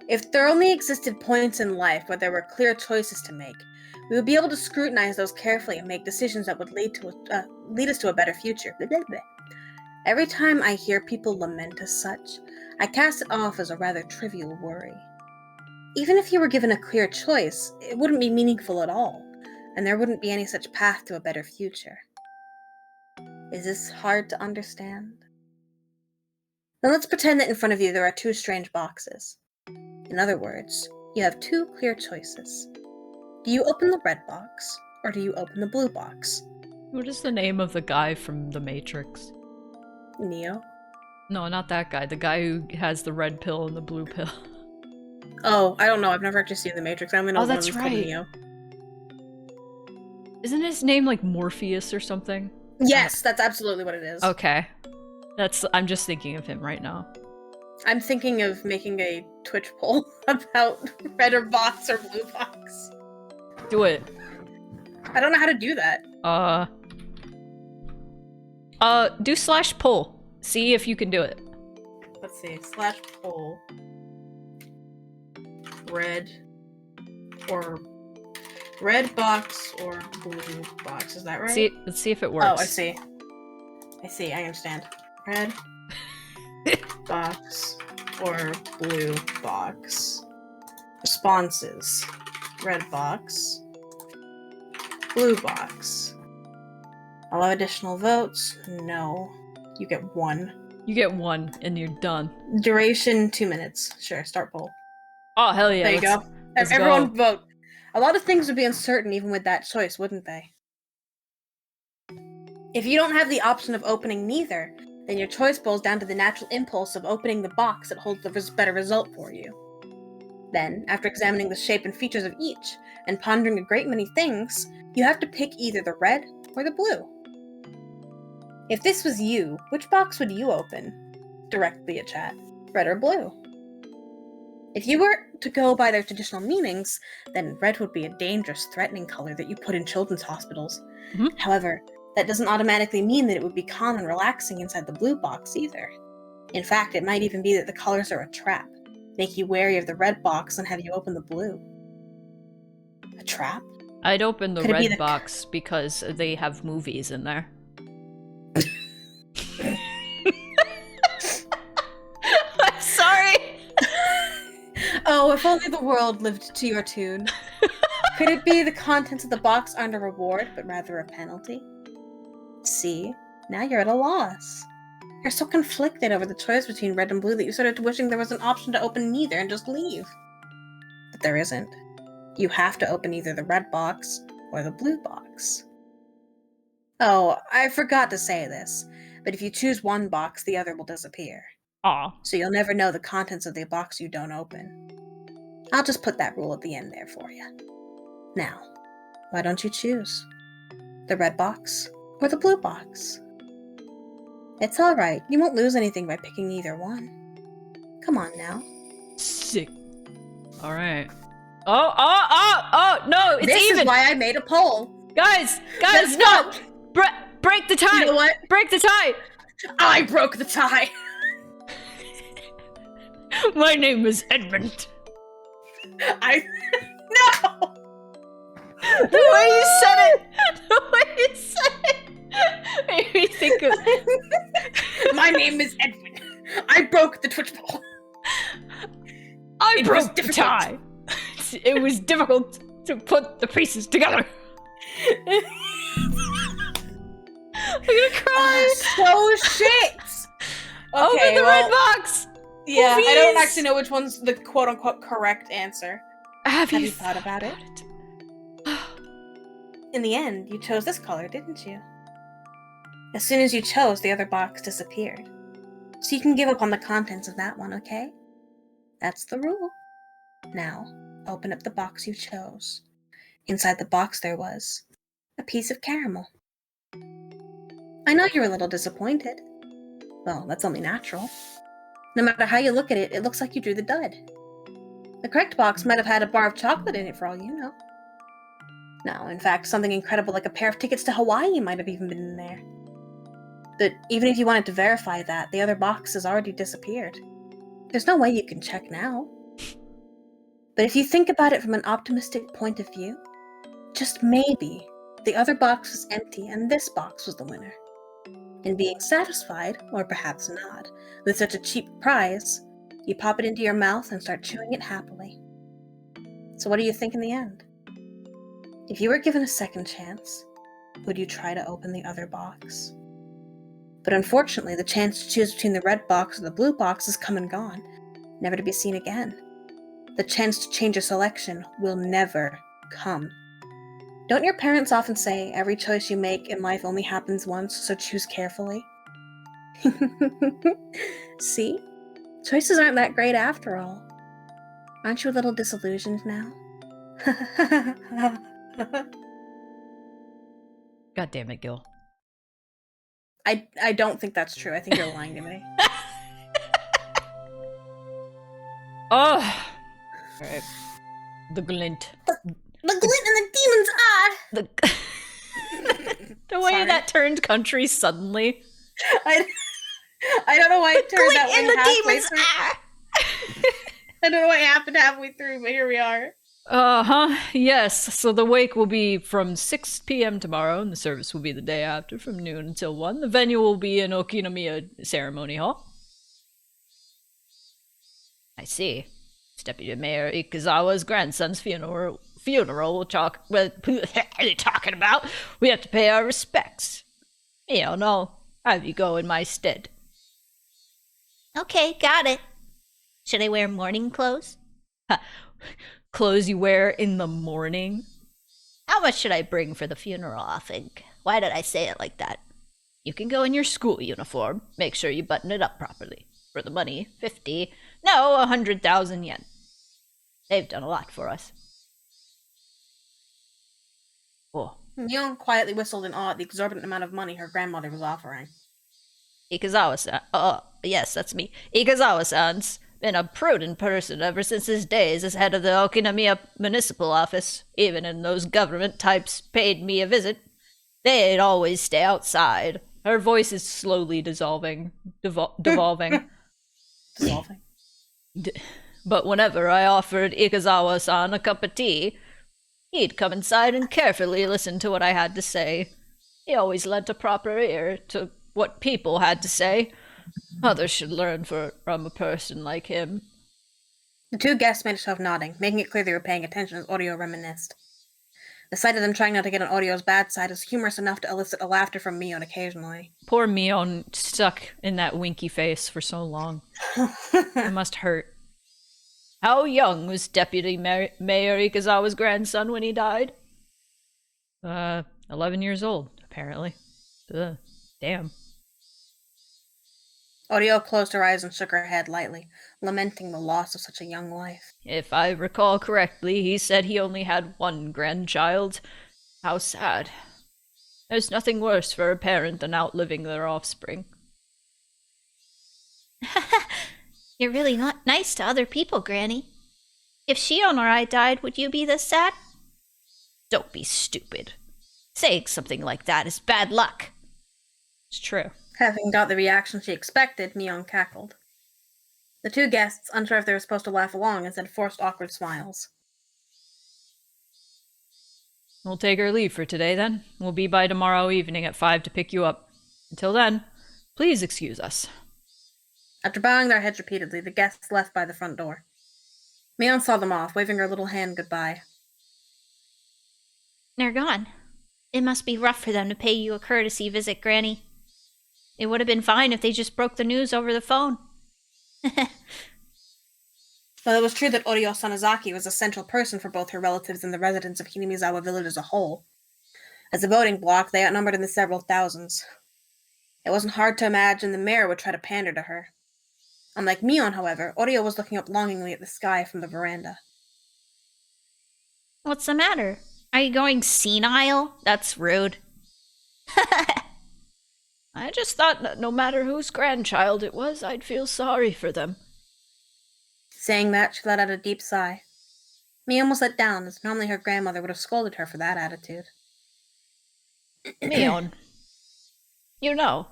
If there only existed points in life where there were clear choices to make, we would be able to scrutinize those carefully and make decisions that would lead us to a better future. Blah, blah, blah. Every time I hear people lament as such, I cast it off as a rather trivial worry. Even if you were given a clear choice, it wouldn't be meaningful at all, and there wouldn't be any such path to a better future. Is this hard to understand? Now let's pretend that in front of you there are two strange boxes. In other words, you have two clear choices. Do you open the red box, or do you open the blue box? What is the name of the guy from The Matrix? Neo? No, not that guy. The guy who has the red pill and the blue pill. Oh, I don't know. I've never actually seen The Matrix. I only know Oh, one that's of them's called right. Neo. Isn't his name like Morpheus or something? Yes, that's absolutely what it is. Okay. I'm just thinking of him right now. I'm thinking of making a Twitch poll about red or box or blue box. Do it. I don't know how to do that. Do /poll. See if you can do it. Let's see. /poll. Red box or blue box. Is that right? Let's see if it works. Oh, I see. I understand. Red box or blue box. Responses. Red box. Blue box. Allow additional votes? No. You get 1. You get 1 and you're done. Duration 2 minutes. Sure, start poll. Oh, hell yeah. There you go. Let's Everyone go. vote. A lot of things would be uncertain even with that choice, wouldn't they? If you don't have the option of opening neither, then your choice boils down to the natural impulse of opening the box that holds the better result for you. Then, after examining the shape and features of each, and pondering a great many things, you have to pick either the red or the blue. If this was you, which box would you open? Direct via chat. Red or blue? If you were to go by their traditional meanings, then red would be a dangerous, threatening color that you put in children's hospitals. Mhm. However, that doesn't automatically mean that it would be calm and relaxing inside the blue box either. In fact, it might even be that the colors are a trap, make you wary of the red box and have you open the blue. A trap? I'd open the Could it be red box because they have movies in there. I'm sorry! Oh, if only the world lived to your tune. Could it be the contents of the box aren't a reward, but rather a penalty? See, now you're at a loss. You're so conflicted over the choice between red and blue that you started wishing there was an option to open neither and just leave. But there isn't. You have to open either the red box or the blue box. Oh, I forgot to say this, but if you choose one box, the other will disappear. Aw. So you'll never know the contents of the box you don't open. I'll just put that rule at the end there for you. Now, why don't you choose? The red box or the blue box? It's alright, you won't lose anything by picking either one. Come on now. Sick. Alright. Oh, no, it's This even! is why I made a poll. Guys, Let's no! go! Break the tie! You know what? Break the tie! I broke the tie! My name is Edmund. No! The way you said it! The way you said it! Made me think of... My name is Edwin. I broke the Twitch poll. I It was broke the difficult. tie! It was difficult to put the pieces together. I'm gonna cry! So shit! Open the red box! Yeah, I don't Movies! actually know which one's the quote-unquote correct answer. Have you thought about it? In the end, you chose this color, didn't you? As soon as you chose, the other box disappeared. So you can give up on the contents of that one, okay? That's the rule. Now, open up the box you chose. Inside the box there was a piece of caramel. I know you're a little disappointed. Well, that's only natural. No matter how you look at it, it looks like you drew the dud. The correct box might have had a bar of chocolate in it for all you know. No, in fact, something incredible like a pair of tickets to Hawaii might have even been in there. But even if you wanted to verify that, the other box has already disappeared. There's no way you can check now. But if you think about it from an optimistic point of view, just maybe the other box was empty and this box was the winner. And being satisfied, or perhaps not, with such a cheap prize, you pop it into your mouth and start chewing it happily. So what do you think in the end? If you were given a second chance, would you try to open the other box? But unfortunately, the chance to choose between the red box or the blue box is come and gone, never to be seen again. The chance to change a selection will never come. Don't your parents often say, every choice you make in life only happens once, so choose carefully? See? Choices aren't that great after all. Aren't you a little disillusioned now? God damn it, Gil. I don't think that's true. I think you're lying to me. Oh! Alright. The glint. The glint in the demon's eye! The way Sorry. that turned country suddenly. I don't know why it turned that way In the halfway demon's through. eye! I don't know what happened halfway through, but here we are. Yes. So the wake will be from 6 p.m. tomorrow, and the service will be the day after from noon until 1. The venue will be in Okinomiya Ceremony Hall. I see. It's Deputy Mayor Ikazawa's grandson's funeral. We'll talk. What are you talking about? We have to pay our respects. I'll have you go in my stead. Okay, got it. Should I wear morning clothes? Clothes you wear in the morning? How much should I bring for the funeral, I think? Why did I say it like that? You can go in your school uniform. Make sure you button it up properly. For the money, 50. No, 100,000 yen. They've done a lot for us. Oh. Mion quietly whistled in awe at the exorbitant amount of money her grandmother was offering. Ikazawa-san. Yes, that's me. Ikazawa-san's been a prudent person ever since his days as head of the Okinomiya Municipal Office. Even when those government types paid me a visit, they'd always stay outside. Her voice is slowly dissolving. Devolving. Dissolving. But whenever I offered Ikazawa-san a cup of tea, he'd come inside and carefully listen to what I had to say. He always lent a proper ear to what people had to say. Others should learn from a person like him. The two guests made a show of nodding, making it clear they were paying attention as Audio reminisced. The sight of them trying not to get on Audio's bad side is humorous enough to elicit a laughter from Mion occasionally. Poor Mion stuck in that winky face for so long. It must hurt. How young was Deputy Mayor Ikazawa's grandson when he died? 11 years old, apparently. Ugh, damn. Audio closed her eyes and shook her head lightly, lamenting the loss of such a young life. If I recall correctly, he said he only had one grandchild. How sad. There's nothing worse for a parent than outliving their offspring. You're really not nice to other people, Granny. If Shion or I died, would you be this sad? Don't be stupid. Saying something like that is bad luck. It's true. Having got the reaction she expected, Mion cackled. The two guests, unsure if they were supposed to laugh along, instead forced awkward smiles. We'll take our leave for today, then. We'll be by tomorrow evening at 5 to pick you up. Until then, please excuse us. After bowing their heads repeatedly, the guests left by the front door. Mion saw them off, waving her little hand goodbye. They're gone. It must be rough for them to pay you a courtesy visit, Granny. It would have been fine if they just broke the news over the phone. Well, it was true that Oryo Sanazaki was a central person for both her relatives and the residents of Hinamizawa village as a whole. As a voting bloc, they outnumbered in the several thousands. It wasn't hard to imagine the mayor would try to pander to her. Unlike Mion, however, Oryo was looking up longingly at the sky from the veranda. What's the matter? Are you going senile? That's rude. I just thought that no matter whose grandchild it was, I'd feel sorry for them. Saying that, she let out a deep sigh. Mion was let down, as normally her grandmother would have scolded her for that attitude. Mion, you know,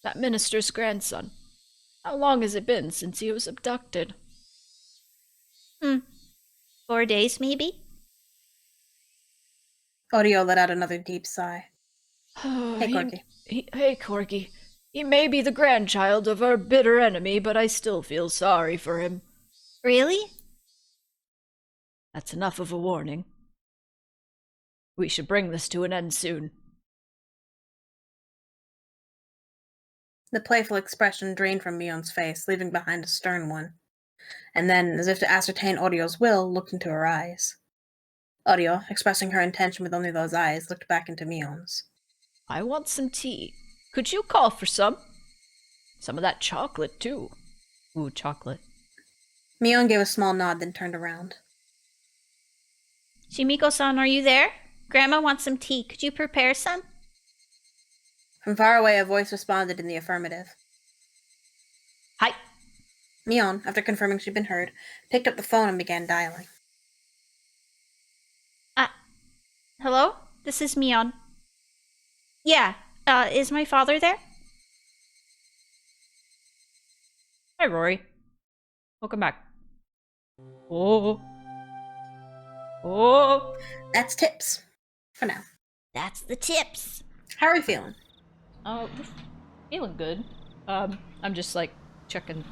that minister's grandson. How long has it been since he was abducted? 4 days, maybe? Oryo let out another deep sigh. Hey, Corky. Hey, Corky. He may be the grandchild of our bitter enemy, but I still feel sorry for him. Really? That's enough of a warning. We should bring this to an end soon. The playful expression drained from Mion's face, leaving behind a stern one. And then, as if to ascertain Orio's will, looked into her eyes. Orio, expressing her intention with only those eyes, looked back into Mion's. I want some tea. Could you call for some? Some of that chocolate, too. Ooh, chocolate. Mion gave a small nod, then turned around. Shimiko-san, are you there? Grandma wants some tea. Could you prepare some? From far away, a voice responded in the affirmative. Hi. Mion, after confirming she'd been heard, picked up the phone and began dialing. Hello? This is Mion. Yeah, is my father there? Hi, Rory. Welcome back. Oh. Oh. That's tips. For now. That's the tips. How are you feeling? Oh, feeling good. I'm just like checking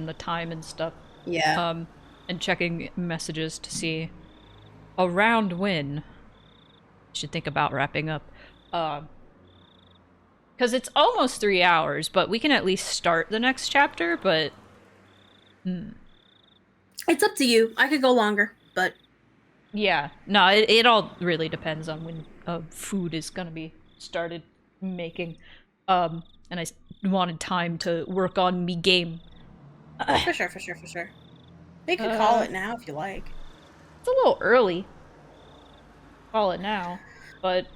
the time and stuff. Yeah. And checking messages to see around when. Should think about wrapping up. Because it's almost 3 hours, but we can at least start the next chapter, but... It's up to you. I could go longer, but... Yeah. No, it all really depends on when food is gonna be started making. And I wanted time to work on me game. For sure. We could call it now if you like. It's a little early. Call it now, but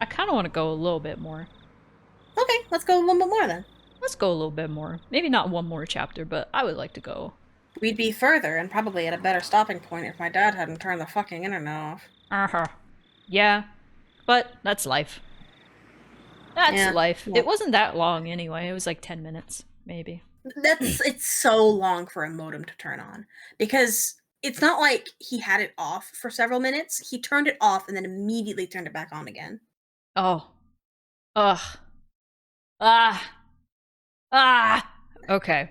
I kind of want to go a little bit more. Okay, let's go a little bit more then. Let's go a little bit more. Maybe not one more chapter, but I would like to go. We'd be further and probably at a better stopping point if my dad hadn't turned the fucking internet off. Uh-huh. Yeah, but that's life. That's life. Well, it wasn't that long anyway. It was like 10 minutes, maybe. it's so long for a modem to turn on. Because it's not like he had it off for several minutes. He turned it off and then immediately turned it back on again. Oh. Ugh. Ah. Okay.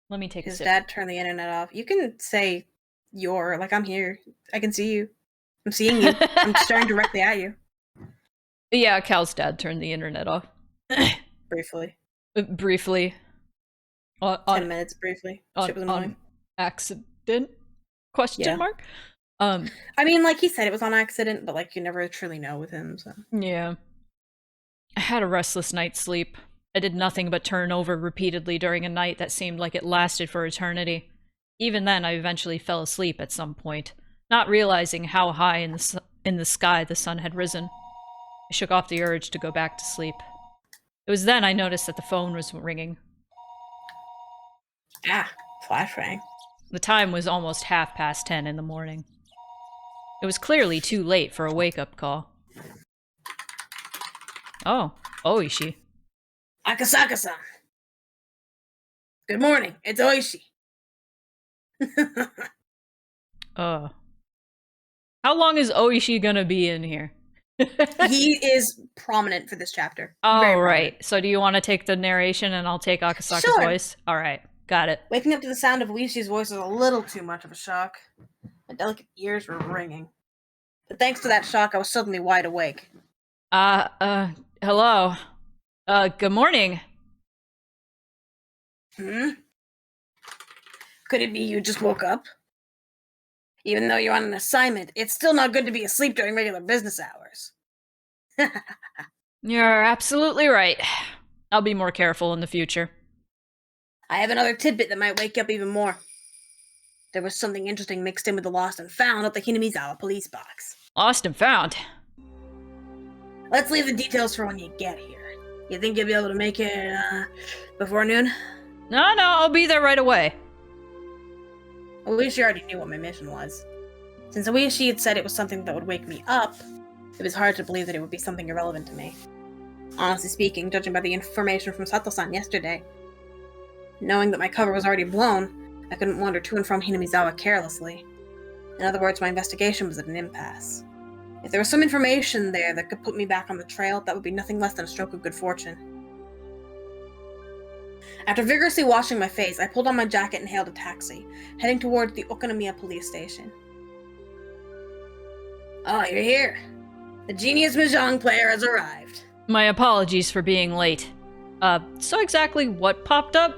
Let me take a His sip. dad turned the internet off. You can say I'm here. I can see you. I'm seeing you. I'm staring directly at you. Yeah, Cal's dad turned the internet off. Briefly. Briefly. 10 minutes briefly. Shit was annoying. On accident? Question mark? I mean, like he said, it was on accident, but like you never truly know with him, so. Yeah. I had a restless night's sleep. I did nothing but turn over repeatedly during a night that seemed like it lasted for eternity. Even then, I eventually fell asleep at some point, not realizing how high in the sky the sun had risen. I shook off the urge to go back to sleep. It was then I noticed that the phone was ringing. Flash rang. The time was almost 10:30 in the morning. It was clearly too late for a wake-up call. Oh, Oishi. Akasaka-san. Good morning. It's Oishi. How long is Oishi gonna be in here? He is prominent for this chapter. Oh, right. So do you want to take the narration and I'll take Akasaka's voice? All right. Got it. Waking up to the sound of Oishi's voice was a little too much of a shock. My delicate ears were ringing. But thanks to that shock, I was suddenly wide awake. Hello. Good morning. Could it be you just woke up? Even though you're on an assignment, it's still not good to be asleep during regular business hours. You're absolutely right. I'll be more careful in the future. I have another tidbit that might wake you up even more. There was something interesting mixed in with the lost and found at the Hinamizawa police box. Lost and found. Let's leave the details for when you get here. You think you'll be able to make it, before noon? No, I'll be there right away. Oishi already knew what my mission was. Since Oishi had said it was something that would wake me up, it was hard to believe that it would be something irrelevant to me. Honestly speaking, judging by the information from Sato-san yesterday, knowing that my cover was already blown, I couldn't wander to and from Hinamizawa carelessly. In other words, my investigation was at an impasse. If there was some information there that could put me back on the trail, that would be nothing less than a stroke of good fortune. After vigorously washing my face, I pulled on my jacket and hailed a taxi, heading towards the Okonomiya police station. Oh, you're here. The genius Mahjong player has arrived. My apologies for being late. So exactly what popped up?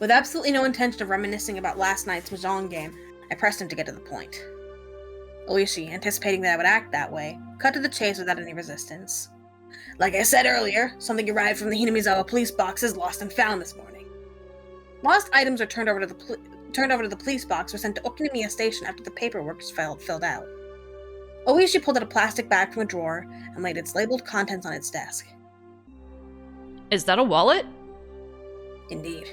With absolutely no intention of reminiscing about last night's Mahjong game, I pressed him to get to the point. Oishi, anticipating that I would act that way, cut to the chase without any resistance. Like I said earlier, something arrived from the Hinamizawa police boxes lost and found this morning. Lost items are turned over to the police box or sent to Okinomiya Station after the paperwork is filled out. Oishi pulled out a plastic bag from a drawer and laid its labeled contents on its desk. Is that a wallet? Indeed.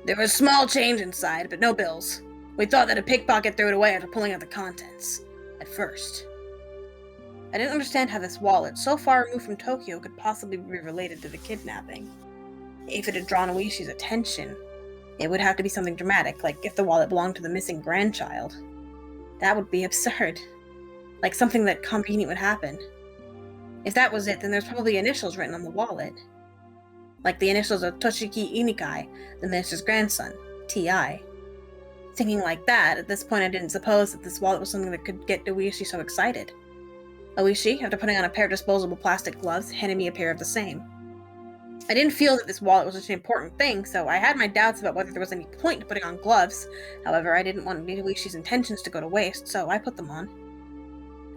There was small change inside, but no bills. We thought that a pickpocket threw it away after pulling out the contents. At first. I didn't understand how this wallet, so far removed from Tokyo, could possibly be related to the kidnapping. If it had drawn Oishi's attention, it would have to be something dramatic, like if the wallet belonged to the missing grandchild. That would be absurd. Like something that convenient would happen. If that was it, then there's probably initials written on the wallet. Like the initials of Toshiki Inikai, the minister's grandson, T.I. Thinking like that, at this point I didn't suppose that this wallet was something that could get Oishi so excited. Oishi, after putting on a pair of disposable plastic gloves, handed me a pair of the same. I didn't feel that this wallet was such an important thing, so I had my doubts about whether there was any point to putting on gloves. However, I didn't want Oishi's intentions to go to waste, so I put them on.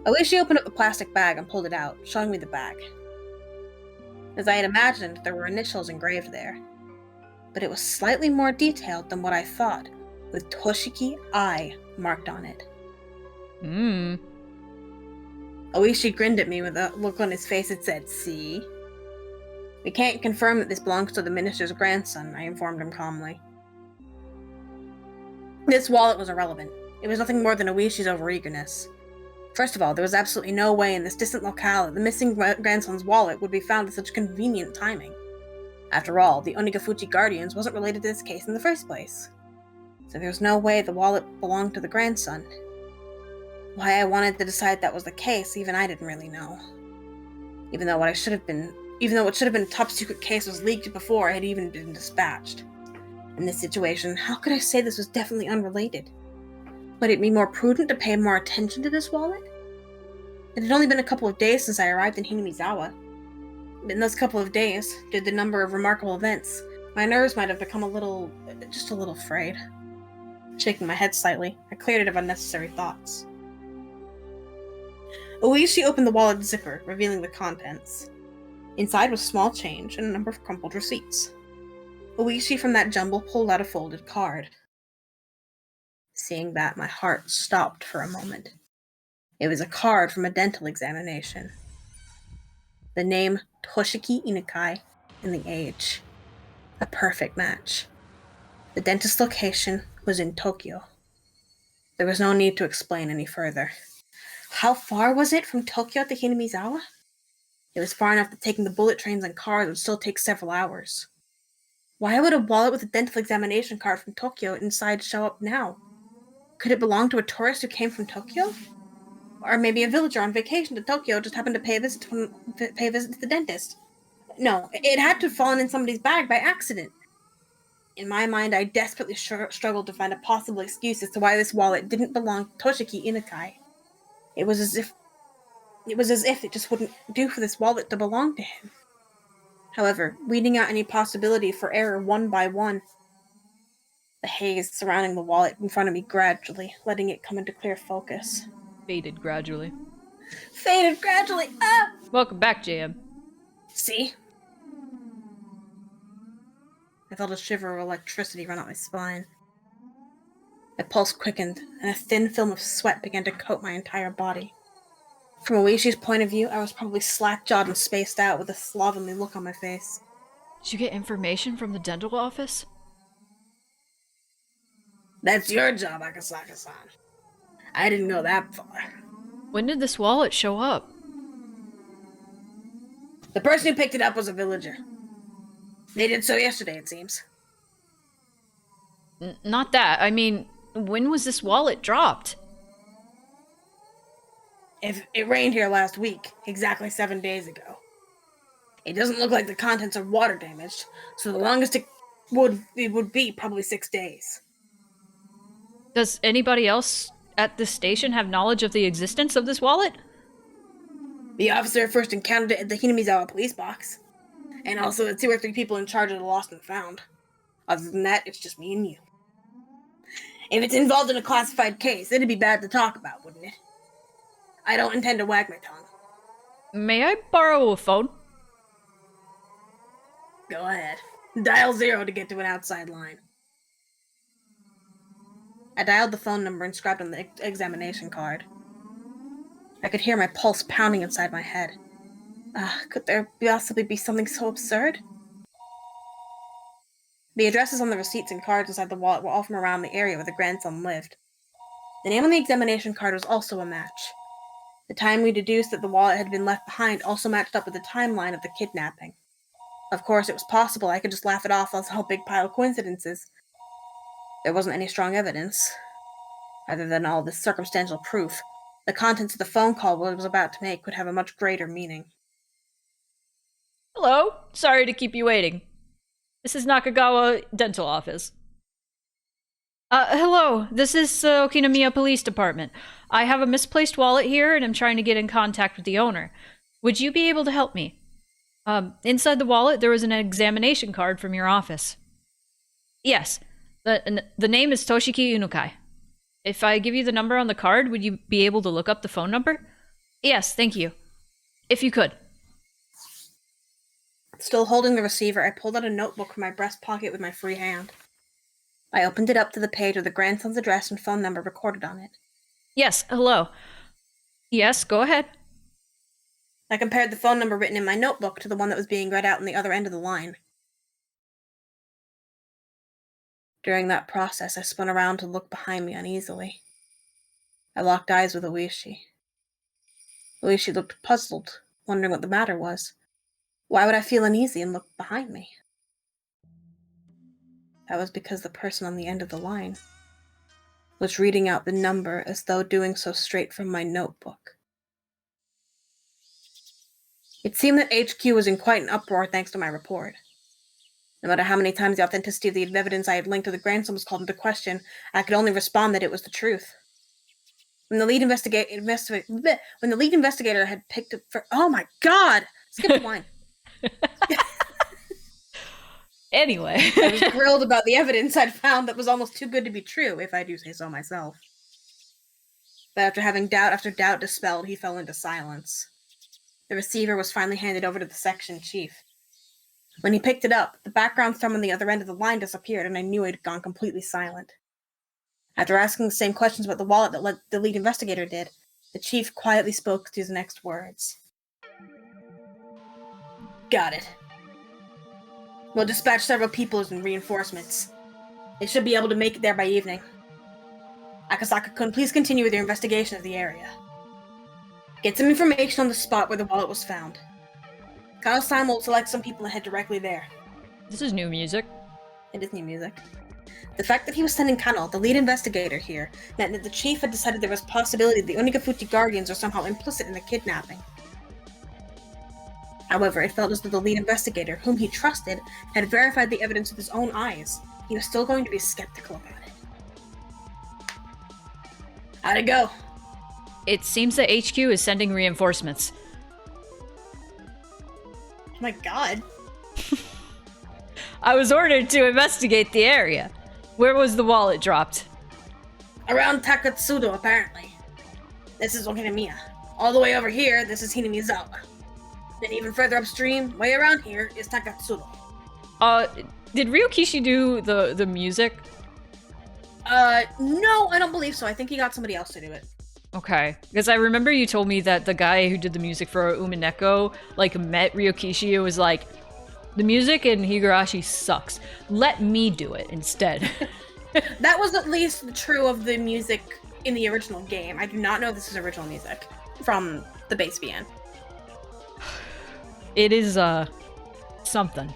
Oishi opened up the plastic bag and pulled it out, showing me the bag. As I had imagined, there were initials engraved there. But it was slightly more detailed than what I thought, with Toshiki I marked on it. Oishi grinned at me with a look on his face that said, "See? We can't confirm that this belongs to the minister's grandson," I informed him calmly. This wallet was irrelevant. It was nothing more than Oishi's overeagerness. First of all, there was absolutely no way in this distant locale that the missing grandson's wallet would be found at such convenient timing. After all, the Onigafuchi Guardians wasn't related to this case in the first place. So there was no way the wallet belonged to the grandson. Why I wanted to decide that was the case, even I didn't really know. Even though what should have been a top-secret case was leaked before it had even been dispatched. In this situation, how could I say this was definitely unrelated? Would it be more prudent to pay more attention to this wallet? It had only been a couple of days since I arrived in Hinamizawa. In those couple of days, due to the number of remarkable events, my nerves might have become just a little frayed. Shaking my head slightly, I cleared it of unnecessary thoughts. Oishi opened the wallet zipper, revealing the contents. Inside was small change and a number of crumpled receipts. Oishi from that jumble pulled out a folded card. Seeing that, my heart stopped for a moment. It was a card from a dental examination. The name Toshiki Inikai and the age. A perfect match. The dentist's location was in Tokyo. There was no need to explain any further. How far was it from Tokyo to Hinamizawa? It was far enough that taking the bullet trains and cars would still take several hours. Why would a wallet with a dental examination card from Tokyo inside show up now? Could it belong to a tourist who came from Tokyo? Or maybe a villager on vacation to Tokyo just happened to pay a visit to the dentist? No, it had to have fallen in somebody's bag by accident. In my mind, I desperately struggled to find a possible excuse as to why this wallet didn't belong to Toshiki Inikai. It was as if it just wouldn't do for this wallet to belong to him. However, weeding out any possibility for error one by one, the haze surrounding the wallet in front of me gradually, letting it come into clear focus. Faded gradually. Ah! Welcome back, JM. See? I felt a shiver of electricity run up my spine. My pulse quickened, and a thin film of sweat began to coat my entire body. From Oishi's point of view, I was probably slack-jawed and spaced out with a slovenly look on my face. Did you get information from the dental office? That's your job, Akasaka-san. I didn't go that far. When did this wallet show up? The person who picked it up was a villager. They did so yesterday, it seems. Not that. I mean, when was this wallet dropped? If it rained here last week, exactly 7 days ago. It doesn't look like the contents are water damaged, so the longest it would be probably 6 days. Does anybody else at this station have knowledge of the existence of this wallet? The officer first encountered it at the Hinamizawa police box. And also the 2 or 3 people in charge of the lost and found. Other than that, it's just me and you. If it's involved in a classified case, it'd be bad to talk about, wouldn't it? I don't intend to wag my tongue. May I borrow a phone? Go ahead. Dial 0 to get to an outside line. I dialed the phone number inscribed on the examination card. I could hear my pulse pounding inside my head. Could there possibly be something so absurd? The addresses on the receipts and cards inside the wallet were all from around the area where the grandson lived. The name on the examination card was also a match. The time we deduced that the wallet had been left behind also matched up with the timeline of the kidnapping. Of course, it was possible I could just laugh it off as a whole big pile of coincidences. There wasn't any strong evidence. Other than all this circumstantial proof, the contents of the phone call I was about to make would have a much greater meaning. Hello. Sorry to keep you waiting. This is Nakagawa Dental Office. Hello. This is Okinomiya Police Department. I have a misplaced wallet here, and I'm trying to get in contact with the owner. Would you be able to help me? Inside the wallet, there was an examination card from your office. Yes. The name is Toshiki Unukai. If I give you the number on the card, would you be able to look up the phone number? Yes, thank you. If you could. Still holding the receiver, I pulled out a notebook from my breast pocket with my free hand. I opened it up to the page with the grandson's address and phone number recorded on it. Yes, hello. Yes, go ahead. I compared the phone number written in my notebook to the one that was being read out on the other end of the line. During that process, I spun around to look behind me uneasily. I locked eyes with Oishi. Oishi looked puzzled, wondering what the matter was. Why would I feel uneasy and look behind me? That was because the person on the end of the line was reading out the number as though doing so straight from my notebook. It seemed that HQ was in quite an uproar thanks to my report. No matter how many times the authenticity of the evidence I had linked to the grandson was called into question, I could only respond that it was the truth. When the lead investigator had picked up for— oh my god! Skip the line. Anyway. I was thrilled about the evidence I'd found that was almost too good to be true, if I do say so myself. But after having doubt after doubt dispelled, he fell into silence. The receiver was finally handed over to the section chief. When he picked it up, the background thumb on the other end of the line disappeared, and I knew it had gone completely silent. After asking the same questions about the wallet that the lead investigator did, the chief quietly spoke these next words. Got it. We'll dispatch several people as reinforcements. They should be able to make it there by evening. Akasaka-kun, please continue with your investigation of the area. Get some information on the spot where the wallet was found. Kyle-san will select some people and head directly there. This is new music. It is new music. The fact that he was sending Kano, the lead investigator here, meant that the chief had decided there was a possibility the Onigafuchi Guardians are somehow implicit in the kidnapping. However, it felt as though the lead investigator, whom he trusted, had verified the evidence with his own eyes. He was still going to be skeptical about it. How'd it go? It seems that HQ is sending reinforcements. Oh my god. I was ordered to investigate the area. Where was the wallet dropped? Around Takatsudo, apparently. This is Okinomiya. All the way over here, this is Hinamizawa. Then even further upstream, way around here, is Takatsudo. Did Ryokishi do the music? No, I don't believe so. I think he got somebody else to do it. Okay, because I remember you told me that the guy who did the music for Umineko, like, met Ryokishi and was like, the music in Higurashi sucks. Let me do it instead. That was at least true of the music in the original game. I do not know this is original music from the base VN. It is, something.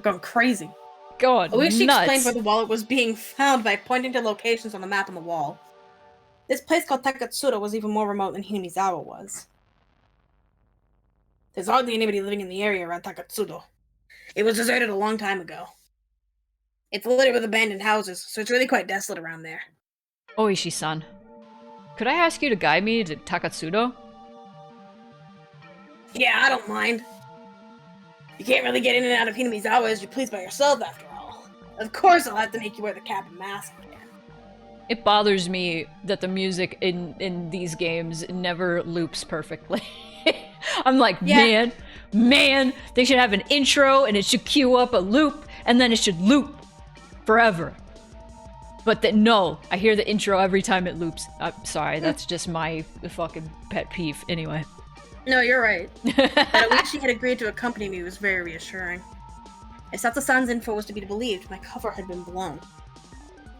Going crazy. God, Oishi nuts. explained where the wallet was being found by pointing to locations on the map on the wall. This place called Takatsudo was even more remote than Hinamizawa was. There's hardly anybody living in the area around Takatsudo. It was deserted a long time ago. It's littered with abandoned houses, so it's really quite desolate around there. Oishi-san. Could I ask you to guide me to Takatsudo? Yeah, I don't mind. You can't really get in and out of Hinamizawa as you please by yourself, after all. Of course I'll have to make you wear the cap and mask again. It bothers me that the music in these games never loops perfectly. I'm like, Yeah. man, they should have an intro and it should queue up a loop and then it should loop forever. But no, I hear the intro every time it loops. I'm sorry, that's just my fucking pet peeve. Anyway. No, you're right. But at least she had agreed to accompany me was very reassuring. If Satsu-san's info was to be believed, my cover had been blown.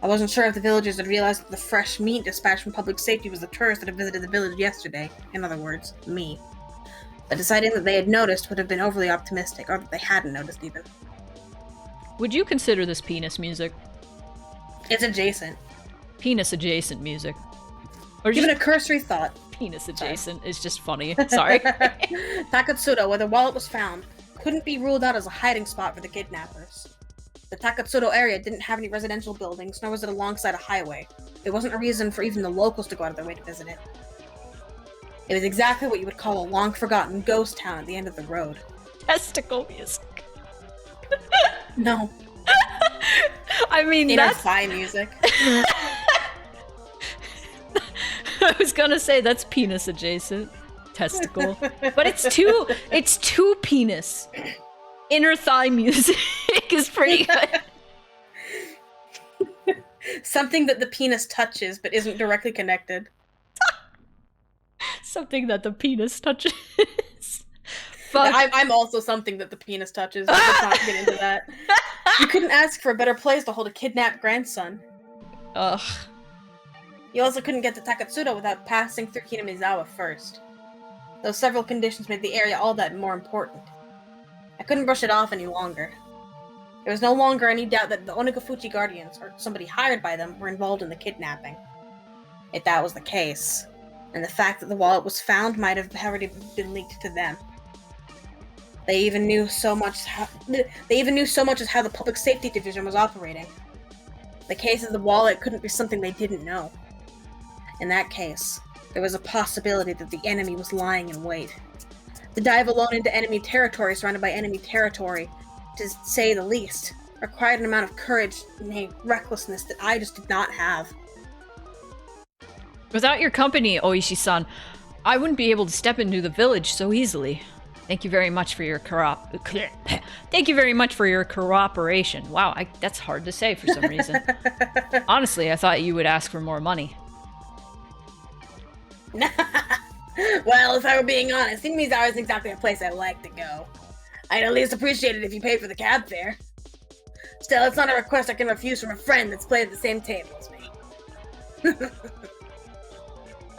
I wasn't sure if the villagers had realized that the fresh meat dispatched from public safety was the tourist that had visited the village yesterday. In other words, me. But deciding that they had noticed would have been overly optimistic, or that they hadn't noticed even. Would you consider this penis music? It's adjacent. Penis adjacent music. Or Given a just cursory thought, penis adjacent is just funny. Sorry. Takatsudo, where the wallet was found, couldn't be ruled out as a hiding spot for the kidnappers. The Takatsudo area didn't have any residential buildings, nor was it alongside a highway. There wasn't a reason for even the locals to go out of their way to visit it. It was exactly what you would call a long-forgotten ghost town at the end of the road. Testicle music. No. I mean, Inner that's... thigh music. I was gonna say that's penis adjacent. Testicle. But it's too penis. Inner thigh music is pretty good. Something that the penis touches but isn't directly connected. Something that the penis touches. Fuck. I'm also something that the penis touches. Let's not get into that. You couldn't ask for a better place to hold a kidnapped grandson. Ugh. You also couldn't get to Takatsudo without passing through Hinamizawa first. Though several conditions made the area all that more important. I couldn't brush it off any longer. There was no longer any doubt that the Onagafuchi Guardians, or somebody hired by them, were involved in the kidnapping. If that was the case, and the fact that the wallet was found might have already been leaked to them. They even knew so much as how the Public Safety Division was operating. The case of the wallet couldn't be something they didn't know. In that case, there was a possibility that the enemy was lying in wait. To dive alone into enemy territory surrounded by enemy territory, to say the least, required an amount of courage and recklessness that I just did not have. Without your company, Oishi-san, I wouldn't be able to step into the village so easily. Thank you very much for your Thank you very much for your cooperation. Wow, that's hard to say for some reason. Honestly, I thought you would ask for more money. Well, if I were being honest, Hinamizawa isn't exactly a place I like to go. I'd at least appreciate it if you paid for the cab fare. Still, it's not a request I can refuse from a friend that's played at the same table as me.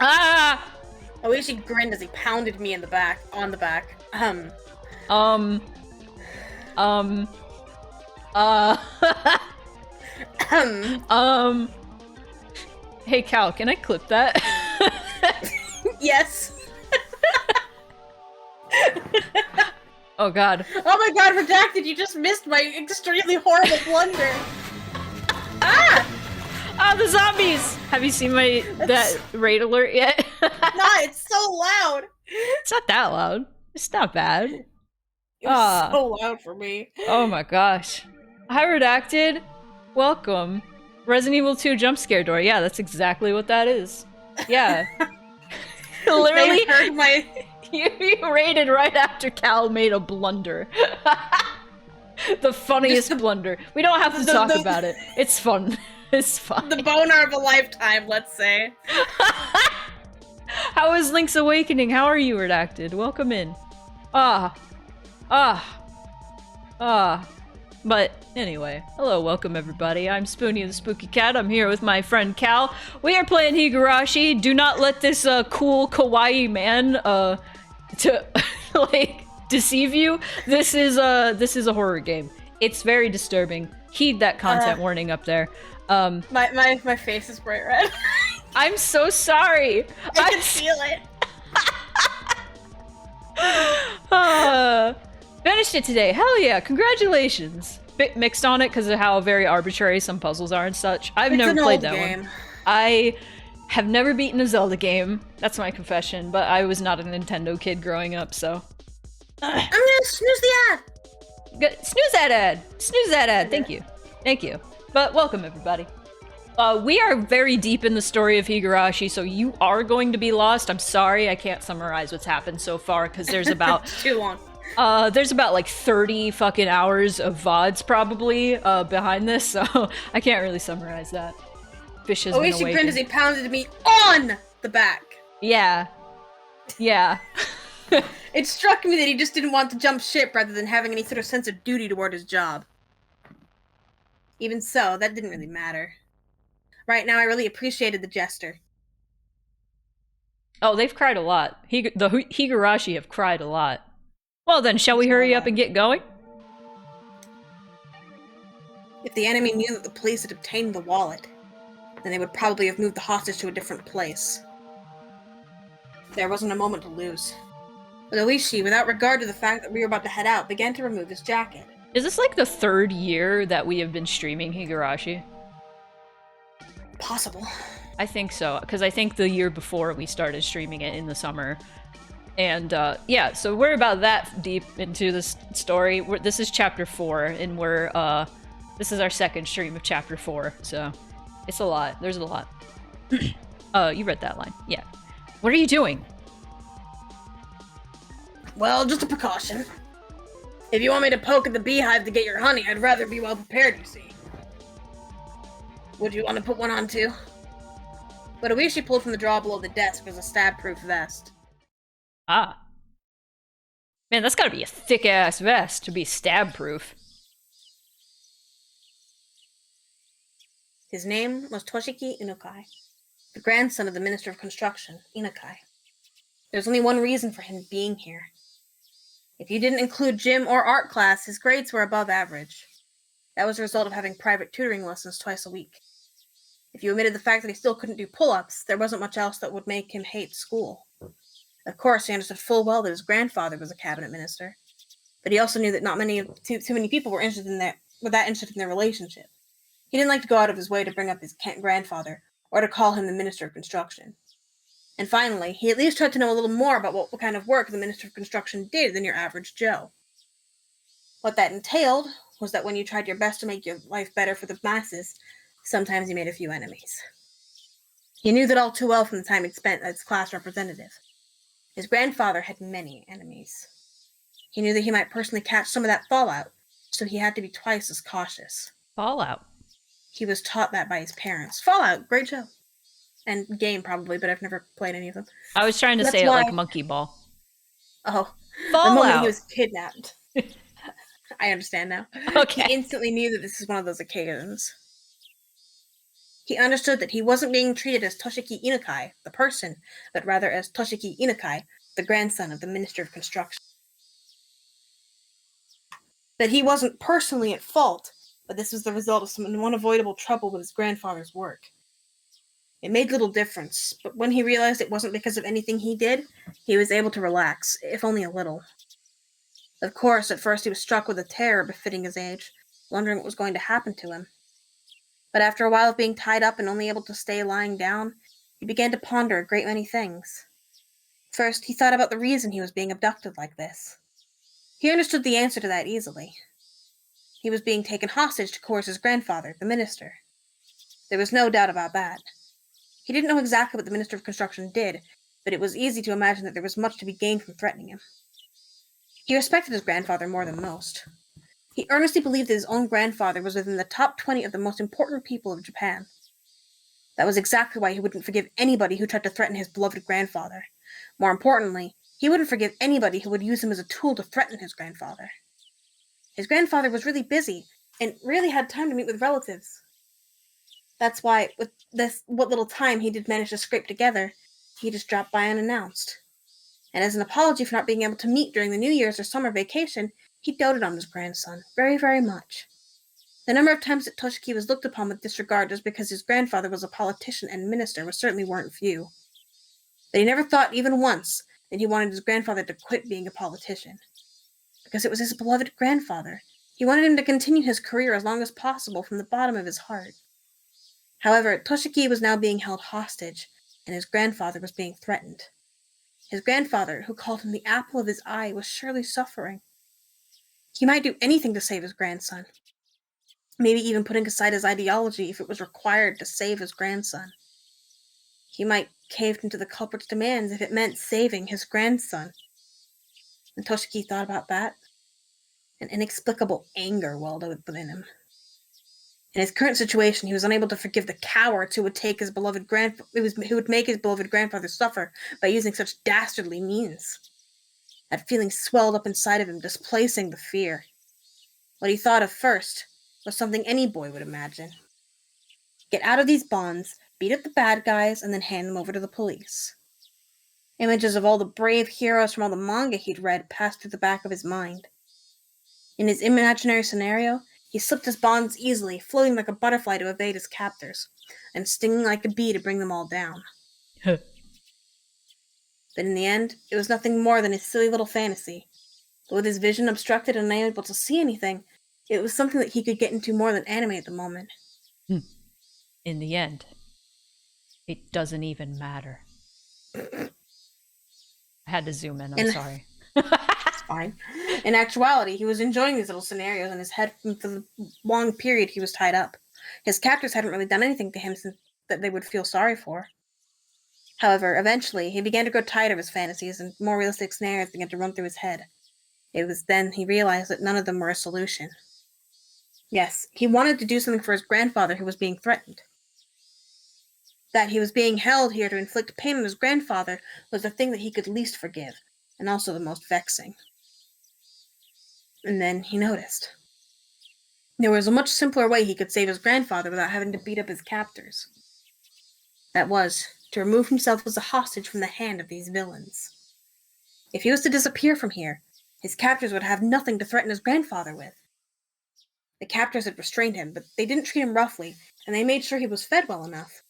Ah! Oishi grinned as he pounded me on the back. Hey Cal, can I clip that? Yes. Oh god. Oh my god, Redacted, you just missed my extremely horrible blunder. Ah! Ah, the zombies! Have you seen that raid alert yet? Nah, it's so loud. It's not that loud. It's not bad. It was so loud for me. Oh my gosh. Hi, Redacted. Welcome. Resident Evil 2 jump scare door. Yeah, that's exactly what that is. Yeah. Literally, They heard my... you raided right after Cal made a blunder. The funniest blunder. We don't have to talk about it. It's fun. It's fun. The boner of a lifetime, let's say. How is Link's Awakening? How are you, Redacted? Welcome in. But anyway, hello, welcome everybody. I'm Spoony the Spooky Cat. I'm here with my friend Cal. We are playing Higurashi. Do not let this cool kawaii man to like deceive you. This is a horror game. It's very disturbing. Heed that content warning up there. My face is bright red. I'm so sorry. I can feel it. Finished it today. Hell yeah, congratulations. Bit mixed on it because of how very arbitrary some puzzles are and such. I've never played that one. I have never beaten a Zelda game. That's my confession, but I was not a Nintendo kid growing up, so. I'm gonna snooze the ad. Snooze that ad! Snooze that ad! Thank you. Thank you. But welcome, everybody. We are very deep in the story of Higurashi, so you are going to be lost. I'm sorry, I can't summarize what's happened so far, because there's about... Too long. There's about like 30 fucking hours of VODs probably behind this, so I can't really summarize that. Fish has been Oishi awakened. grinned as he pounded me on the back. Yeah. Yeah. It struck me that he just didn't want to jump ship rather than having any sort of sense of duty toward his job. Even so, that didn't really matter. Right now, I really appreciated the jester. Oh, they've cried a lot. The Higurashi have cried a lot. Well then, shall we hurry up and get going? If the enemy knew that the police had obtained the wallet, then they would probably have moved the hostage to a different place. There wasn't a moment to lose. But Oishi, without regard to the fact that we were about to head out, began to remove his jacket. Is this like the 3rd year that we have been streaming Higurashi? Possible. I think so, because I think the year before we started streaming it in the summer. And yeah, so we're about that deep into this story. This is chapter 4, and this is our 2nd stream of chapter 4, so it's a lot. There's a lot. You read that line. Yeah. What are you doing? Well, just a precaution. If you want me to poke at the beehive to get your honey, I'd rather be well prepared, you see. Would you want to put one on too? What Oishi pulled from the drawer below the desk was a stab-proof vest. Ah. Man, that's gotta be a thick-ass vest to be stab-proof. His name was Toshiki Inukai, the grandson of the Minister of Construction, Inukai. There's only one reason for him being here. If you didn't include gym or art class, his grades were above average. That was a result of having private tutoring lessons twice a week. If you omitted the fact that he still couldn't do pull-ups, there wasn't much else that would make him hate school. Of course, he understood full well that his grandfather was a cabinet minister, but he also knew that not too many people were that interested in their relationship. He didn't like to go out of his way to bring up his grandfather, or to call him the Minister of Construction. And finally, he at least tried to know a little more about what kind of work the Minister of Construction did than your average Joe. What that entailed was that when you tried your best to make your life better for the masses, sometimes you made a few enemies. He knew that all too well from the time he'd spent as class representative. His grandfather had many enemies. He knew that he might personally catch some of that fallout, so he had to be twice as cautious. Fallout. He was taught that by his parents. Fallout, great show. And game, probably, but I've never played any of them. I was trying to say it like Monkey Ball. Oh. Fallout! The moment he was kidnapped. I understand now. Okay. He instantly knew that this is one of those occasions. He understood that he wasn't being treated as Toshiki Inukai, the person, but rather as Toshiki Inukai, the grandson of the Minister of Construction. That he wasn't personally at fault, but this was the result of some unavoidable trouble with his grandfather's work. It made little difference, but when he realized it wasn't because of anything he did, he was able to relax, if only a little. Of course, at first he was struck with a terror befitting his age, wondering what was going to happen to him. But after a while of being tied up and only able to stay lying down, he began to ponder a great many things. First, he thought about the reason he was being abducted like this. He understood the answer to that easily. He was being taken hostage to coerce his grandfather, the minister. There was no doubt about that. He didn't know exactly what the Minister of Construction did, but it was easy to imagine that there was much to be gained from threatening him. He respected his grandfather more than most. He earnestly believed that his own grandfather was within the top 20 of the most important people of Japan. That was exactly why he wouldn't forgive anybody who tried to threaten his beloved grandfather. More importantly, he wouldn't forgive anybody who would use him as a tool to threaten his grandfather. His grandfather was really busy, and rarely had time to meet with relatives. That's why, with what little time he did manage to scrape together, he just dropped by unannounced. And as an apology for not being able to meet during the New Year's or summer vacation, he doted on his grandson very, very much. The number of times that Toshiki was looked upon with disregard just because his grandfather was a politician and minister certainly weren't few. But he never thought even once that he wanted his grandfather to quit being a politician. Because it was his beloved grandfather. He wanted him to continue his career as long as possible from the bottom of his heart. However, Toshiki was now being held hostage, and his grandfather was being threatened. His grandfather, who called him the apple of his eye, was surely suffering. He might do anything to save his grandson, maybe even putting aside his ideology if it was required to save his grandson. He might cave into the culprit's demands if it meant saving his grandson. And Toshiki thought about that. An inexplicable anger welled up within him. In his current situation, he was unable to forgive the cowards who would make his beloved grandfather suffer by using such dastardly means. That feeling swelled up inside of him, displacing the fear. What he thought of first was something any boy would imagine. Get out of these bonds, beat up the bad guys, and then hand them over to the police. Images of all the brave heroes from all the manga he'd read passed through the back of his mind. In his imaginary scenario, he slipped his bonds easily, floating like a butterfly to evade his captors, and stinging like a bee to bring them all down. But in the end, it was nothing more than his silly little fantasy. But with his vision obstructed and unable to see anything, it was something that he could get into more than anime at the moment. In the end, it doesn't even matter. I had to zoom in, I'm sorry. It's fine. In actuality, he was enjoying these little scenarios in his head for the long period he was tied up. His captors hadn't really done anything to him that they would feel sorry for. However, eventually, he began to grow tired of his fantasies, and more realistic scenarios began to run through his head. It was then he realized that none of them were a solution. Yes, he wanted to do something for his grandfather who was being threatened. That he was being held here to inflict pain on his grandfather was the thing that he could least forgive, and also the most vexing. And then he noticed. There was a much simpler way he could save his grandfather without having to beat up his captors. That was, to remove himself as a hostage from the hand of these villains. If he was to disappear from here, his captors would have nothing to threaten his grandfather with. The captors had restrained him, but they didn't treat him roughly, and they made sure he was fed well enough.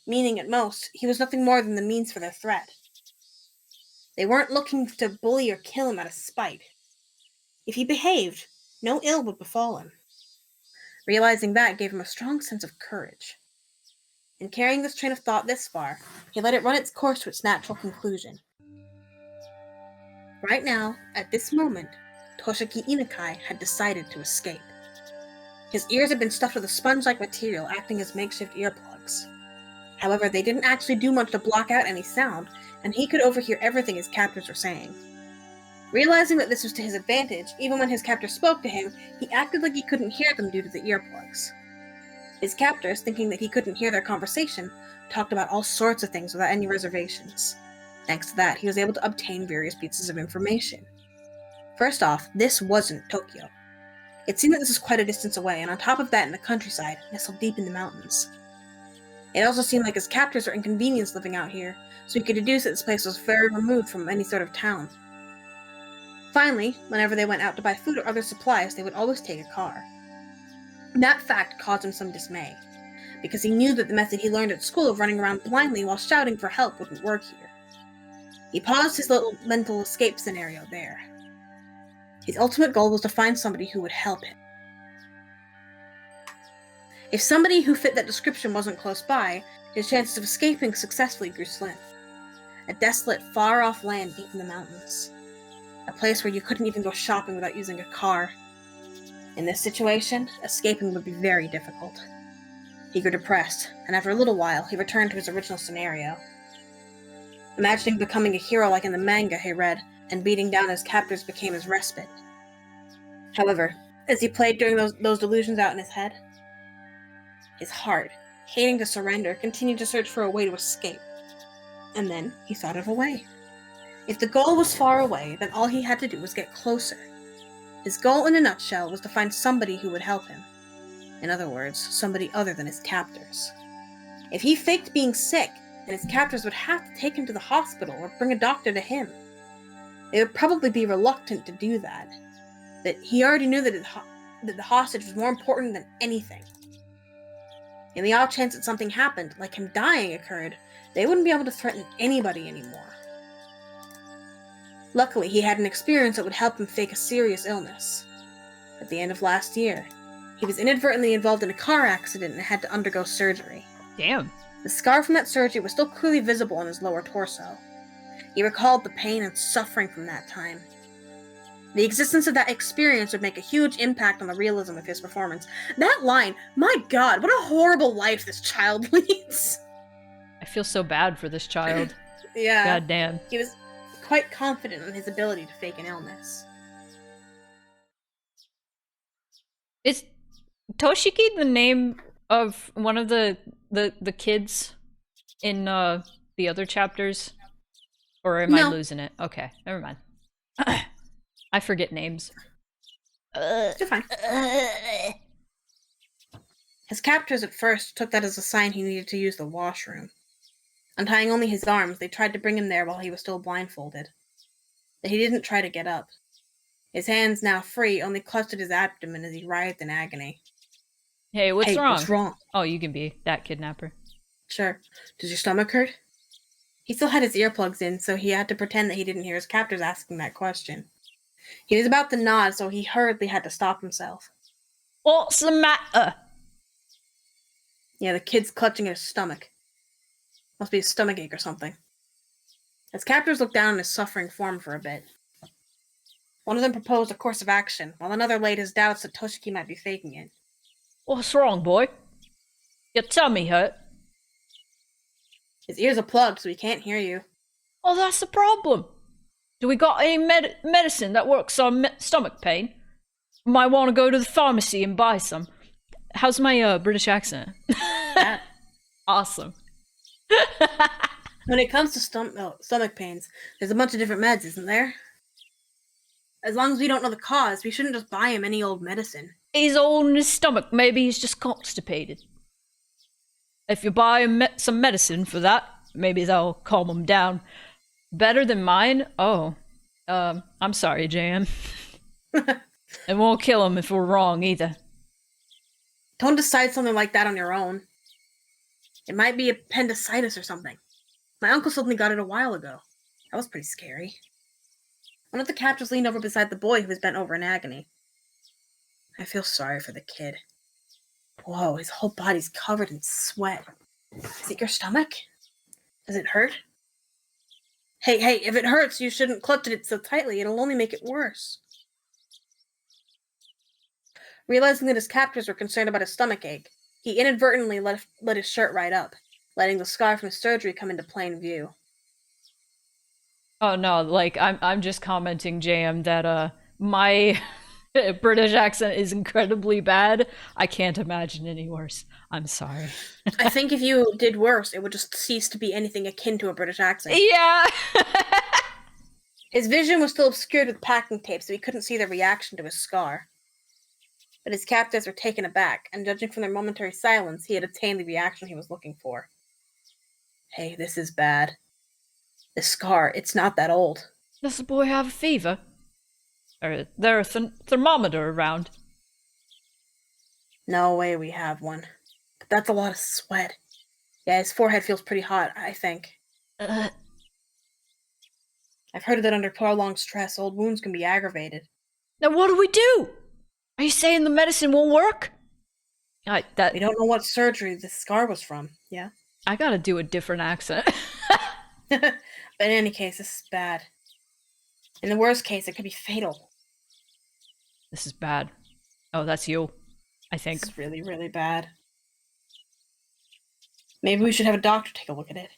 Meaning, at most, he was nothing more than the means for their threat. They weren't looking to bully or kill him out of spite. If he behaved, no ill would befall him. Realizing that gave him a strong sense of courage. In carrying this train of thought this far, he let it run its course to its natural conclusion. Right now, at this moment, Toshiki Inukai had decided to escape. His ears had been stuffed with a sponge-like material acting as makeshift earplugs. However, they didn't actually do much to block out any sound, and he could overhear everything his captors were saying. Realizing that this was to his advantage, even when his captors spoke to him, he acted like he couldn't hear them due to the earplugs. His captors, thinking that he couldn't hear their conversation, talked about all sorts of things without any reservations. Thanks to that, he was able to obtain various pieces of information. First off, this wasn't Tokyo. It seemed that this was quite a distance away, and on top of that in the countryside, nestled deep in the mountains. It also seemed like his captors were inconvenienced living out here, so he could deduce that this place was very removed from any sort of town. Finally, whenever they went out to buy food or other supplies, they would always take a car. That fact caused him some dismay, because he knew that the method he learned at school of running around blindly while shouting for help wouldn't work here. He paused his little mental escape scenario there. His ultimate goal was to find somebody who would help him. If somebody who fit that description wasn't close by, his chances of escaping successfully grew slim. A desolate, far-off land deep in the mountains. A place where you couldn't even go shopping without using a car. In this situation, escaping would be very difficult. He grew depressed, and after a little while, he returned to his original scenario. Imagining becoming a hero like in the manga he read, and beating down his captors became his respite. However, as he played during those delusions out in his head, his heart, hating to surrender, continued to search for a way to escape. And then he thought of a way. If the goal was far away, then all he had to do was get closer. His goal in a nutshell was to find somebody who would help him. In other words, somebody other than his captors. If he faked being sick, then his captors would have to take him to the hospital or bring a doctor to him. They would probably be reluctant to do that. But he already knew that the hostage was more important than anything. In the odd chance that something happened, like him dying occurred, they wouldn't be able to threaten anybody anymore. Luckily, he had an experience that would help him fake a serious illness. At the end of last year, he was inadvertently involved in a car accident and had to undergo surgery. Damn. The scar from that surgery was still clearly visible on his lower torso. He recalled the pain and suffering from that time. The existence of that experience would make a huge impact on the realism of his performance. That line, my god, what a horrible life this child leads. I feel so bad for this child. Yeah. God damn. He was quite confident in his ability to fake an illness. Is Toshiki the name of one of the kids in the other chapters? Or am I losing it? Okay, never mind. I forget names. You're fine. His captors at first took that as a sign he needed to use the washroom. Untying only his arms, they tried to bring him there while he was still blindfolded. But he didn't try to get up. His hands, now free, only clutched at his abdomen as he writhed in agony. Hey, what's wrong? What's wrong? Oh, you can be that kidnapper. Sure. Does your stomach hurt? He still had his earplugs in, so he had to pretend that he didn't hear his captors asking that question. He was about to nod, so he hurriedly had to stop himself. What's the matter? Yeah, the kid's clutching at his stomach. Must be a stomachache or something. His captors looked down on his suffering form for a bit. One of them proposed a course of action, while another laid his doubts that Toshiki might be faking it. What's wrong, boy? Your tummy hurt? His ears are plugged, so he can't hear you. Oh, that's the problem. Do we got any medicine that works on stomach pain? Might want to go to the pharmacy and buy some. How's my British accent? Awesome. When it comes to stomach pains, there's a bunch of different meds, isn't there? As long as we don't know the cause, we shouldn't just buy him any old medicine. He's all in his stomach. Maybe he's just constipated. If you buy him some medicine for that, maybe that'll calm him down. Better than mine? Oh. I'm sorry, JM. It won't kill him if we're wrong, either. Don't decide something like that on your own. It might be appendicitis or something. My uncle suddenly got it a while ago. That was pretty scary. One of the captors leaned over beside the boy who was bent over in agony. I feel sorry for the kid. Whoa, his whole body's covered in sweat. Is it your stomach? Does it hurt? Hey, if it hurts, you shouldn't clutch at it so tightly. It'll only make it worse. Realizing that his captors were concerned about his stomachache, he inadvertently let his shirt right up, letting the scar from his surgery come into plain view. Oh no, like I'm just commenting, JM, that my British accent is incredibly bad. I can't imagine any worse. I'm sorry. I think if you did worse, it would just cease to be anything akin to a British accent. Yeah. His vision was still obscured with packing tape, so he couldn't see the reaction to his scar. But his captors were taken aback, and judging from their momentary silence, he had attained the reaction he was looking for. Hey, this is bad. This scar, it's not that old. Does the boy have a fever? Or there a thermometer around? No way we have one. But that's a lot of sweat. Yeah, his forehead feels pretty hot, I think. I've heard that under prolonged stress, old wounds can be aggravated. Now what do we do? Are you saying the medicine won't work? We don't know what surgery this scar was from, yeah? I gotta do a different accent. But in any case, this is bad. In the worst case, it could be fatal. This is bad. Oh, that's you, I think. It's really, really bad. Maybe we should have a doctor take a look at it.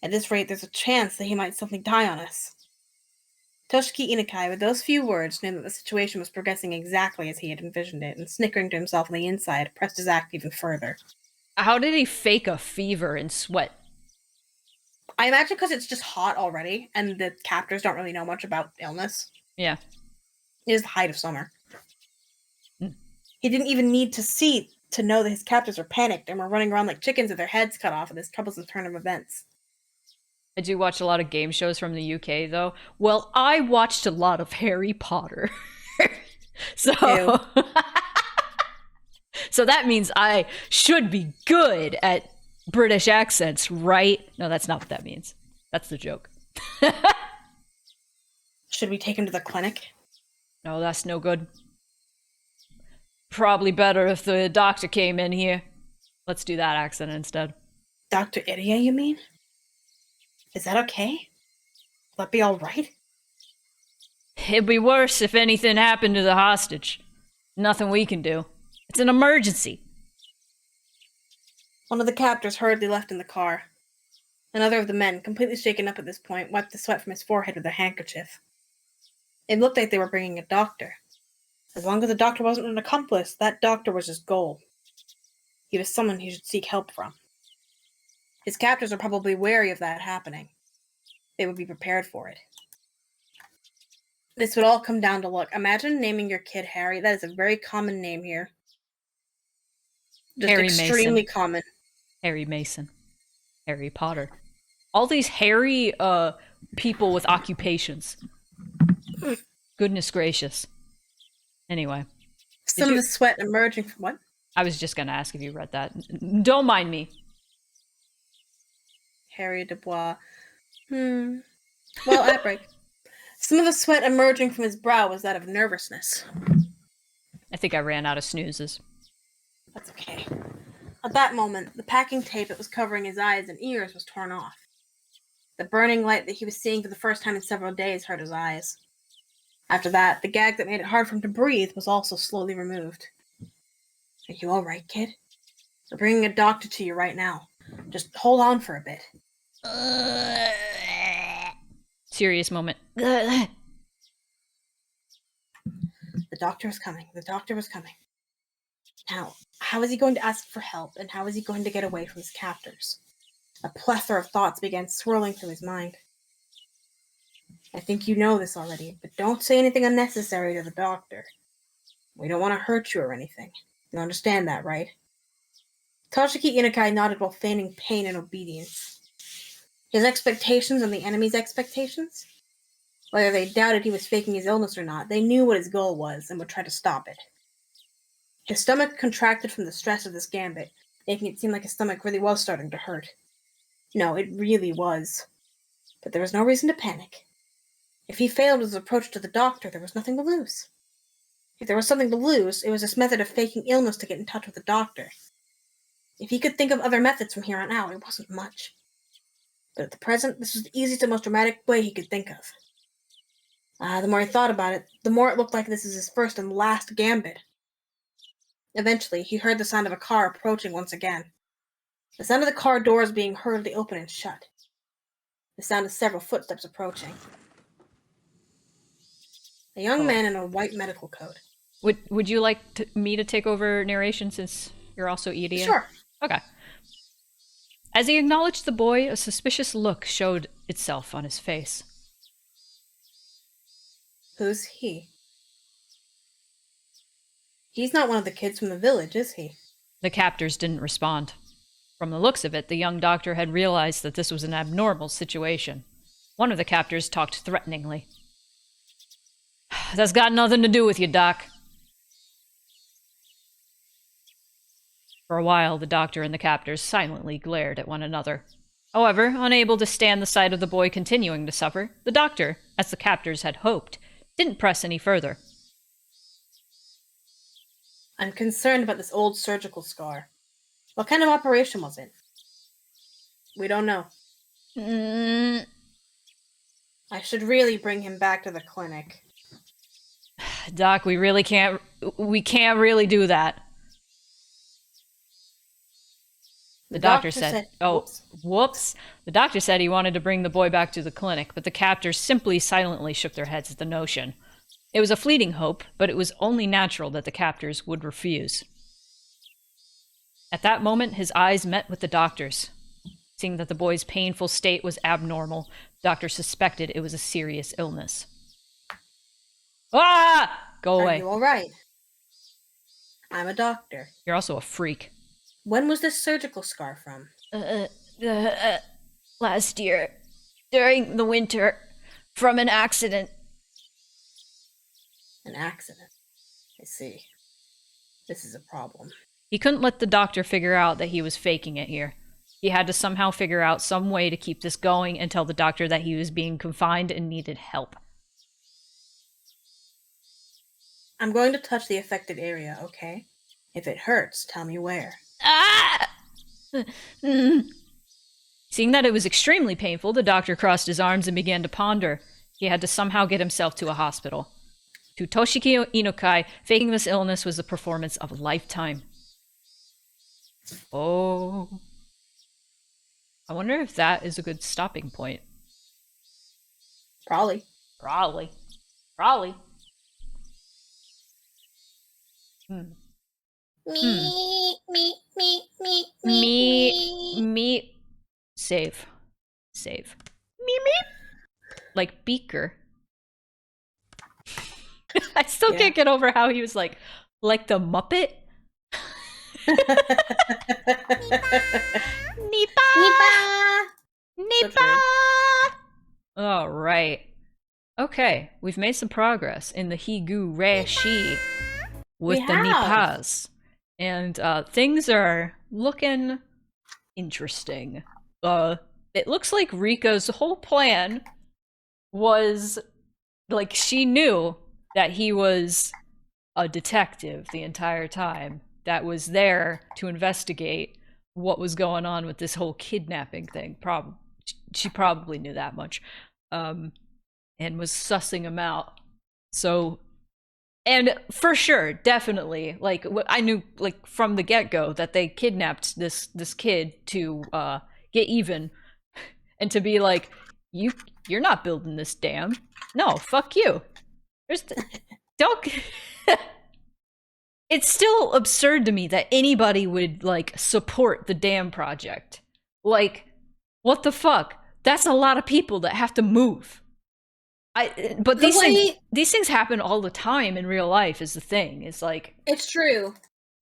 At this rate, there's a chance that he might suddenly die on us. Toshiki Inukai, with those few words, knew that the situation was progressing exactly as he had envisioned it, and snickering to himself on the inside, pressed his act even further. How did he fake a fever and sweat? I imagine because it's just hot already, and the captors don't really know much about illness. Yeah. It is the height of summer. Mm. He didn't even need to see to know that his captors were panicked and were running around like chickens with their heads cut off at this troublesome turn of events. I do watch a lot of game shows from the UK, though. Well, I watched a lot of Harry Potter. So... So that means I should be good at British accents, right? No, that's not what that means. That's the joke. Should we take him to the clinic? No, that's no good. Probably better if the doctor came in here. Let's do that accent instead. Dr. Iria, you mean? Is that okay? Will that be all right? It'd be worse if anything happened to the hostage. Nothing we can do. It's an emergency. One of the captors hurriedly left in the car. Another of the men, completely shaken up at this point, wiped the sweat from his forehead with a handkerchief. It looked like they were bringing a doctor. As long as the doctor wasn't an accomplice, that doctor was his goal. He was someone he should seek help from. His captors are probably wary of that happening. They would be prepared for it. This would all come down to luck. Imagine naming your kid Harry. That is a very common name here. Just Harry extremely Mason. common. Harry Mason. Harry Potter. All these hairy people with occupations. Goodness gracious. Anyway. Some of the sweat emerging from what? I was just going to ask if you read that. Don't mind me. Harry Dubois. Well, outbreak. Some of the sweat emerging from his brow was that of nervousness. I think I ran out of snoozes. That's okay. At that moment, the packing tape that was covering his eyes and ears was torn off. The burning light that he was seeing for the first time in several days hurt his eyes. After that, the gag that made it hard for him to breathe was also slowly removed. Are you all right, kid? We're bringing a doctor to you right now. Just hold on for a bit. Serious moment. The doctor is coming. The doctor is coming. Now, how is he going to ask for help, and how is he going to get away from his captors? A plethora of thoughts began swirling through his mind. I think you know this already, but don't say anything unnecessary to the doctor. We don't want to hurt you or anything. You understand that, right? Toshiki Inakai nodded while feigning pain and obedience. His expectations and the enemy's expectations? Whether they doubted he was faking his illness or not, they knew what his goal was and would try to stop it. His stomach contracted from the stress of this gambit, making it seem like his stomach really was starting to hurt. No, it really was. But there was no reason to panic. If he failed with his approach to the doctor, there was nothing to lose. If there was something to lose, it was this method of faking illness to get in touch with the doctor. If he could think of other methods from here on out, it wasn't much. But at the present, this was the easiest and most dramatic way he could think of. The more he thought about it, the more it looked like this is his first and last gambit. Eventually, he heard the sound of a car approaching once again. The sound of the car doors being hurriedly open and shut. The sound of several footsteps approaching. A young man in a white medical coat. Would you like me to take over narration since you're also Edie? Sure. Okay. As he acknowledged the boy, a suspicious look showed itself on his face. Who's he? He's not one of the kids from the village, is he? The captors didn't respond. From the looks of it, the young doctor had realized that this was an abnormal situation. One of the captors talked threateningly. That's got nothing to do with you, Doc. For a while, the doctor and the captors silently glared at one another. However, unable to stand the sight of the boy continuing to suffer, the doctor, as the captors had hoped, didn't press any further. I'm concerned about this old surgical scar. What kind of operation was it? We don't know. I should really bring him back to the clinic. Doc, we can't really do that. The doctor said, whoops. The doctor said he wanted to bring the boy back to the clinic, but the captors simply silently shook their heads at the notion. It was a fleeting hope, but it was only natural that the captors would refuse. At that moment, his eyes met with the doctor's. Seeing that the boy's painful state was abnormal, the doctor suspected it was a serious illness. Ah! Go away. Are you all right? I'm a doctor. You're also a freak. When was this surgical scar from? Last year, during the winter, from an accident. An accident. I see. This is a problem. He couldn't let the doctor figure out that he was faking it here. He had to somehow figure out some way to keep this going and tell the doctor that he was being confined and needed help. I'm going to touch the affected area, okay? If it hurts, tell me where. Ah! Seeing that it was extremely painful, the doctor crossed his arms and began to ponder. He had to somehow get himself to a hospital. To Toshiki Inokai, faking this illness was the performance of a lifetime. Oh. I wonder if that is a good stopping point. Probably. Probably. Me. Save. Me. Like Beaker. I still can't get over how he was like the Muppet. Nipa. All right. Okay, we've made some progress in the Higurashi with the Nipas. And things are looking interesting. It looks like Rika's whole plan was, like, she knew that he was a detective the entire time that was there to investigate what was going on with this whole kidnapping thing. She probably knew that much. And was sussing him out. So, and for sure, definitely, like, I knew, like, from the get-go that they kidnapped this kid to get even, and to be like, you're not building this dam. No, fuck you. Don't. It's still absurd to me that anybody would, like, support the dam project. Like, what the fuck? That's a lot of people that have to move. But these things happen all the time in real life is the thing. It's like... It's true.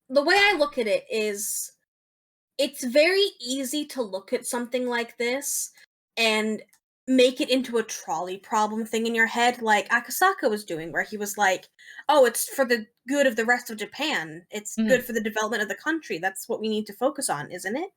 The way I look at it is, it's very easy to look at something like this and make it into a trolley problem thing in your head, like Akasaka was doing, where he was like, oh, it's for the good of the rest of Japan. It's good for the development of the country. That's what we need to focus on, isn't it?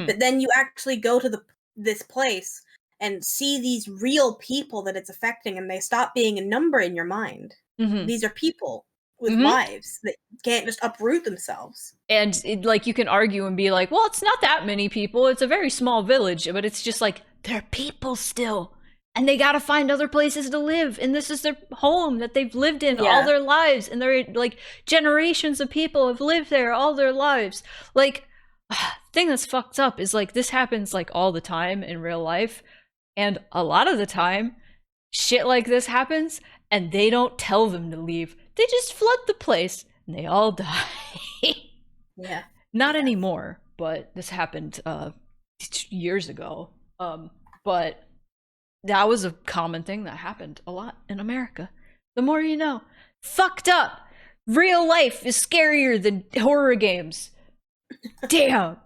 But then you actually go to this place and see these real people that it's affecting, and they stop being a number in your mind. These are people with lives that can't just uproot themselves. And you can argue and be like, well, it's not that many people. It's a very small village, but it's just like, they're people still. And they gotta find other places to live. And this is their home that they've lived in all their lives. And they're like, generations of people have lived there all their lives. Like, thing that's fucked up is like, this happens like all the time in real life. And a lot of the time, shit like this happens, and they don't tell them to leave. They just flood the place, and they all die. Not anymore, but this happened years ago. But that was a common thing that happened a lot in America. The more you know. Fucked up! Real life is scarier than horror games. Damn!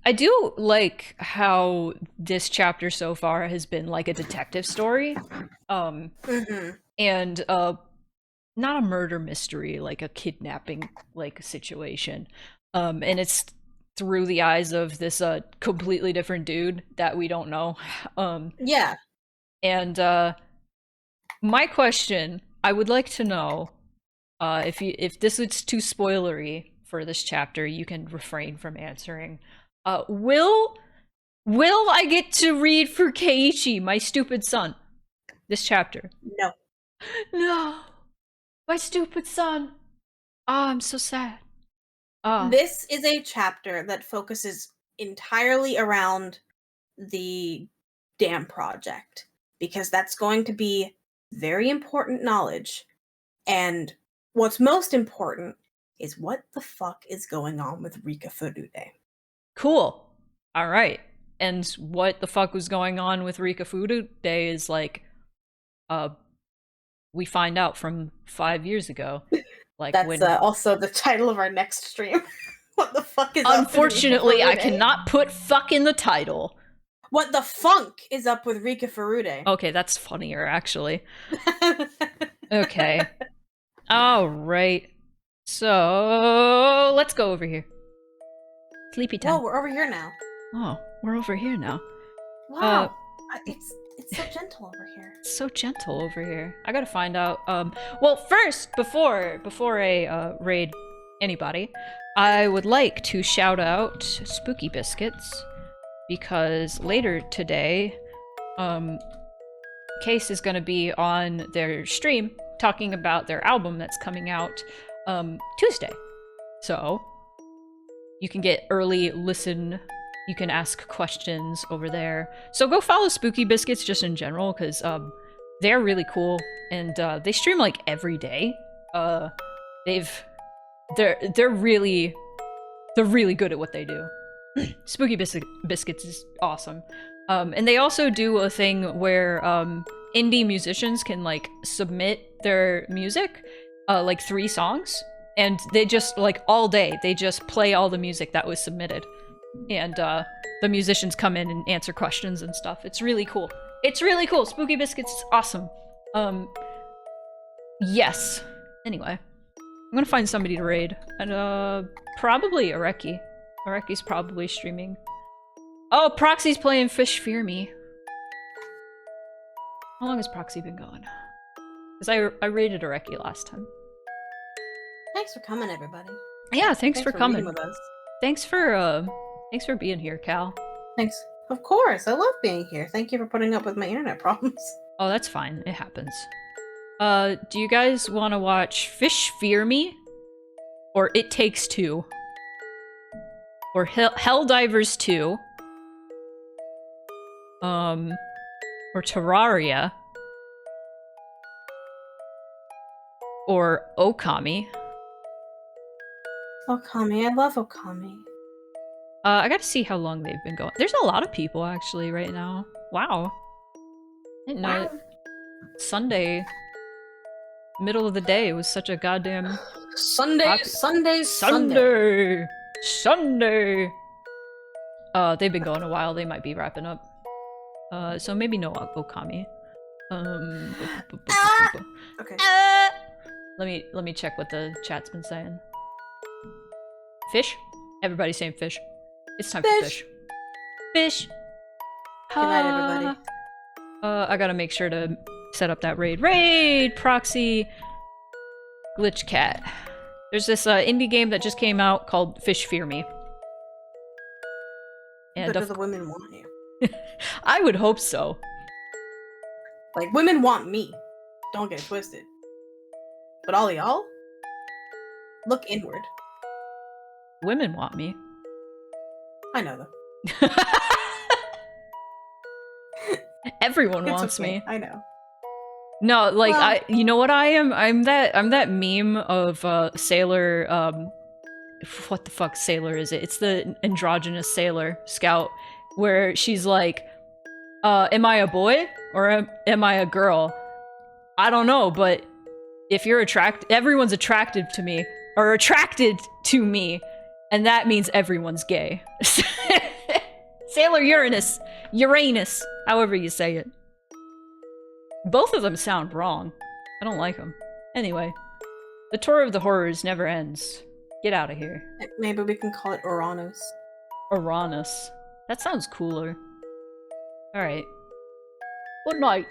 I do like how this chapter so far has been like a detective story. And not a murder mystery, like a kidnapping like situation. And it's through the eyes of this completely different dude that we don't know. And my question, I would like to know, if this is too spoilery for this chapter, you can refrain from answering. Will I get to read for Keiichi, my stupid son, this chapter? No. No. My stupid son. Oh, I'm so sad. This is a chapter that focuses entirely around the dam project, because that's going to be very important knowledge. And what's most important is what the fuck is going on with Rika Furude. Cool. All right. And what the fuck was going on with Rika Furude is like, we find out from 5 years ago. Like, that's also the title of our next stream. What the fuck is Unfortunately, up with I cannot put fuck in the title. What the funk is up with Rika Furude? Okay, that's funnier, actually. Okay. All right. So, let's go over here. Sleepy time. Oh, we're over here now. Oh, we're over here now. Wow. It's so gentle over here. It's so gentle over here. I gotta find out. Well, first, before I raid anybody, I would like to shout out Spooky Biscuits, because later today, Case is gonna be on their stream talking about their album that's coming out Tuesday. So you can get early listen, you can ask questions over there. So go follow Spooky Biscuits just in general, because they're really cool, and they stream like every day. They're really good at what they do. Spooky Biscuits is awesome. And they also do a thing where indie musicians can like submit their music, like 3 songs, and they just like all day they just play all the music that was submitted, and the musicians come in and answer questions and stuff. It's really cool. It's really cool. Spooky Biscuits is awesome. Yes. Anyway, I'm gonna find somebody to raid, and probably Areki. Areki's probably streaming. Oh, Proxy's playing Fish Fear Me. How long has Proxy been going? Because I raided Areki last time. Thanks for coming, everybody. Yeah, thanks for coming. With us. Thanks for being here, Cal. Thanks. Of course, I love being here. Thank you for putting up with my internet problems. Oh, that's fine. It happens. Do you guys want to watch Fish Fear Me? Or It Takes Two? Or Helldivers 2? Or Terraria? Or Okami? Okami, I love Okami. I gotta see how long they've been going. There's a lot of people actually right now. Wow. I didn't know Sunday, middle of the day, was such a goddamn Sunday. They've been going a while. They might be wrapping up. So maybe no Okami. Okay. Let me check what the chat's been saying. Fish? Everybody's saying fish. It's time for fish. Fish. Good night, everybody. I gotta make sure to set up that raid. Raid! Proxy. Glitch Cat. There's this indie game that just came out called Fish Fear Me. And But do the women want you? I would hope so. Like, women want me. Don't get it twisted. But all y'all? Look inward. Women want me. I know though. Everyone It's wants okay. me. I know. No, like Well- you know what I am? I'm that meme of Sailor what the fuck Sailor is it? It's the androgynous Sailor Scout where she's like, am I a boy or am I a girl? I don't know, but if you're everyone's attracted to me or attracted to me, and that means everyone's gay. Sailor Uranus, however you say it. Both of them sound wrong. I don't like them. Anyway, the tour of the horrors never ends. Get out of here. Maybe we can call it Uranus. Uranus. That sounds cooler. Alright. Good night.